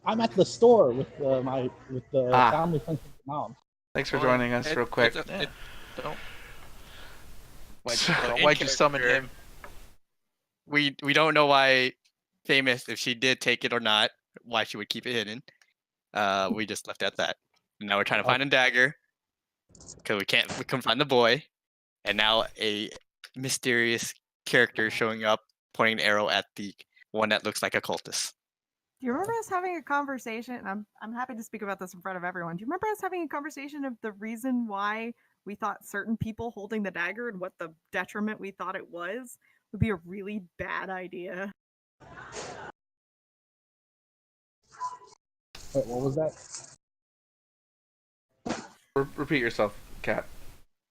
I'm at the store with the Ah. family friends of the mom. Thanks for Well, joining us real quick. Don't. Why'd in you summon character, him? We don't know why Famous, if she did take it or not, why she would keep it hidden. We just left it at that. Now we're trying to find a dagger because we couldn't find the boy, and now a mysterious character showing up, pointing an arrow at the one that looks like a cultist. Do you remember us having a conversation? And I'm happy to speak about this in front of everyone. Do you remember us having a conversation of the reason why we thought certain people holding the dagger and what the detriment we thought it was would be a really bad idea? Wait, what was that? Repeat yourself, Kat.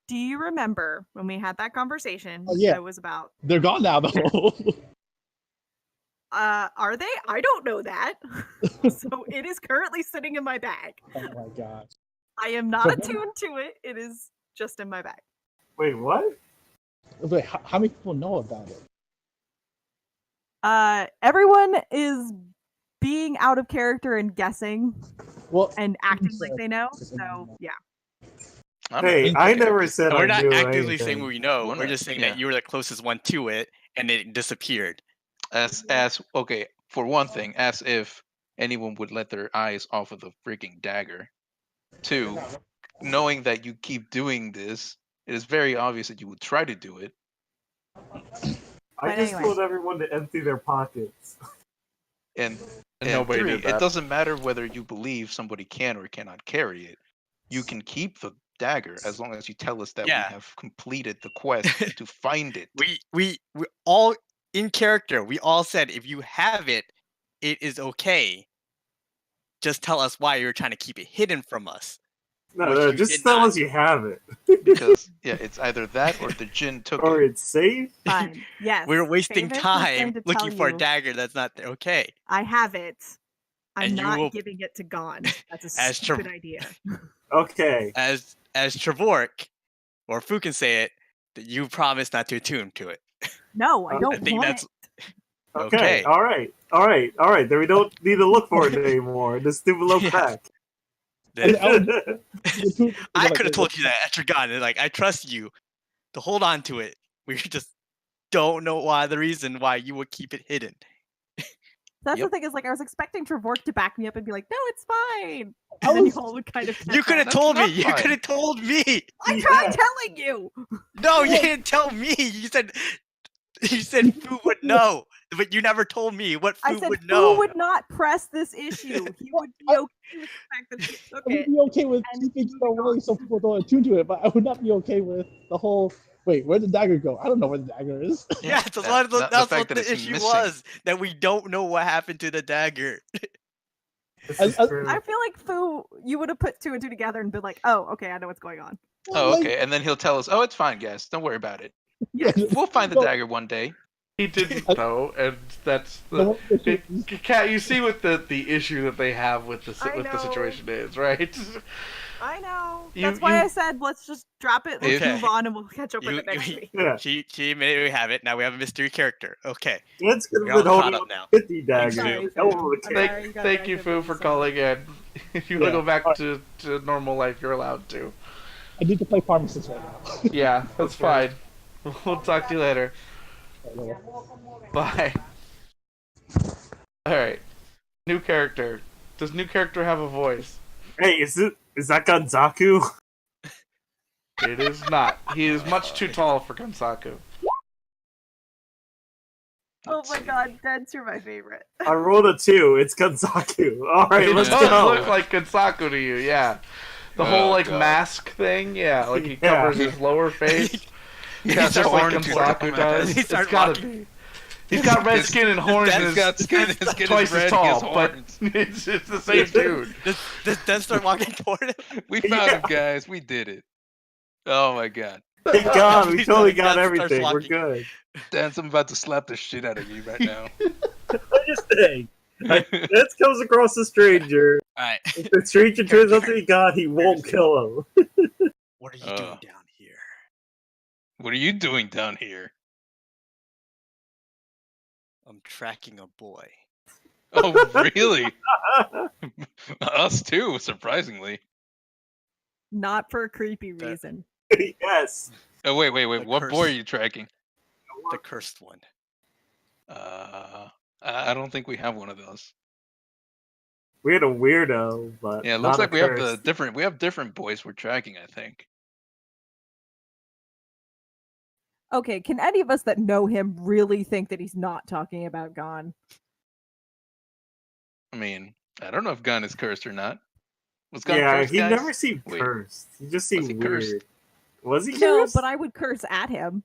Do you remember when we had that conversation? Oh, yeah. It was about. They're gone now, though. Are they? I don't know that. So it is currently sitting in my bag. Oh my gosh. I am not attuned to it. It is just in my bag. Wait, what? Wait, how many people know about it? Everyone is being out of character and guessing Well, and acting like they know. So yeah. Hey, I never said We're I not knew actively anything. saying we know. We're We're not- just saying yeah. that you were the closest one to it, and it disappeared. As okay, for one thing, as if anyone would let their eyes off of the freaking dagger. Two, knowing that you keep doing this, it is very obvious that you would try to do it. I But just anyway. told everyone to empty their pockets. And nobody three, did that. it doesn't matter whether you believe somebody can or cannot carry it. You can keep the dagger as long as you tell us that Yeah. we have completed the quest to find it. We all in character. We all said if you have it, it is okay. Just tell us why you're trying to keep it hidden from us. No, Which no, you just did tell not. us you have it. Because it's either that or the djinn took Or it. it's safe. Fine. Yes. We're wasting Favis is going time to looking tell for a you, dagger that's not okay. I have it. I'm And you not will- giving it to Gon. That's a As stupid Trev- idea. Okay. As Trevork, or Fu can say it, that you promised not to attune to it. No, I I don't think want that's- it. Okay. Okay. All right. Then we don't need to look for it anymore. The stupid little Yeah. crack. Then I I could have told you that after Gon. Like I trust you to hold on to it. We just don't know why the reason why you would keep it hidden. That's Yep. the thing is, like, I was expecting Trevork to back me up and be like, no, it's fine. I And then you was- all would kind of. You could have That's told me. not You fine. could have told me. I tried telling you. No, you didn't tell me. You said Fu would know, but you never told me what I Fu said would Fu know. would not press this issue. He would be okay with the fact that he took I would it. be okay with and keeping it moving away on. so people don't attune to it, but I would not be okay with the whole. Wait, where'd the dagger go? I don't know where the dagger is. Yeah, that's That- what the fact the that it's issue missing. was. That we don't know what happened to the dagger. This is I- true. I feel like Fu, you would have put two and two together and been like, oh, okay, I know what's going on. Oh, Like, okay. And then he'll tell us, "Oh, it's fine, guys. Don't worry about it. yeah, We'll find the well, dagger one day." He didn't know, and that's the the. whole issue is- Kat, you see what the issue that they have with I with the know. situation is, right? I know. You- That's why you- I said let's just drop it, let's Okay. move on, and we'll catch up with You- it next you- week. Yeah. She admitted we have it. Now we have a mystery character. Okay, It's gonna we're be all caught holding up up now. 50 daggers. Sorry, No one Fu. would I'm care. sorry, you got Thank you, back Fu, in, for so- calling in. If you want to Yeah. go back to normal life, you're allowed to. I need to play pharmacist right now. Yeah, that's fine. We'll talk to you later. Bye. Alright. New character. Does new character have a voice? Hey, is that Gonzaku? It is not. He is much too tall for Kansaku. Oh my god, Dents, you're my favorite. I rolled a 2. It's Gonzaku. All right, It let's does go. look like Kansaku to you, yeah. The Oh, whole like God. mask thing, yeah, like he Yeah. covers his lower face. He Yeah, starts just like walking toward Kansaku him. does. He It's starts gotta walking. be. He's got red His- skin and horns, and He's his got skin. His skin twice is red. as He has tall, but horns. it's the same dude. Does Den start walking toward him? We found him, guys. We did it. Oh my God, Thank God, we He's totally like, got that starts everything. We're walking. good. Dance! I'm about to slap the shit out of you right now. I'm just saying. This comes across a stranger. All right. If the stranger turns out to be God, he won't kill him. What are you Oh. doing down here? What are you doing down here? I'm tracking a boy. Oh, really? Us too, surprisingly. Not for a creepy That- reason. Yes. Oh, wait. The What boy are cursed- you tracking? The cursed one. I don't think we have one of those. We had a weirdo, but Yeah, it not looks a like we have curse. we have different boys we're tracking, I think. Okay, can any of us that know him really think that he's not talking about Gon? I mean, I don't know if Gun is cursed or not. Was Gun Yeah, cursed, he guys? never seemed Wait, cursed. He just was seemed he cursed? weird. Was he No, cursed? but I would curse at him.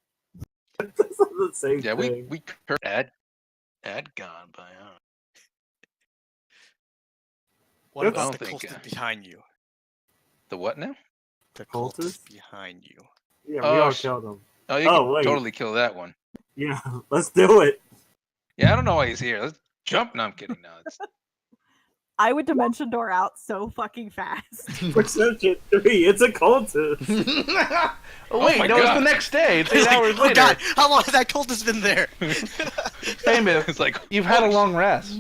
That's not the same Yeah, thing. we cursed at Gun, but What I about don't the think, cultist behind you? the what now? The Cultist? cultist behind you. Yeah, we Oh, all killed him. Oh, you Oh, can wait. totally kill that one. Yeah, let's do it. Yeah, I don't know why he's here. Let's jump. No, I'm kidding. No, it's I would dimension door out so fucking fast. Perception 3, it's a cultist. Oh, wait, my that was God. the next day. It's He's 8 like, hours oh later. god, how long has that cultist been there? Famous. it's like You've had a holy long rest.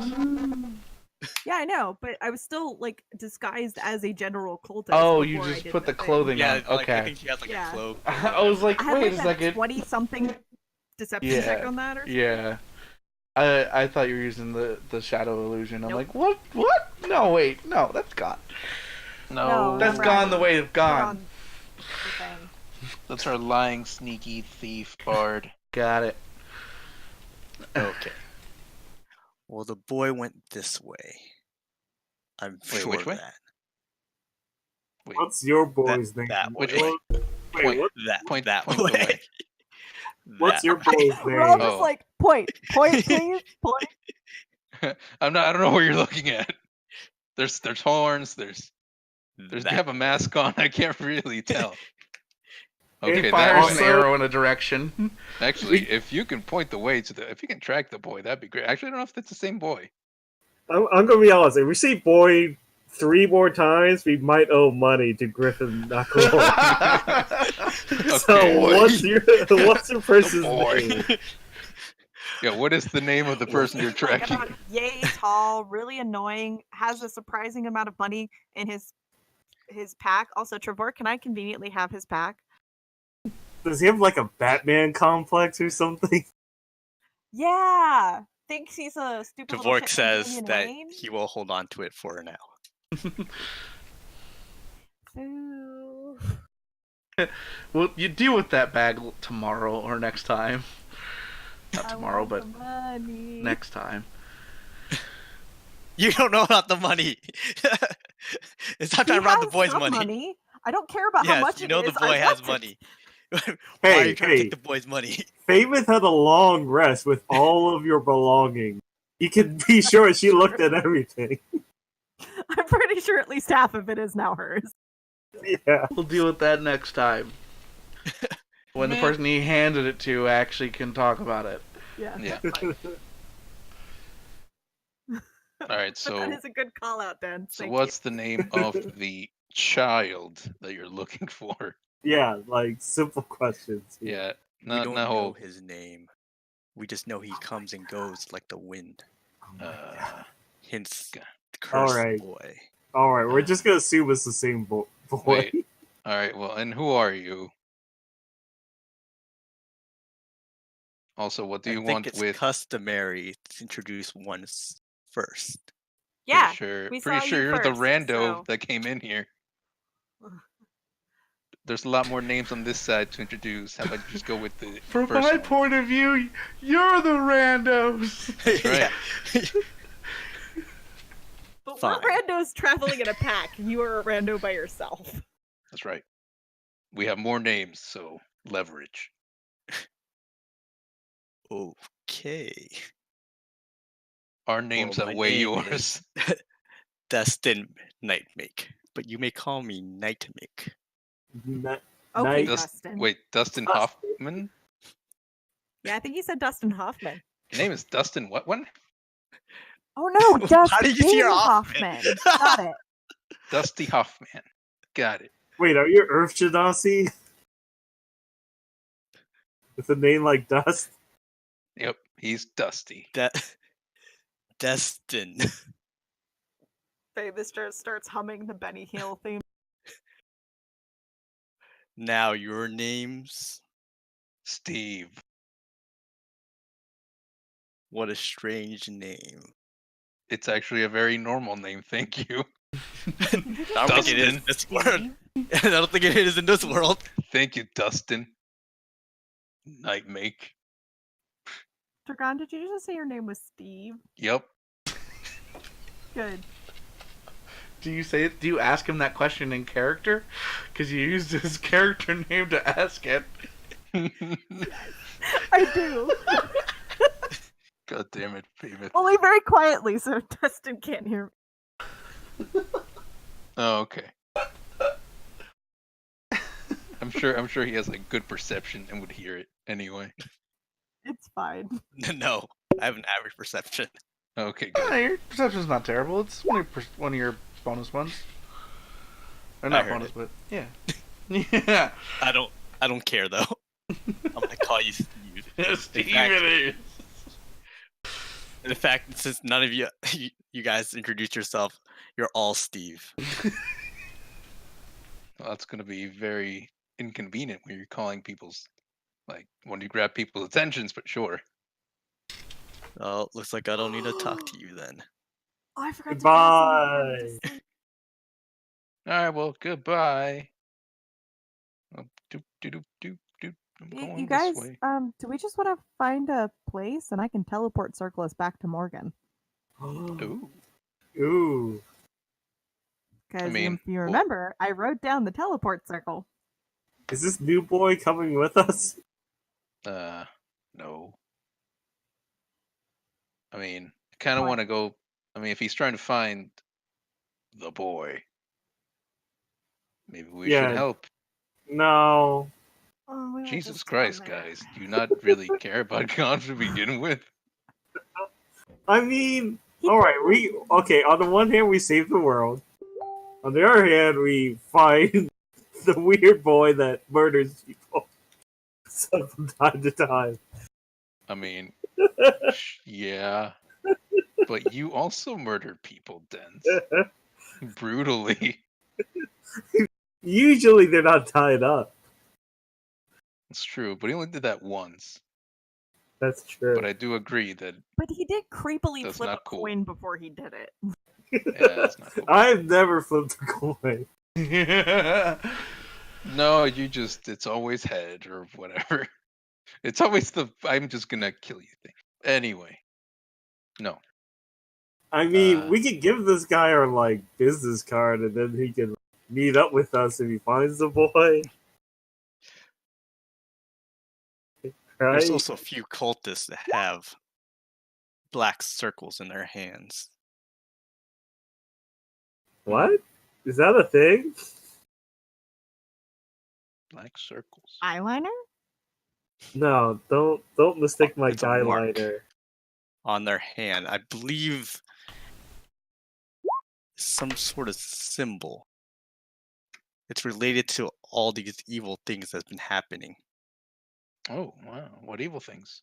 Yeah, I know, but I was still like disguised as a general cultist. Oh, you before I just did put the thing. clothing Yeah, on. like, I Okay. think she has like Yeah. a cloak. I was like, I had wait like a that second. 20 something deception check Yeah. on that or something. Yeah. I thought you were using the shadow illusion. I'm Nope. like, what? What? No, wait. No, that's gone. No, That's right. gone the way of Put gone. on the thing. That's our lying, sneaky thief bard. Got it. Okay. Well, the boy went this way. I'm Wait, sure which of way? that. Wait, What's your boy's name? that Which way. way? Wait, Point. what, That Point that the way. way. what's That your way. boy's We're all name? just Oh. like, point, please, point. I don't know what you're looking at. There's horns. There's That you have a mask on. I can't really tell. It Okay, that Fires way. an Also- arrow in a direction. Actually, if you can point the way to if you can track the boy, that'd be great. Actually, I don't know if that's the same boy. I'm gonna be honest. If we see boy 3 more times, we might owe money to Griffin Knuckle. So Okay. what's your person's Boy. name? Yeah, what is the name of the person you're Like, tracking? about yay tall, really annoying, has a surprising amount of money in his pack. Also, Trevor, can I conveniently have his pack? Does he have like a Batman complex or something? Yeah, thinks he's a stupid little Dvork shit says Indian that Wayne. he will hold on to it for now. Ooh. Well, you deal with that bag tomorrow or next time. Not I tomorrow, want but the money. next time. You don't know about the money. It's not He time to rob the has boy's some money. I don't care about how Yes, much you it know the is, I boy has want it. money. Why Hey, are you trying to hey. take the boy's money? Famous had a long rest with all of your belongings. You can be sure she looked at everything. I'm pretty sure at least half of it is now hers. Yeah. We'll deal with that next time. When the Man. person he handed it to actually can talk about it. Yeah. Yeah. Fine. All right, But so that is a good call out, Dan. so Thank what's the name of the child that you're looking for? Yeah, like simple questions. Yeah, We not don't no. know his name. We just know he comes and goes like the wind. Hence, God. the cursed Alright. boy. Alright, we're just gonna assume it's the same boy. Wait. All right, well, and who are you? Also, what do I you think want it's with? customary to introduce one first. Yeah. Pretty sure, we pretty saw sure you you're the first, rando so- that came in here. There's a lot more names on this side to introduce. How about you just go with the From first my one? point of view, you're the randos. That's right. But Fine. we're randos traveling in a pack. You are a rando by yourself. That's right. We have more names, so leverage. Okay. Our names my outweigh name yours. Destin Nightmake. But you may call me Nightmake. Okay, Nice. Dustin. Wait, Dustin Hoffman? Yeah, I think he said Dustin Hoffman. Your name is Dustin what one? Oh no, Dustin How did you hear Hoffman. Hoffman? Got it. Dusty Hoffman. Got it. Wait, are you Earth Genasi? With a name like Dust? Yep, he's Dusty. Destin. Famous starts humming the Benny Hill theme. Now your names Steve. What a strange name. It's actually a very normal name, thank you. I don't think it is in this world. I don't think it is in this world. Thank you, Dustin. Nightmake. Dragon, did you just say your name was Steve? Yep. Good. Do you say it? Do you ask him that question in character? Because you used his character name to ask it. I do. God damn it, Beavis. Only very quietly, so Dustin can't hear me. Oh, okay. I'm sure he has like good perception and would hear it anyway. It's fine. No, I have an average perception. Okay, good. Your perception's not terrible. It's one of your bonus ones. Or I not heard bonus, it. but yeah. Yeah. I don't care though. I'm gonna call you Steve. Steve fact- it is. In fact, since none of you guys introduced yourself, you're all Steve. Well, that's going to be very inconvenient when you're calling people's, like, when you grab people's attentions, but sure. Oh, looks like I don't need to talk to you then. Oh, I forgot Goodbye. to cast him. All right, well, goodbye. Oh, doop, doop, doop, doop. I'm going You this guys, way. do we just want to find a place and I can teleport circle us back to Morgan? Ooh. Ooh. Because mean, if you well- remember, I wrote down the teleport circle. Is this new boy coming with us? No. I mean, I kind of Why? want to go. I mean, if he's trying to find the boy, maybe we Yeah. should help. No. Oh, we won't Jesus just Christ, come there. guys. Do you not really care about God to begin with? I mean, He alright, okay, on the one hand, we save the world. On the other hand, we find the weird boy that murders people from time to time. I mean, yeah. But you also murdered people, Dens. Brutally. Usually they're not tied up. It's true, but he only did that once. That's true. But I do agree that But he did creepily That's flip a not cool. coin before he did it. yeah, that's not cool. I've never flipped a coin. No, it's always head or whatever. It's always the I'm just gonna kill you thing. Anyway. No. I mean, we could give this guy our, like, business card and then he can meet up with us if he finds the boy. Right? There's also a few cultists that have black circles in their hands. What? Is that a thing? Black circles. Eyeliner? No, don't mistake my It's a mark. guyliner. On their hand, I believe some sort of symbol. It's related to all these evil things that's been happening. Oh, wow. What evil things?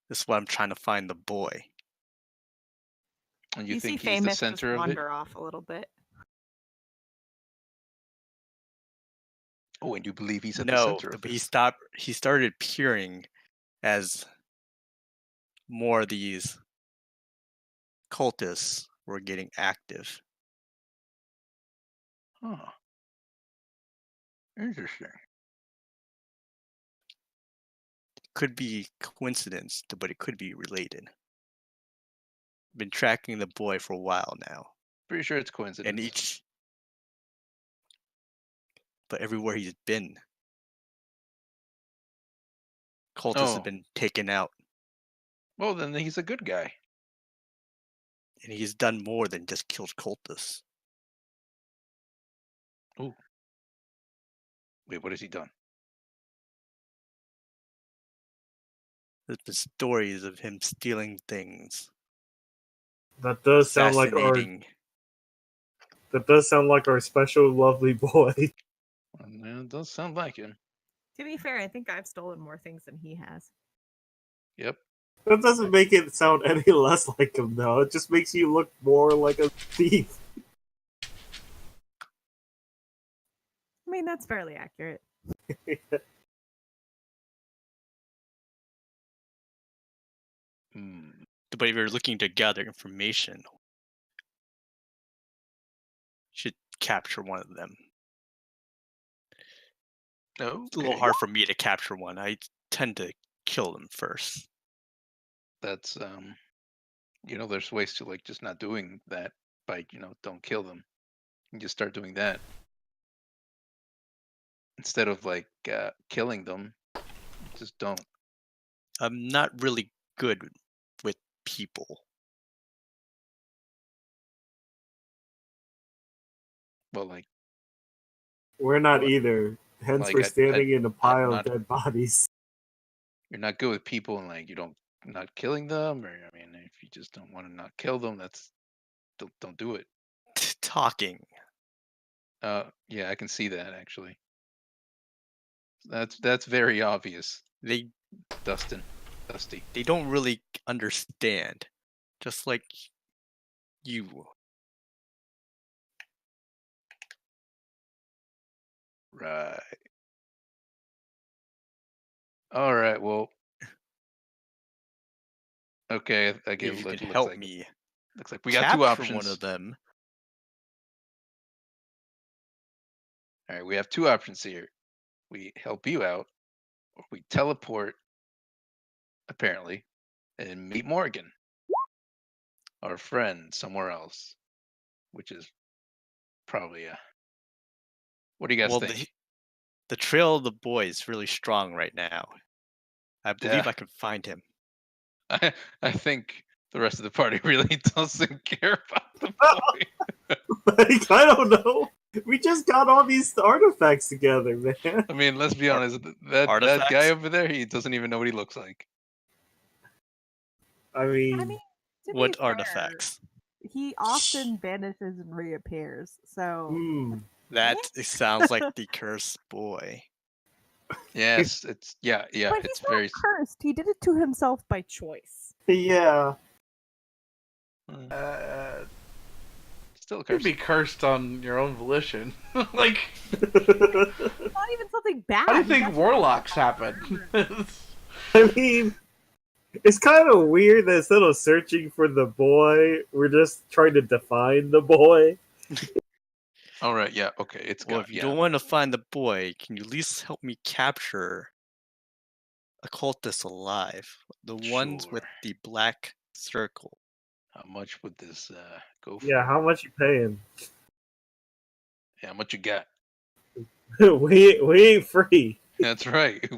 This is why I'm trying to find the boy. And you see think he's the famous center just of it? wander off a little bit. Oh, and you believe he's at the No, center of but it? he started appearing as more of these cultists were getting active. Huh. Interesting. Could be coincidence, but it could be related. Been tracking the boy for a while now, Pretty sure it's coincidence. but everywhere he's been, cultists Oh. have been taken out, Well, then he's a good guy. and he's done more than just killed cultists. Wait, what has he done? There's been stories of him stealing things, That does sound like assassinating. our special lovely boy. Yeah, it does sound like him. To be fair, I think I've stolen more things than he has. Yep. That doesn't make it sound any less like him, though. It just makes you look more like a thief. I mean, that's fairly accurate. But if you're looking to gather information, you should capture one of them. No, It's a little hard for me to capture one. I tend to kill them first. That's there's ways to like just not doing that by don't kill them. You just start doing that instead of like killing them. Just don't. I'm not really good with people. Well, like We're not What? either. Hence, Like, we're standing in a pile not- of dead bodies. you're not good with people, and like you don't not killing them, or I mean, if you just don't want to not kill them, that's don't do it. Talking. Yeah, I can see that actually. That's very obvious, They Dusty. don't really understand. Just like you. Right. All right. Well. Okay. I If guess you looks could help like me we got two capture options. one of them. All right, we have two options here. We help you out, or we teleport, apparently, and meet Morgan, our friend, somewhere else, which is probably a. What do you guys Well, think? the trail of the boy is really strong right now. I believe Yeah. I can find him. I think the rest of the party really doesn't care about the boy. Like, I don't know. We just got all these artifacts together, man. I mean, let's be Ar- honest. That guy artifacts? over there, he doesn't even know what he looks like. I mean, I mean, to be What fair, artifacts? he often vanishes and reappears. So That sounds like the cursed boy. Yes, it's yeah, but it's he's not very. cursed. He did it to himself by choice. yeah. Still You'd cursed. be cursed on your own volition. Like, It's not even something bad. how do you He's think actually warlocks happen? I mean, it's kind of weird that instead of searching for the boy, we're just trying to define the boy. All right, yeah, okay, it's Well, got if you don't want to find the boy, can you at least help me capture a cultist alive? The ones with Sure. the black circle. How much would this go for? Yeah, how much you paying? Yeah, how much you got? we ain't free. That's right.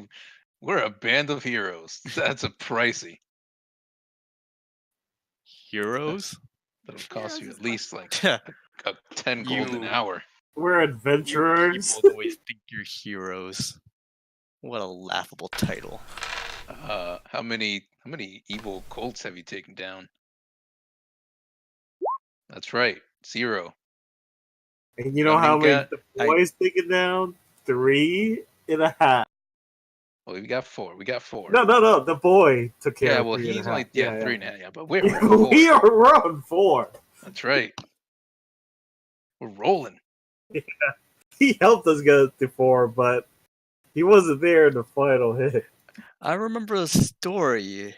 We're a band of heroes. That's a pricey. Heroes? That'll cost you Heroes at least like You 10 gold an You- hour. We're adventurers. people always think you're heroes. What a laughable title. How many evil cults have you taken down? That's right, 0. And you know How how many many got- the boys taken down? 3.5. Well, we got 4. No. The boy took care Yeah, of well, 3.5. he's only 3.5. Yeah, but we're Yeah, at 4. we're on 4. That's right. We're rolling. He helped us get to 4, but he wasn't there in the final hit. I remember a story.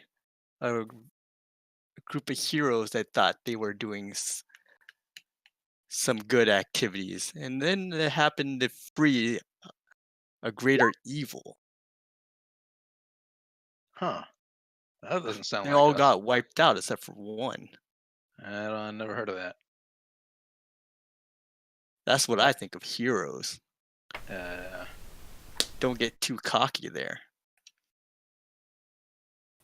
A group of heroes that thought they were doing some good activities, and then it happened to free a greater evil. Huh. That doesn't sound They like all us. got wiped out except for one. I never heard of that. That's what I think of heroes. Don't get too cocky there.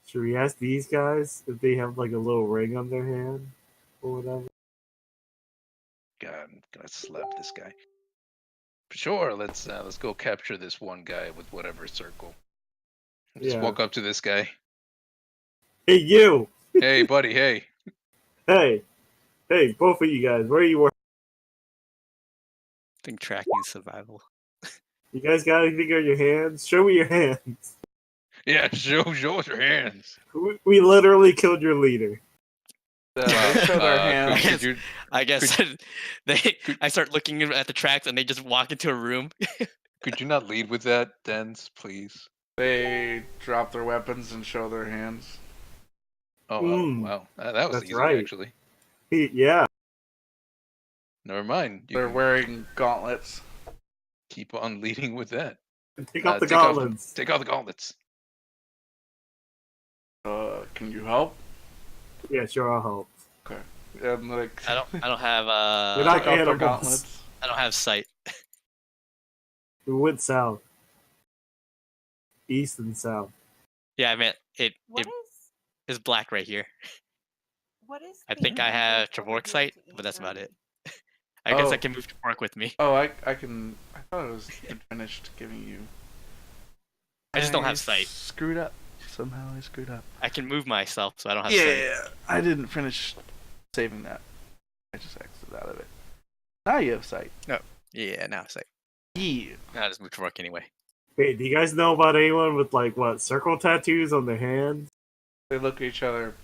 Should we ask these guys if they have like a little ring on their hand or whatever? God, I'm gonna slap this guy. Sure, let's go capture this one guy with whatever circle. Just Yeah. walk up to this guy. Hey, you! Hey, buddy. Hey. Hey, both of you guys, where you work? I think tracking survival. You guys got anything on your hands? Show me your hands. Yeah, show us your hands. We literally killed your leader. They show their hands. Could you, I guess I start looking at the tracks and they just walk into a room. could you not lead with that, Dens, please? They drop their weapons and show their hands. Oh, Mm, wow. That was that's easy, right. actually. Yeah. Never mind. You They're can wearing gauntlets. keep on leading with that. Take off the Take off gauntlets. the gauntlets. Can you help? Yeah, sure, I'll help. Okay. And like, I don't have You're not take off their animals. gauntlets. I don't have sight. We went south. East and south. Yeah, I meant it What it is is black right here. what is? I the think I have advantage over Travork here sight, to but that's about E30? it. I guess I Oh. can move Travork with me. Oh, I can. I thought it was finished giving you. I just don't have sight. Screwed up. Somehow I screwed up. I can move myself, so I don't have sight. Yeah, I didn't finish saving that. I just exited out of it. Now you have sight. Yeah, now sight. Yeah. Now I just move Travork anyway. Wait, do you guys know about anyone with like what circle tattoos on their hands? They look at each other.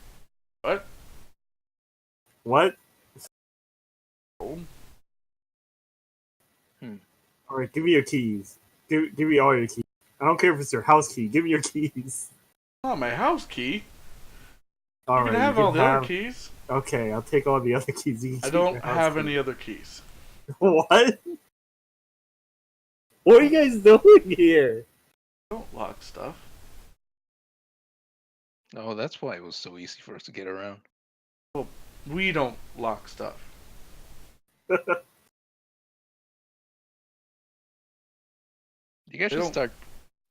What? What? Oh. All right, give me your keys. Give me all your keys. I don't care if it's your house key. Give me your keys. Not my house key. All You right, can have all the other keys. Okay, I'll take all the other keys. You can I keep don't your house have key. any other keys. What? What are you guys doing here? Don't lock stuff. Oh, that's why it was so easy for us to get around. We don't lock stuff. You guys They should don't start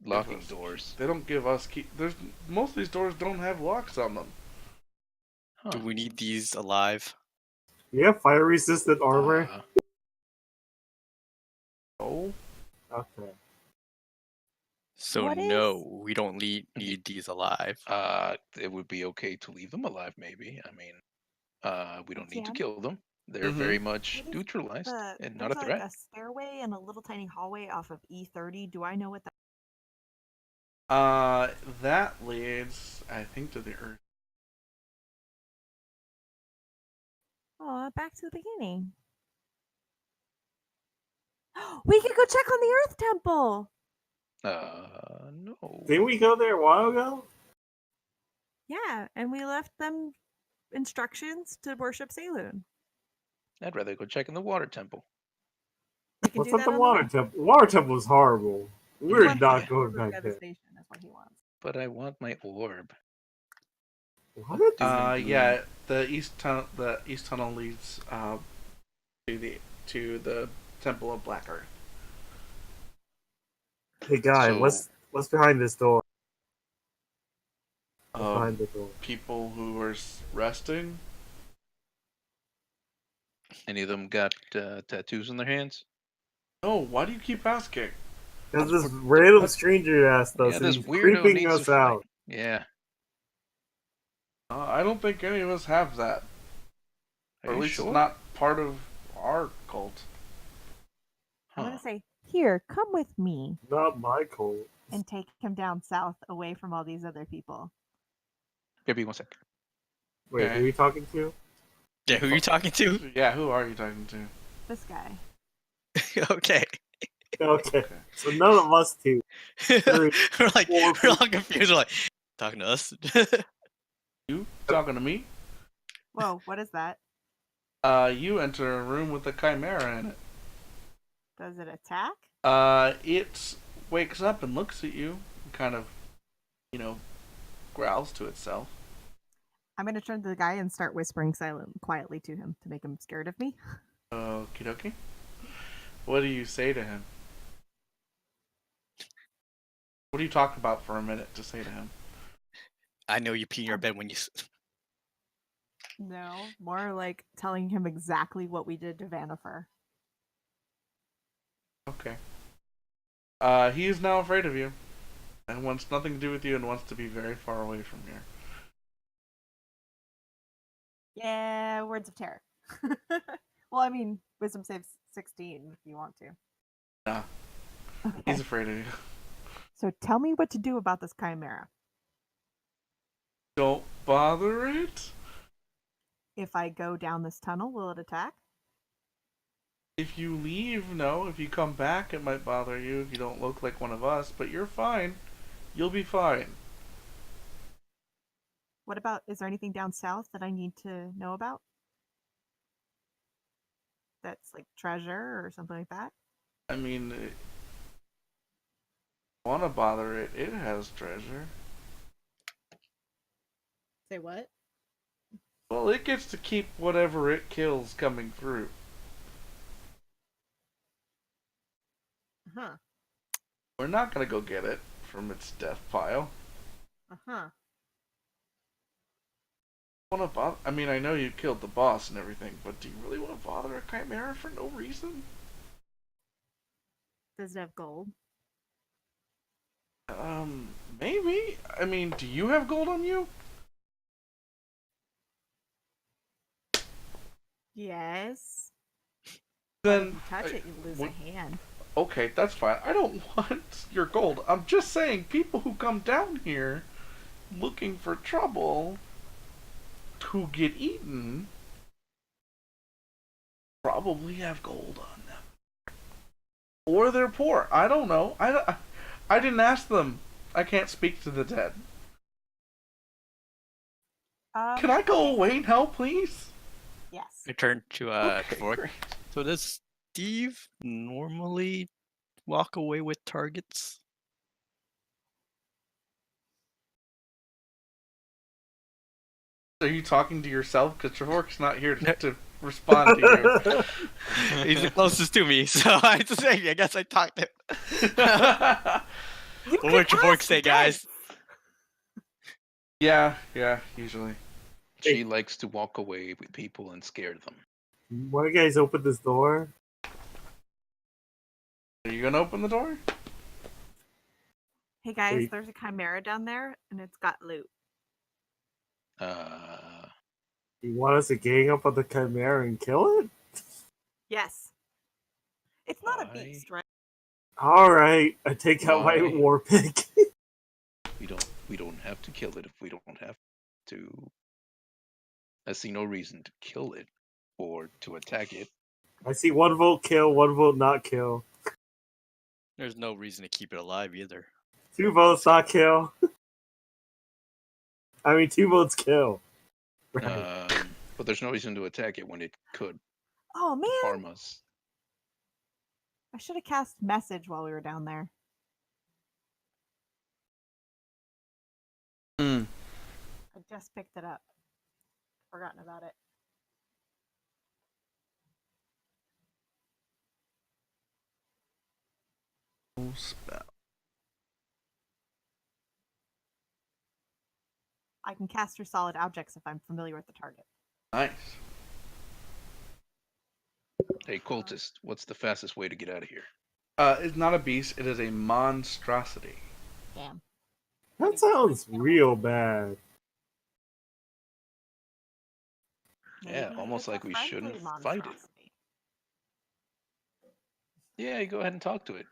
locking us- doors. They don't give us keys. There's most of these doors don't have locks on them. Huh. Do we need these alive? You have fire resistant armor? Oh. Okay. So What is- no, we don't need these alive. It would be okay to leave them alive, maybe. I mean, we don't need to Jan? kill them. They're Mhm. very much What is neutralized and not there's a threat. like a stairway and a little tiny hallway off of E30. Do I know what that? That leads, I think, to the Earth. Oh, back to the beginning. We could go check on the Earth Temple. No. Didn't we go there a while ago? Yeah, and we left them instructions to worship Saloon. I'd rather go check in the water temple. We can What's do up that the on water way. temple? Water temple was horrible. He We're wants not to going get back the there. station is what he wants. But I want my orb. What? Doom and gloom. Yeah, the east tunnel leads to the Temple of Black Earth. Hey guy, So- what's behind this door? What's Of behind the door? people who are resting. Any of them got tattoos on their hands? No, why do you keep asking? Because this random stranger asked us, Yeah, and this he's weirdo creeping needs us to fight. out. Yeah. I don't think any of us have that. Are Or at you least sure? it's not part of our cult. I'm Huh. gonna say, here, come with me Not my cult. and take him down south away from all these other people. Give me 1 sec. Wait, Okay. who are you talking to? Yeah, who are you talking to? Yeah, who are you talking to? This guy. Okay. Okay, Okay. so none of us two. we're like Four we're all confused. We're like talking to us. You talking to me? Whoa, what is that? You enter a room with a chimera in it. Does it attack? It wakes up and looks at you, and kind of, growls to itself. I'm gonna turn to the guy and start whispering quietly to him to make him scared of me. Okie dokie. What do you say to him? What do you talk about for a minute to say to him? I know you pee in your bed when you. No, more like telling him exactly what we did to Vanifer. Okay. He is now afraid of you, and wants nothing to do with you, and wants to be very far away from here. Yeah, words of terror. Well, I mean, wisdom saves 16 if you want to. Nah, Okay. he's afraid of you. So tell me what to do about this chimera. Don't bother it. If I go down this tunnel, will it attack? If you leave, no. If you come back, it might bother you if you don't look like one of us, but you're fine. You'll be fine. What about, is there anything down south that I need to know about? That's like treasure or something like that? I mean, wanna bother it? It has treasure. Say what? Well, it gets to keep whatever it kills coming through. Uh-huh. We're not gonna go get it from its death pile. Uh-huh. Wanna bother? I mean, I know you killed the boss and everything, but do you really want to bother a chimera for no reason? Does it have gold? Maybe. I mean, do you have gold on you? Yes. Then If you touch it, you lose a hand. Okay, that's fine. I don't want your gold. I'm just saying, people who come down here looking for trouble to get eaten probably have gold on them, or they're poor. I don't know. I didn't ask them. I can't speak to the dead. Can I go away now, please? Yes. I turn to Okay, Dvork. great. So does Steve normally walk away with targets? Are you talking to yourself? Because Trevork's not here to respond to He's the closest to me, so I just say, I guess I talked to him. you. What would Dvork say, guys? Yeah, usually. She likes to walk away with people and scare them. Why you guys open this door? Are you gonna open the door? Hey guys, Wait. there's a chimera down there, and it's got loot. You want us to gang up on the chimera and kill it? Yes. It's not a Why? beast, right? Alright, I take out my Why? war pick. We don't have to kill it if we don't have to. I see no reason to kill it or to attack it. I see 1 vote kill, 1 vote not kill. There's no reason to keep it alive either. 2 votes not kill. I mean, 2 votes kill. Right. But there's no reason to attack it when it could Oh man, harm us. I should have cast message while we were down there. Hmm. I just picked it up. Forgotten about it. Spell. I can cast through solid objects if I'm familiar with the target. Nice. Hey, cultist, what's the fastest way to get out of here? It's not a beast. It is a monstrosity. Damn. That sounds real bad. Yeah, Maybe almost it's a like we friendly shouldn't fight it. monstrosity. Yeah, you go ahead and talk to it.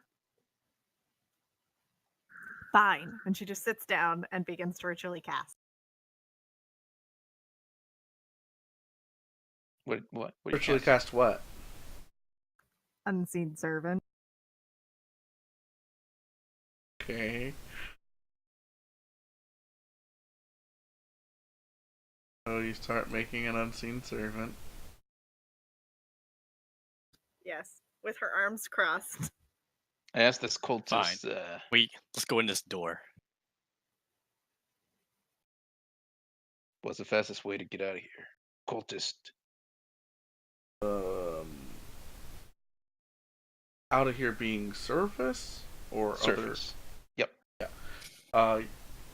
Fine. And she just sits down and begins to ritually cast. What do you Virtually cast? cast what? Unseen servant. Okay. So you start making an unseen servant. Yes. With her arms crossed. I asked this cultist. Wait, let's go in this door. What's the fastest way to get out of here? Cultist. Out of here being surface or Surface. Yep.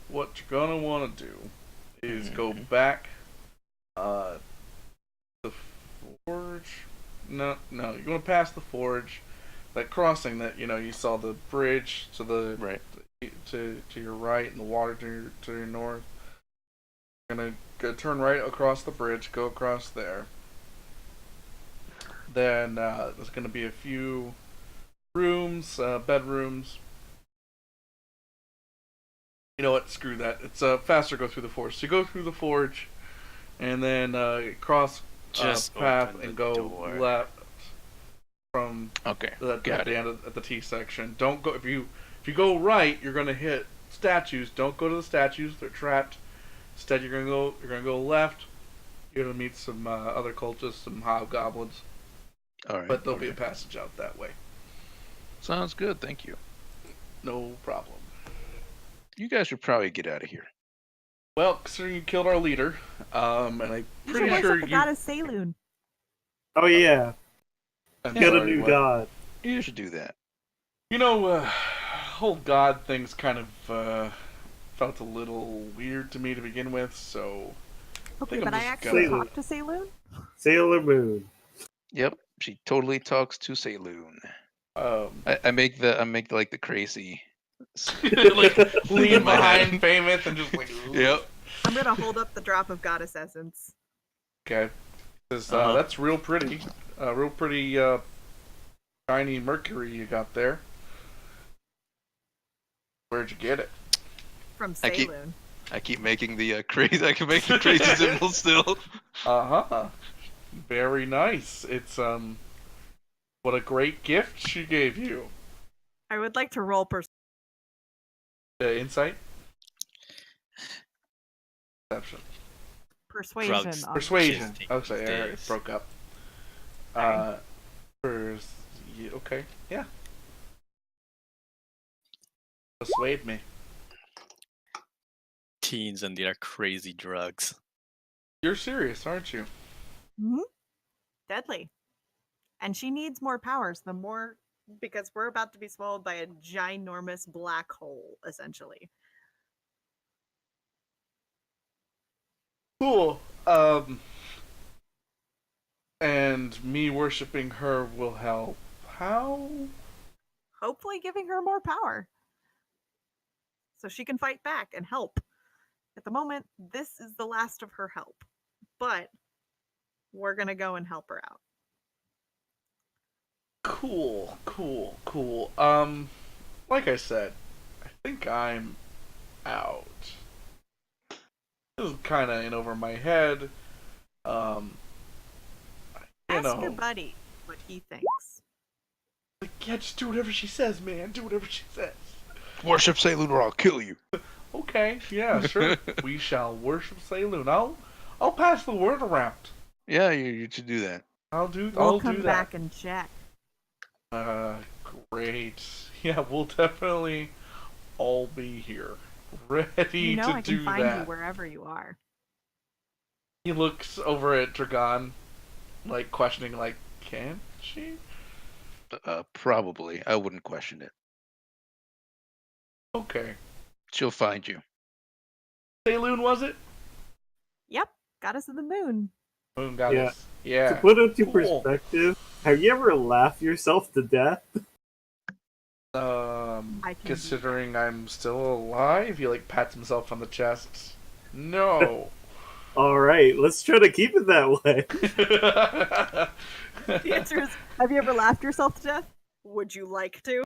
What you're gonna want to do is go Mhm. back. The forge. No. You want to pass the forge. That crossing that you saw the bridge to the Right. to your right and the water to your north. You're gonna go turn right across the bridge. Go across there. Then there's gonna be a few rooms, bedrooms. You know what? Screw that. It's faster to go through the forge. So you go through the forge, and then cross Just path open the and go door. left from Okay. at Got the it. end at the T section. Don't go if you go right, you're gonna hit statues. Don't go to the statues; they're trapped Instead, you're gonna go left. You're gonna meet some other cultists, some hobgoblins, All right. but there'll all be a right. passage out that way. Sounds good. Thank you. No problem. You guys should probably get out of here. Well, considering you killed our leader, and I'm You should pretty worship sure the you. goddess Saloon. Oh yeah, I'm got a sorry, new what? god. You should do that. You know, whole god thing's kind of felt a little weird to me to begin with, so Okay, think I'm but I just actually gonna- talked to Saloon. Sailor Moon. Yep. She totally talks to Saloon. um, I make the crazy. like lean in my head. behind Famous and just like. Yep. I'm gonna hold up the drop of goddess essence. Okay. 'Cause, Uh-huh. that's real pretty. Real pretty shiny mercury you got there. Where'd you get it? From I keep- Saloon. I keep making the crazy. I can make the crazy symbol still. Uh-huh. Very nice. It's what a great gift she gave you. I would like to roll Insight? Perception. persuasion. Drugs. On Persuasion. Just Oh, sorry, these it days. broke up. Sorry. Okay, yeah. Persuade me. Teens and their crazy drugs. You're serious, aren't you? Mhm. Deadly. And she needs more powers. The more, because we're about to be swallowed by a ginormous black hole, essentially. Cool. And me worshiping her will help. How? Hopefully, giving her more power. So she can fight back and help. At the moment, this is the last of her help. But we're going to go and help her out. Cool. Like I said, I think I'm out. This is kind of in over my head. You Ask know, your buddy what he thinks. like, yeah, just do whatever she says, man. Do whatever she says. Worship Saloon or I'll kill you. Okay, yeah, sure. We shall worship Saloon. I'll pass the word around. Yeah, you should do that. I'll We'll come do back that. and check. Great. Yeah, we'll definitely all be here, ready You know to I can do find that. you wherever you are. He looks over at Dragon, like questioning, like, can she? Probably. I wouldn't question it. Okay. She'll find you. Saloon, was it? Yep, goddess of the moon. Moon goddess. To Yeah. put it into Cool. perspective, have you ever laughed yourself to death? I can do Considering I'm still alive, he like pats himself on the chest. No. Alright, let's try to keep it that way. The answer is, have you ever laughed yourself to death? Would you like to?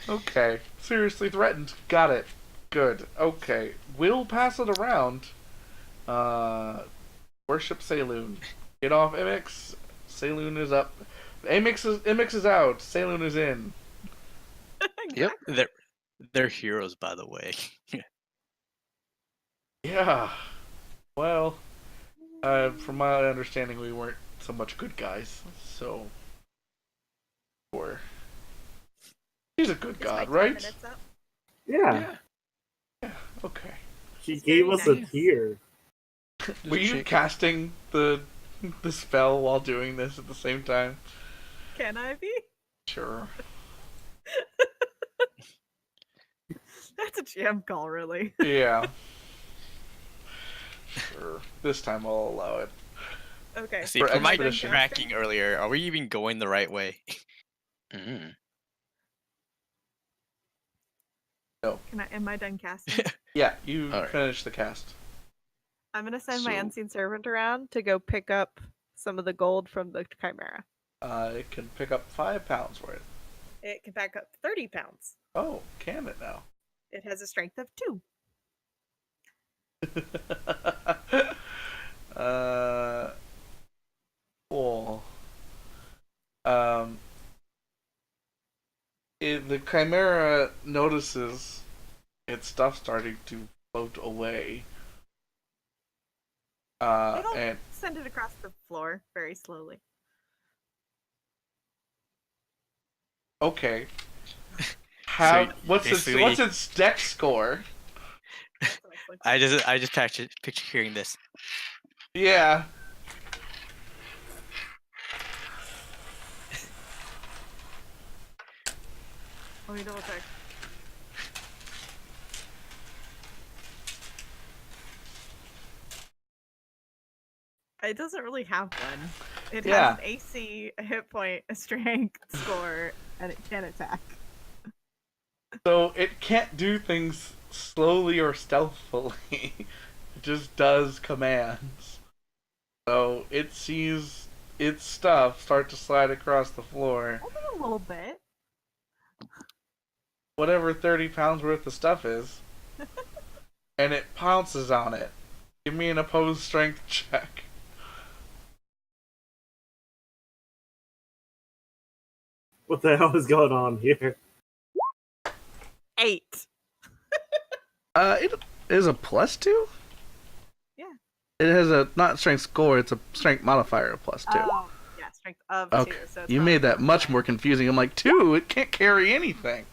Okay. Seriously threatened. Got it. Good. Okay. We'll pass it around. Worship Saloon. Get off Imix. Saloon is up. Imix is out. Saloon is in. Yep. They're heroes, by the way. Yeah. Well, from my understanding, we weren't so much good guys. So, or he's a good Is my god, 10 right? minutes up? Yeah, Okay. she It's gave very us a nice. tear. Were you casting the spell while doing this at the same time? Can I be? Sure. That's a jam call, really. Yeah. Sure. This time I'll allow it. Okay. See, For for my expedition. tracking earlier, are we even going the right way? Mm. Am I done casting? Yeah, you All right. finish the cast. I'm gonna send my So- unseen servant around to go pick up some of the gold from the chimera. It can pick up 5 pounds for it. It can back up 30 pounds. Oh, can it now? It has a strength of 2. Cool. The Chimera notices its stuff starting to float away. It'll And send it across the floor very slowly. okay. So What's basically- its dex score? That's what I clicked. I just picture hearing this. Yeah. Let me double check. It doesn't really have one. It Yeah. has an AC, a hit point, a strength score, and it can attack. So it can't do things slowly or stealthily. It just does commands. So it sees its stuff start to slide across the floor. Only a little bit. Whatever 30 pounds worth of stuff is. And it pounces on it. Give me an opposed strength check. What the hell is going on here? 8. It is a +2? Yeah. It has a not strength score, it's a strength modifier of +2. Oh, yeah, strength of Okay. 2. So it's You probably made that much fine. more confusing. I'm like, 2? It can't carry anything.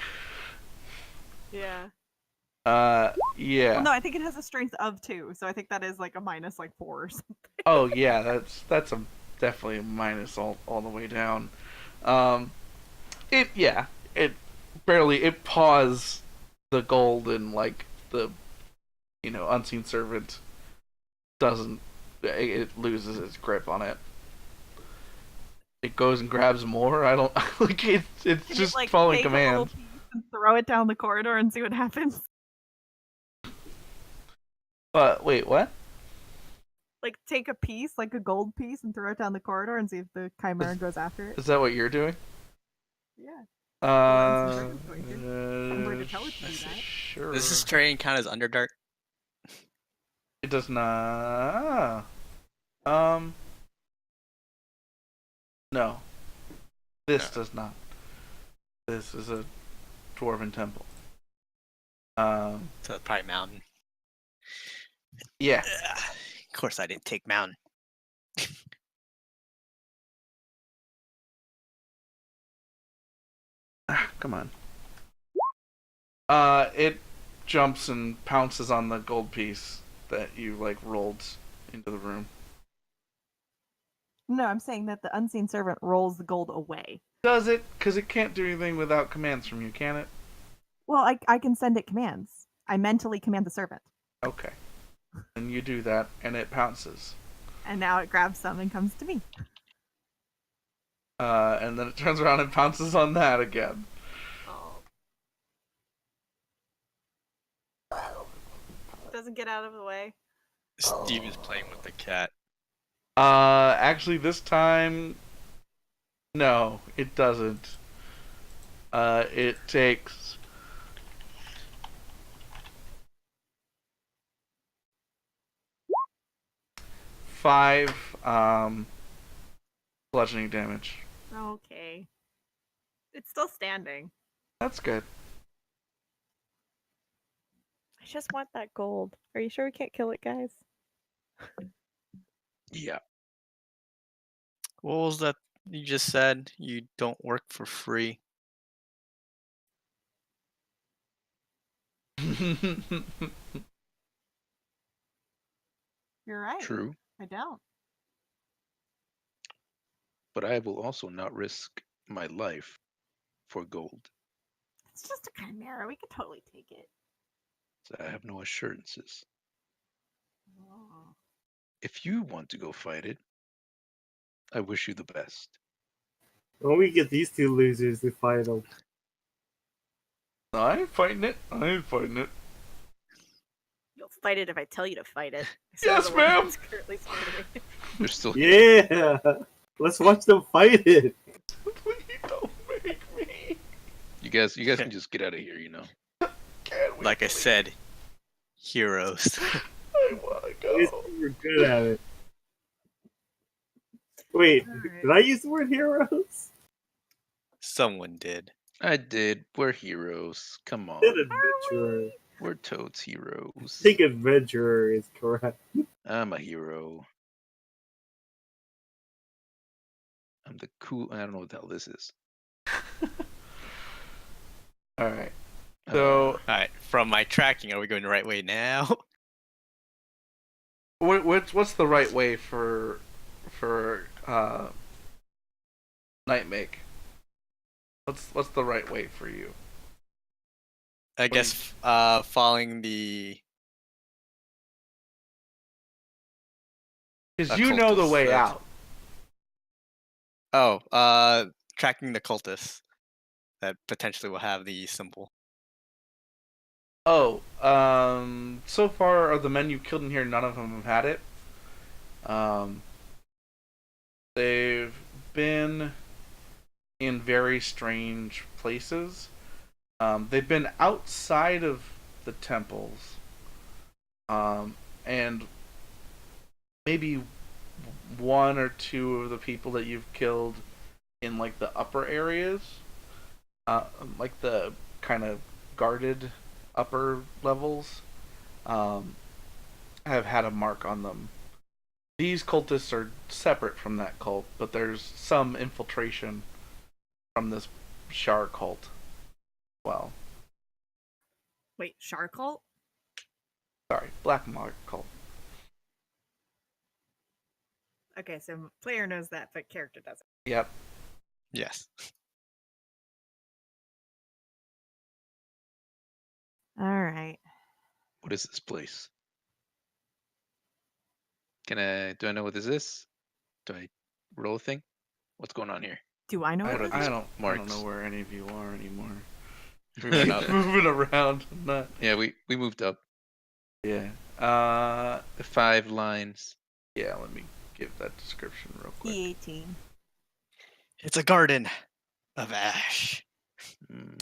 Yeah. Yeah. Well, no, I think it has a strength of 2, so I think that is like a minus like 4 or something. Oh yeah, that's a definitely a minus all the way down. It barely it paws the gold and like the unseen servant doesn't it loses its grip on it. It goes and grabs more. I don't like it. It's Can just it, like, following take a little commands. piece and throw it down the corridor and see what happens? But wait, what? Like take a piece, like a gold piece, and throw it down the corridor and see if the chimera goes after it. Is that what you're doing? Yeah. Uh, I'm going to tell it to do that. Sure. Does this terrain count as Underdark? It does not. No. This does not. This is a dwarven temple. So it's probably mountain. Yeah. Of course, I didn't take mountain. Come on. It jumps and pounces on the gold piece that you like rolled into the room. No, I'm saying that the unseen servant rolls the gold away. Does it? Because it can't do anything without commands from you, can it? Well, I can send it commands. I mentally command the servant. Okay. And you do that, and it pounces. And now it grabs some and comes to me. And then it turns around and pounces on that again. Doesn't get out of the way. Steve is playing with the cat. Actually, this time, no, it doesn't. It takes 5 bludgeoning damage. Okay. It's still standing. That's good. I just want that gold. Are you sure we can't kill it, guys? Yeah. What was that you just said? You don't work for free. You're right. True. I don't. But I will also not risk my life for gold. It's just a chimera. We could totally take it. So I have no assurances. Oh. If you want to go fight it, I wish you the best. When we get these two losers to fight them. I ain't fighting it. I ain't fighting it. You'll fight it if I tell you to fight it. Yes, ma'am. Currently scared of me. They're still Yeah! Let's watch them fight it! Please don't make me. You guys can just get out of here, you know. Can't we Like I please? said, heroes. I wanna These go. two were good at it. Wait, Alright. did I use the word heroes? Someone did. I did. We're heroes. Come on. Did adventurer. We're Toad's heroes. I think adventurer is correct. I'm a hero. I'm the cool. I don't know what the hell this is. All right. So All right, from my tracking, are we going the right way now? what's the right way for Nightmake? What's the right way for you? I do you- guess following the. Because you know the occultist, way right? out. Oh, tracking the cultists that potentially will have the symbol. Oh, so far of the men you've killed in here, none of them have had it. They've been in very strange places. They've been outside of the temples, and maybe one or two of the people that you've killed in like the upper areas, like the kind of guarded upper levels, have had a mark on them. These cultists are separate from that cult, but there's some infiltration from this Shar cult. Well, Wait, Shark cult? sorry, Black Mark cult. Okay, so player knows that, but character doesn't. Yep. Yes. All right. What is this place? Do I know what this is? Do I roll a thing? What's going on here? Do I know I what are it these is? don't marks? know where any of you are anymore. Moving up. Moving around. I'm not. Yeah, we moved up. Yeah. The 5 lines. Yeah. Let me give that description real quick. E18. It's a garden of ash. Mm,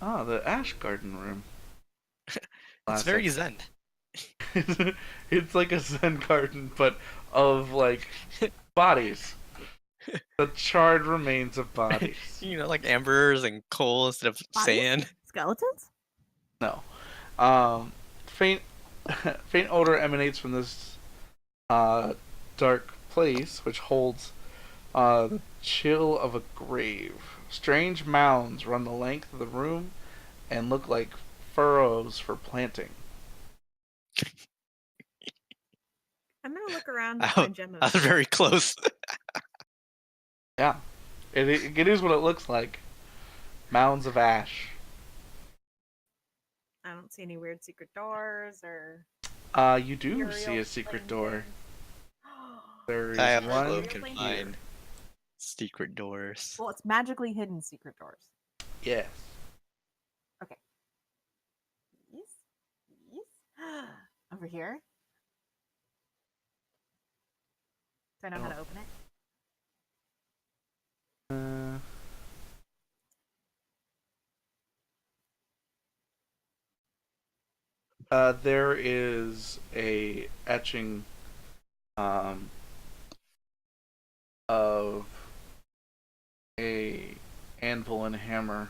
Ah, the Ash Garden room. It's very zen. It's like a Zen garden, but of like bodies. The charred remains of bodies. You know, like ambers and coal instead of Bodies? sand. Skeletons? No. Faint faint odor emanates from this dark place, which holds the chill of a grave. Strange mounds run the length of the room and look like furrows for planting. I'm gonna look around to I find Gemma. was very close. Yeah, it is what it looks like. Mounds of ash. I don't see any weird secret doors or. You do Uriel see a secret playing door. games. There is I have one Uriel look and playing here. find secret doors. Well, it's magically hidden secret doors. Yes. Yes. Yes. Over here. Do I know how to open it? There is a etching of a anvil and hammer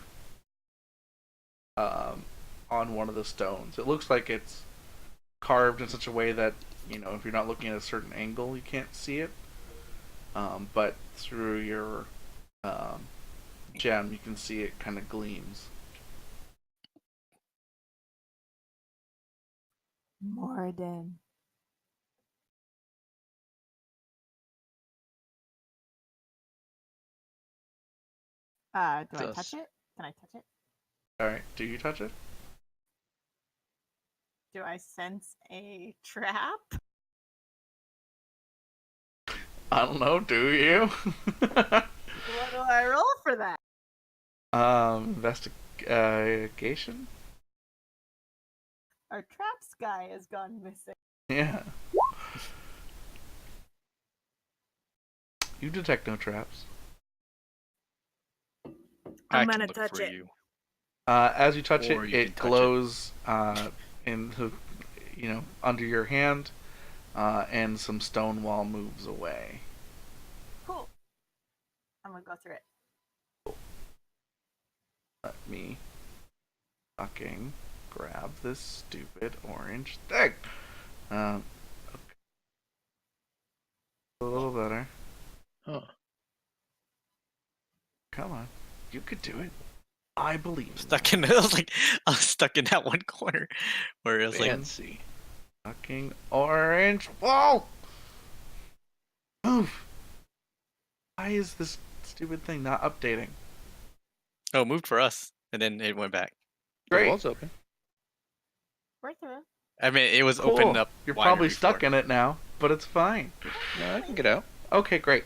on one of the stones. It looks like it's carved in such a way that, you know, if you're not looking at a certain angle, you can't see it. But through your gem, you can see it kind of gleams. Morden. Do I touch Dust. it? Can I touch it? Alright, do you touch it? Do I sense a trap? I don't know, do you? What do I roll for that? Investigation? Our traps guy has gone missing. Yeah. You detect no traps. I I'm can gonna look touch for it. you. As you touch Or it, you can it touch it. glows under your hand, and some stone wall moves away. Cool. I'm gonna go through it. Let me fucking grab this stupid orange thing. Okay. A little better. Huh. Come on. You could do it. I believe in Stuck in. I was stuck in that one corner where it was like, Fancy. fucking orange. Whoa! Move! Why is this stupid thing not updating? oh, it moved for us, and then it went back. The Great. wall's open. We're through. I mean, it was Cool. opened up. You're wider probably before. stuck in it now, but it's fine. No, I can get out. Okay, great.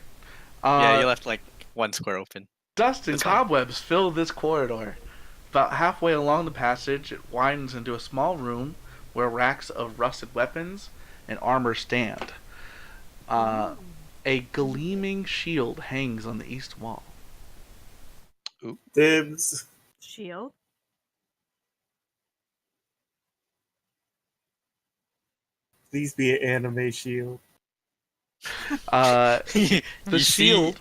Yeah, you left like one square open. Dust and It's fine. cobwebs fill this corridor. About halfway along the passage, it widens into a small room where racks of rusted weapons and armor stand. A gleaming shield hangs on the east wall. Dibs. Shield. Please be an anime shield. The You shield.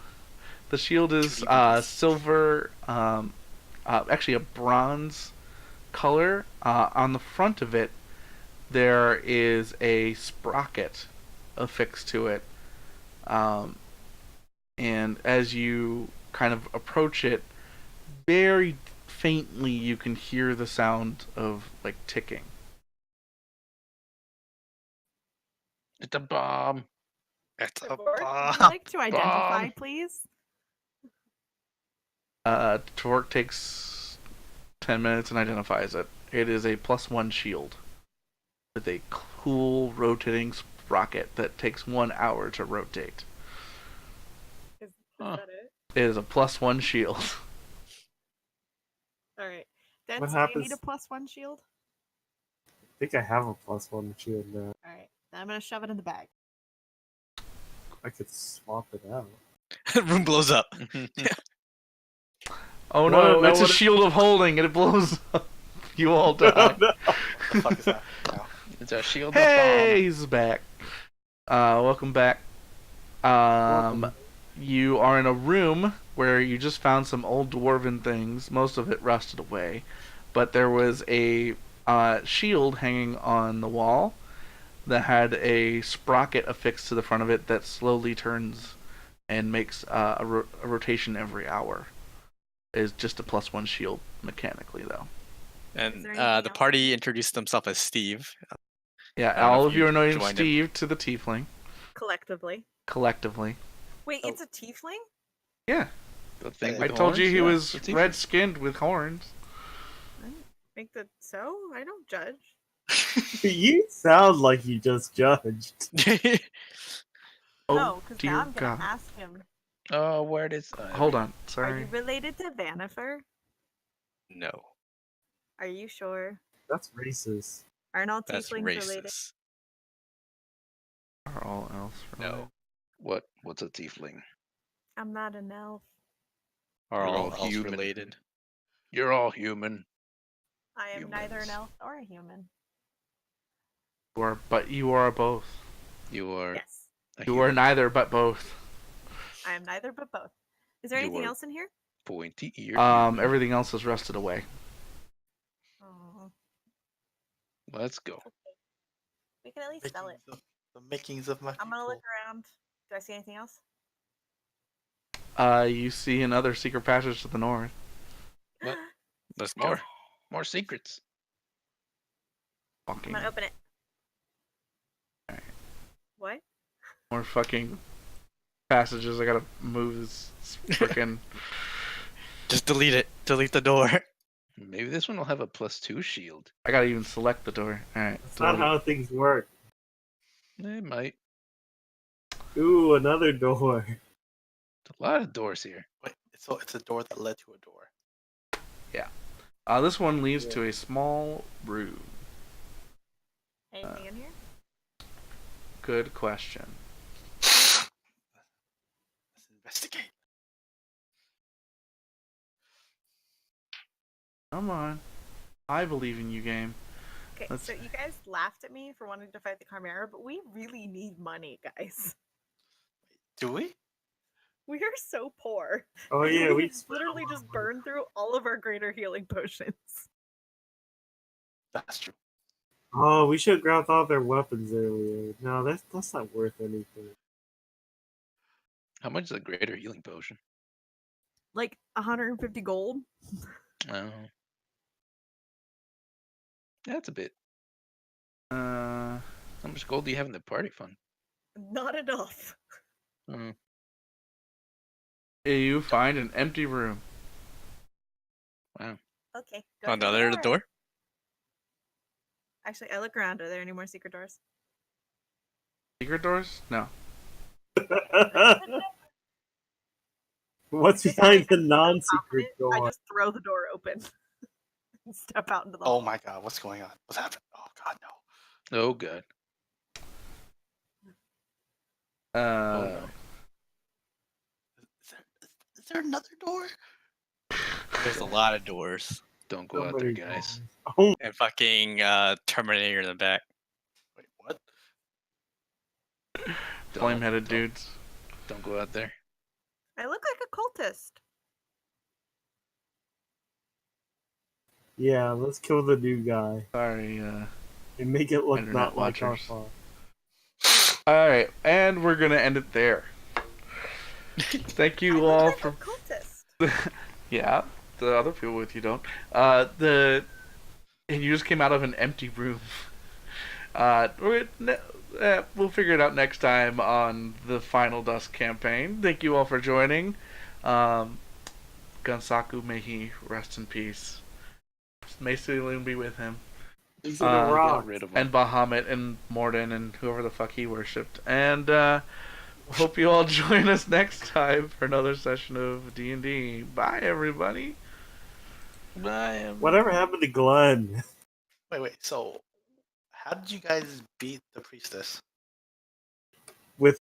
The shield is silver, actually a bronze color. On the front of it, there is a sprocket affixed to it. And as you kind of approach it, very faintly you can hear the sound of like ticking. It's a bomb. It's a Would you bomb. like to identify, Bomb. please? Torque takes 10 minutes and identifies it. It is a +1 shield with a cool rotating sprocket that takes 1 hour to rotate. Is Huh. that it? It is a +1 shield. All right. Dance, What do you need happens- a +1 shield? I think I have a +1 shield now. All right. Then I'm gonna shove it in the bag. I could swap it out. Room blows up. Oh Wanna no, know it's a what it- shield of holding and it blows up. You all die. No. What the fuck is that? No. It's a shield Hey, he's back. Welcome back. Welcome. You are in a room where you just found some old dwarven things. Most of it rusted away, but there was a shield hanging on the wall that had a sprocket affixed to the front of it that slowly turns and makes a rotation every hour. Is just a +1 shield mechanically though. And there the anything else? party introduced themselves as Steve. Yeah, I don't know all if of you you are named joined it. Steve to the tiefling Collectively. collectively. Wait, Oh. it's a tiefling? Yeah, The thing I with told you horns? he Yeah, was it's easy. red-skinned with horns. Think that so? I don't judge. You sound like you just judged. Oh No, because dear now I'm gonna God! ask him. Oh, where is? Hold on, Are sorry. you related to Vanifer? No, Are you sure? That's racist. Aren't all that's tieflings related? racist. Are all else related? No, What's a tiefling? I'm not an elf. are You're all all else human. related? You're all human. I am neither an Humans. elf or a human. But you are both. You are. Yes. A You are human. neither but both. I am neither but both. Is there You anything are- else in here? Pointy ear. Everything else is rusted away. Oh, Let's go. we can at least sell it. The makings of my I'm gonna look people. around. Do I see anything else? You see another secret passage to the north. What? Let's go. More secrets. I'm Fucking gonna open it. Alright. What? more fucking passages. I gotta move this freaking. Just delete it. Delete the door. Maybe this one will have a +2 shield. I gotta even select the door. All right. That's not how things work. It might. Ooh, another door. A lot of doors here. Wait, it's a door that led to a door. This one leads to a small room. Anything in here? Good question. Let's investigate. Come on. I believe in you, game. Okay, Let's- so you guys laughed at me for wanting to fight the Chimera, but we really need money, guys. Do we? We are so poor. Oh yeah, we literally just burned through all of our greater healing potions. That's true. Oh, we should have grabbed all their weapons earlier. No, that's not worth anything. How much is a greater healing potion? Like 150 gold. Oh. That's a bit. Uh, How much gold do you have in the party fund? Not enough. Oh. you find an empty room. Wow. Okay. Go On the through other door? Actually, I look around. Are there any more secret doors? Secret doors? No. What's This behind way, the I'm non-secret confident, I door? just throw the door open and step out into the Oh hall. my god, what's going on? What's happening? Oh god, no. Oh god. Oh no. Is there another door? There's a lot of doors. Don't go out there, guys. Oh, And fucking Terminator in the back. Wait, what? Flame-headed don't- dudes. Don't go out there. I look like a cultist. yeah, let's kill the new guy Sorry, and make it look Internet not like our watchers. fault. Alright, and we're gonna end it there. Thank I you look all like for... a cultist. yeah, the other people with you don't. And you just came out of an empty room. We'll figure it out next time on the final Dusk campaign. Thank you all for joining. Gunsaku, may he rest in peace. May Celine be with him. He's in a Get rock. rid of And them. Bahamut and Morden and whoever the fuck he worshipped. And hope you all join us next time for another session of D&D. Bye, everybody. Bye. Whatever happened to Glenn? Wait, so how did you guys beat the priestess? With